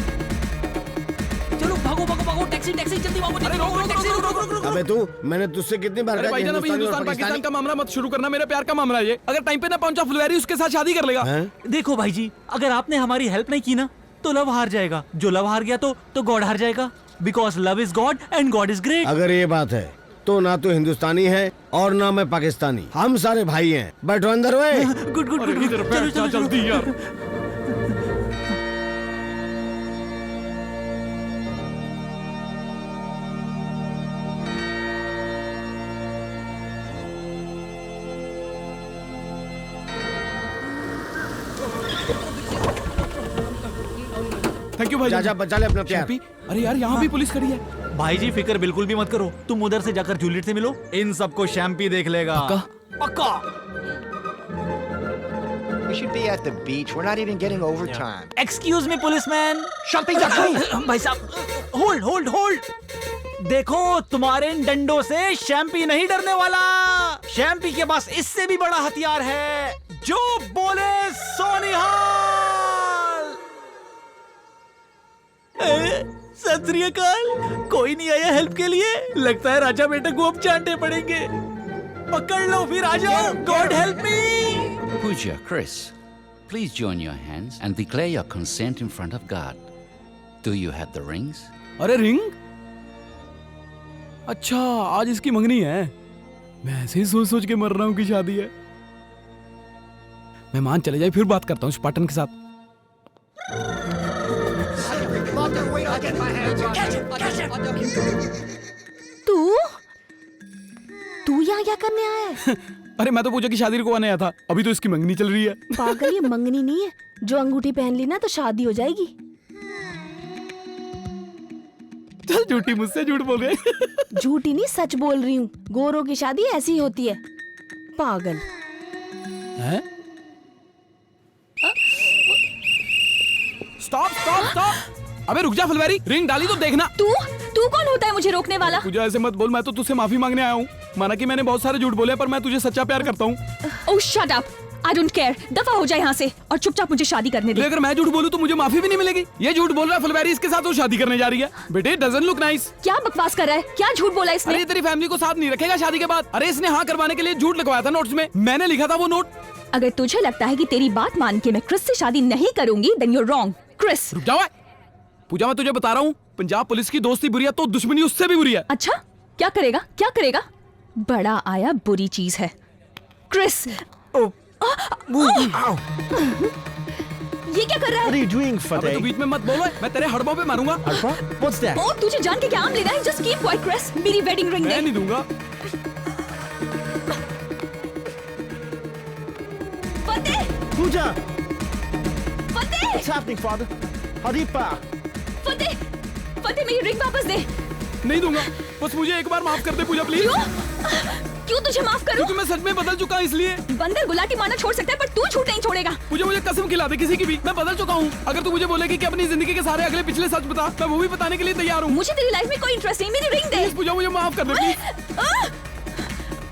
चलो भागो भागो भागो, टैक्सी टैक्सी जल्दी भागो। अरे रोक। अबे तू, मैंने तुझसे कितनी बार अरे कहा कि भाईजान अभी हिंदुस्तानी और हिंदुस्तान पाकिस्तान पाकिस्तानी का मामला मत शुरू करना, मेरे प्यार का मामला है ये। अगर टाइम पे ना पहुंचा फुलवारी उसके साथ शादी कर लेगा। देखो भाई जी, अगर आपने हमारी हेल्प नहीं की ना तो लव हार जाएगा। जो लव हार गया तो गॉड हार जाएगा, because love is God and God is great. अगर ये बात है तो ना तो हिंदुस्तानी है और ना मैं पाकिस्तानी, हम सारे भाई हैं। बैठो अंदर वे। गुड गुड गुड, चलो जल्दी यार। थैंक यू भाई। जा बचा ले अपना प्यार। अरे यार यहाँ भी पुलिस खड़ी है। भाई जी फिक्र बिल्कुल भी मत करो, तुम उधर से जाकर जूलियट से मिलो, इन सबको शैम्पी देख लेगा। पक्का। We should be at the beach. We're not even getting overtime. Excuse me policeman. Shut up! भाई साहब होल्ड। देखो तुम्हारे इन डंडों से शैम्पी नहीं डरने वाला। शैम्पी के पास इससे भी बड़ा हथियार है, जो बोले सोनिहाल। सत श्री अकाल। कोई नहीं आया हेल्प के लिए, लगता है राजा बेटे को अब चांटे पड़ेंगे। पकड़ लो फिर आ जाओ। God help me. Pooja, Chris, please join your hands and declare your consent in front of God. Do you have the rings? अरे रिंग? अच्छा आज इसकी मंगनी है। मैं ऐसे ही सोच के मर रहा हूँ कि शादी है। मेहमान चले जाए फिर बात करता हूँ स्पार्टन के साथ। तू यहाँ क्या करने आया है? अरे मैं तो पूजा की शादी रुकवाने आया था, अभी तो इसकी मंगनी चल रही है। पागल, ये मंगनी नहीं है, जो अंगूठी पहन ली ना तो शादी हो जाएगी। चल झूठी, मुझसे झूठ बोल रहे। झूठी नहीं सच बोल रही हूँ, गोरों की शादी ऐसी ही होती है। पागल है? स्टॉप। अबे रुक जा फुलवारी, रिंग डाली तो देखना। तू कौन होता है मुझे रोकने वाला? पूजा ऐसे मत बोल, मैं तो तुझसे माफी मांगने आया हूँ। माना कि मैंने बहुत सारे झूठ बोले, पर मैं तुझे सच्चा प्यार करता हूँ। Oh shut up, I don't care. दफा हो जाए यहाँ से और चुपचाप मुझे शादी करने दे। अगर मैं झूठ बोलूं तो मुझे माफी भी नहीं मिलेगी। ये झूठ बोल रहा है फुलवारी इसके साथ वो शादी करने जा रही है। बेटे डजंट लुक नाइस। क्या बकवास कर रहा है? क्या झूठ बोला इसने? अरे तेरी फैमिली को साथ नहीं रखेगा शादी के बाद। अरे इसने हाँ करवाने के लिए झूठ लिखवाया था नोट्स में, मैंने लिखा था वो नोट। अगर तुझे लगता है कि तेरी बात मान के मैं क्रिस से शादी नहीं करूंगी, then you're wrong. क्रिस, रुक जाओ। पूजा, मैं तुझे बता रहा हूँ, पंजाब पुलिस की दोस्ती बुरी है तो दुश्मनी उससे भी बुरी है। अच्छा, क्या करेगा? क्या करेगा? बड़ा आया बुरी चीज है। क्रिस, ये क्या कर रहा है? What are you doing, अबे Fateh? तू बीच में मत बोलो, मैं तेरे हड़बों पे मारूंगा। What's that? ओ, तुझे जान के क्या आम लेना है? Just keep quiet, Krish. मेरी वेडिंग रिंग मैं दे। नहीं दूंगा। फतेह! Pooja! फतेह! What's happening, Father? Haripa! फतेह! फतेह, मेरी रिंग वापस दे। नहीं दूंगा, बस मुझे एक बार माफ कर दे पूजा प्लीज। क्यों तुझे माफ करूं? क्योंकि मैं सच में बदल चुका हूँ इसलिए। बंदर गुलाटी मारना छोड़ सकता है पर तू झूठ नहीं छोड़ेगा। मुझे कसम खिला दे किसी की भी, मैं बदल चुका हूँ। अगर तू मुझे बोलेगी कि अपनी जिंदगी के सारे अगले पिछले सच बता, मैं वो भी बताने के लिए तैयार हूँ। मुझे तेरी लाइफ में कोई इंटरेस्ट नहीं, मेरी रिंग दे। पूजा मुझे माफ कर दे प्लीज।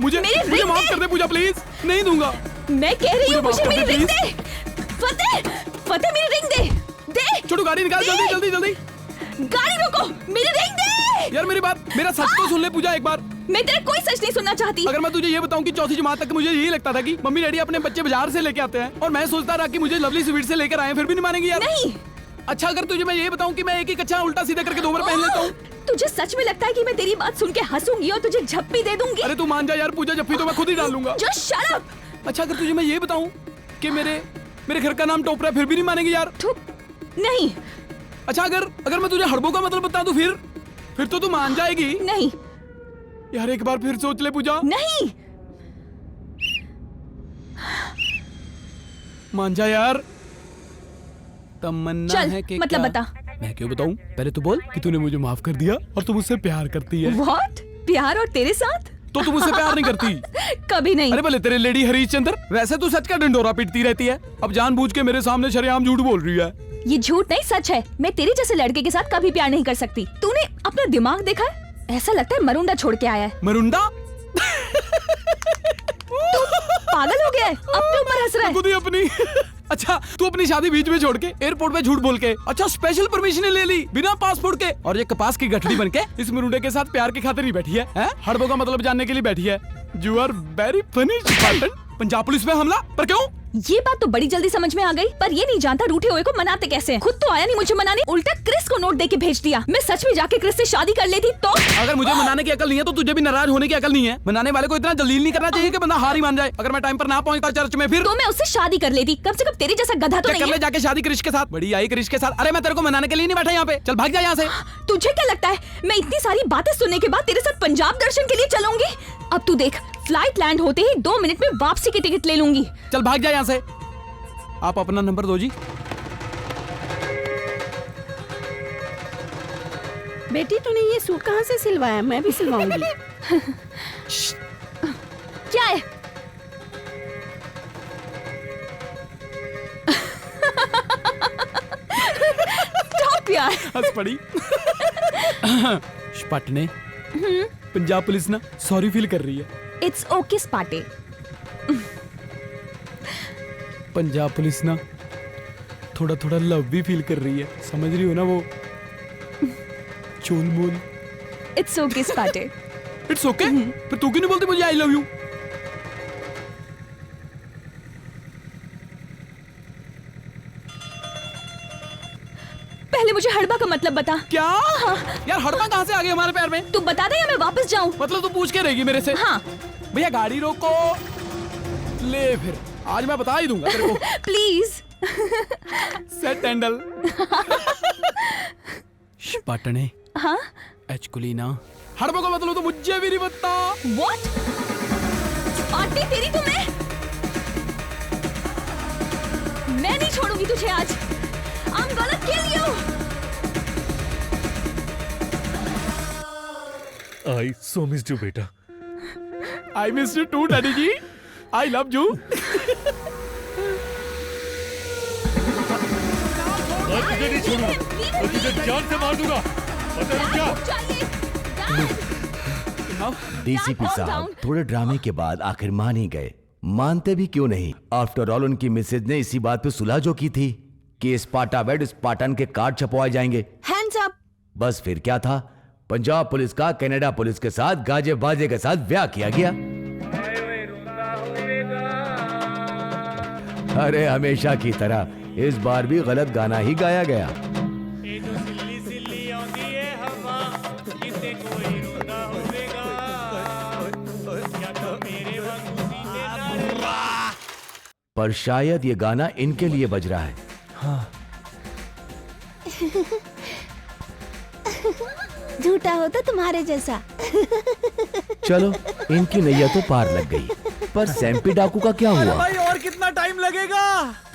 मुझे माफ कर दे पूजा प्लीज। नहीं दूंगा। मैं कह रही हूँ मुझे मेरी रिंग दे। फतेह, फतेह मेरी रिंग दे। दे। छोटू गाड़ी निकाल, जल्दी जल्दी जल्दी। गाड़ी रोको, मेरी रिंग दे। यार मेरी बात, मेरा सच तो सुन ले पूजा एक बार। मैं तेरा कोई सच नहीं सुनना चाहती। अगर मैं तुझे ये बताऊं कि चौथी जमात तक मुझे यही लगता था कि मम्मी डैडी अपने बच्चे बाजार से लेके आते हैं और मैं सोचता रहा कि मुझे लवली स्वीट से लेकर आए, फिर भी नहीं मानेंगे यार। नहीं। अच्छा, अगर तुझे मैं ये बताऊं कि मैं एक ही कच्चा उल्टा सीधा करके 2 बार पहन लेता हूँ। तुझे सच में लगता है कि मैं तेरी बात सुन के हंसूंगी और तुझे झप्पी दे दूंगी? अरे तू मान जा यार पूजा, जप्पी तो मैं खुद ही डाल लूंगा। Just shut up! अच्छा, अगर तुझे मैं ये बताऊं कि मेरे घर का नाम टोपरा, फिर भी नहीं मानेगी यार। नहीं। अच्छा, अगर मैं तुझे हड़बों का मतलब बता दूं फिर तो तू मान जाएगी। नहीं यार, एक बार फिर सोच ले पूजा। नहीं। मान जा यार। तमन्ना है कि मतलब क्या? बता। मैं क्यों बताऊं? पहले तू बोल कि तूने मुझे माफ कर दिया और तू मुझसे प्यार करती है। What? प्यार और तेरे साथ? तो तू मुझसे प्यार नहीं करती? कभी नहीं। अरे भले तेरे लेडी हरीशचंद्र, वैसे तू सच का डंडोरा पीटती रहती है, अब जानबूझ के मेरे सामने शरेआम झूठ बोल रही है। ये झूठ नहीं, सच है। मैं तेरे जैसे लड़के के साथ कभी प्यार नहीं कर सकती। तूने अपना दिमाग देखा है? ऐसा लगता है मरुंडा छोड़ के आया है। मरुंडा? पागल हो गया है? अपने ऊपर हंस रहा है। खुद ही अपनी। अच्छा, तू अपनी शादी बीच में छोड़ के एयरपोर्ट पे झूठ बोल के, अच्छा स्पेशल परमिशन ले ली बिना पासपोर्ट के, और ये कपास की गठड़ी बन के इस मरुंडे के साथ प्यार की खातिर ही बैठी है? हड़बों का मतलब जानने के लिए बैठी है। You are very funny Spartan. Punjab police पे हमला, पर क्यों? ये बात तो बड़ी जल्दी समझ में आ गई, पर ये नहीं जानता रूठे हुए को मनाते कैसे हैं। खुद तो आया नहीं मुझे मनाने, उल्टा क्रिस को नोट दे के भेज दिया। मैं सच में जाके क्रिस से शादी कर लेती तो? अगर मुझे मनाने की अकल नहीं है तो तुझे भी नाराज होने की अकल नहीं है। मनाने वाले को इतना जलील नहीं करना चाहिए कि बंदा हार ही मान जाए। अगर मैं टाइम पर ना पहुंचता चर्च में फिर तो मैं उससे शादी कर लेती। कम से कम तेरे जैसा गधा तो कर नहीं ले है। जाके शादी क्रिश के साथ। बड़ी आई क्रिश के साथ। अरे मैं तेरे को मनाने के लिए नहीं बैठा यहाँ पे, चल भाग जा यहाँ से। तुझे क्या लगता है मैं इतनी सारी बातें सुनने के बाद तेरे साथ पंजाब दर्शन के लिए चलूंगी? अब तू देख, फ्लाइट लैंड होते ही 2 मिनट में वापसी की टिकट ले लूंगी। चल भाग जा यहाँ से। आप अपना नंबर दो जी। बेटी तूने ये सूट कहाँ से सिलवाया? मैं भी सिलवाऊंगी। क्या है? Stop यार। हंस पड़ी। पटने पंजाब पुलिस ना सॉरी फील कर रही है। It's okay स्पाटे। पंजाब पुलिस ना थोड़ा थोड़ा लव भी फील कर रही है, समझ रही हो ना वो चोल मोल। It's okay स्पाटे। It's okay? पर तू क्यों नहीं बोलती मुझे आई लव यू? पहले मुझे हड़बा का मतलब बता। क्या? हाँ। यार हड़बा कहाँ से आ गई हमारे पैर में? तू बता दे या मैं वापस जाऊँ? मतलब तू पूछ के रहेगी मेरे से? हाँ। भैया गाड़ी रोको। ले फिर आज मैं बता ही दूंगा तेरे को। प्लीज। Set handle. पटने। हाँ? एक्चुअली ना हड़बा का मतलब तो मुझे भी नहीं पता। What? पार्टी तेरी तो मैं नहीं छोड़ूंगी तुझे आज। I'm gonna kill you. I so missed you, बेटा। I miss you too, daddy ji. I love you। मैं तुझे नहीं छोड़ूंगा और तुझे जान से मार दूंगा। डीसीपी साहब थोड़े ड्रामे के बाद आखिर मान ही गए। मानते भी क्यों नहीं? आफ्टर ऑल उनकी मिसेज ने इसी बात पे सुलह जो की थी कि स्पाटावेड स्पाटन के कार्ड छपवाए जाएंगे। Hands up. बस फिर क्या था, पंजाब पुलिस का कनाडा पुलिस के साथ गाजे बाजे के साथ ब्याह किया गया। अरे हमेशा की तरह इस बार भी गलत गाना ही गाया गया। पर शायद ये गाना इनके लिए बज रहा है। हाँ। झूठा हो तो तुम्हारे जैसा। चलो इनकी नैया तो पार लग गई, पर सैम्पी डाकू का क्या अरे हुआ? भाई और कितना टाइम लगेगा?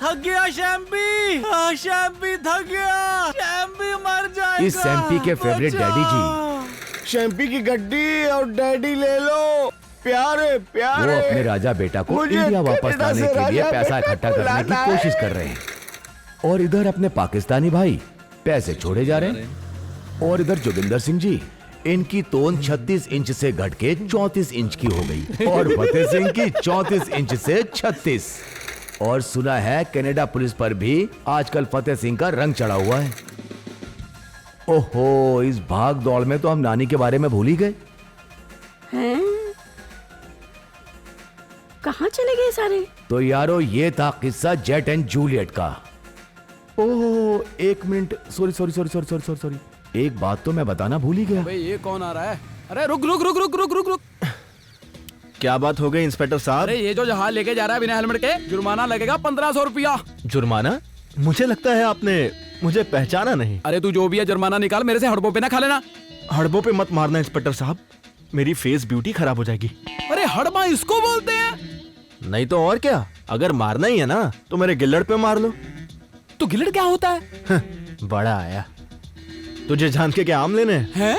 थक गया शैम्पी। शैम्पी थक गया। शैम्पी मर जाएगा। इस सैम्पी के फेवरेट डैडी जी शैम्पी की गड्डी और डैडी ले लो। प्यारे वो प्यारे अपने राजा बेटा को मुझे इंडिया वापस कनाडा लाने से के लिए राजा पैसा बेटा इकट्ठा करने की बुलाना है। कोशिश कर रहे हैं, और इधर अपने पाकिस्तानी भाई पैसे छोड़े जा रहे हैं। और इधर जोगिंदर सिंह जी, इनकी तोन 36 इंच से घट के 34 इंच की हो गई, और फतेह सिंह की 34 इंच से 36। और सुना है कनाडा पुलिस पर भी आजकल फतेह सिंह का रंग चढ़ा हुआ है। ओहो, इस भाग दौड़ में तो हम नानी के बारे में भूल ही गए। हैं? कहाँ चले गए सारे? तो यारो ये था किस्सा जेट एंड जूलियट का। ओह एक minute, sorry sorry sorry sorry sorry sorry sorry, एक बात तो मैं बताना भूल ही गया। भाई ये कौन आ रहा है? अरे रुक रुक रुक रुक रुक रुक रुक। क्या बात हो गई इंस्पेक्टर साहब? अरे ये जो जहाज लेके जा रहा है बिना हेलमेट के, जुर्माना लगेगा 1500 रुपया। जुर्माना? मुझे लगता है आपने मुझे पहचाना नहीं। अरे तू जो भी है जुर्माना निकाल, मेरे से हड़बों पे ना खा लेना। हड़बों पे मत मारना इंस्पेक्टर साहब, मेरी फेस ब्यूटी खराब हो जाएगी। अरे हड़बा इसको बोलते हैं? नहीं तो और क्या, अगर मारना ही है ना तो मेरे गिल्लड़ पे मार लो। तो गिल्लड़ क्या होता है? बड़ा आया, तुझे जान के क्या आम लेने हैं?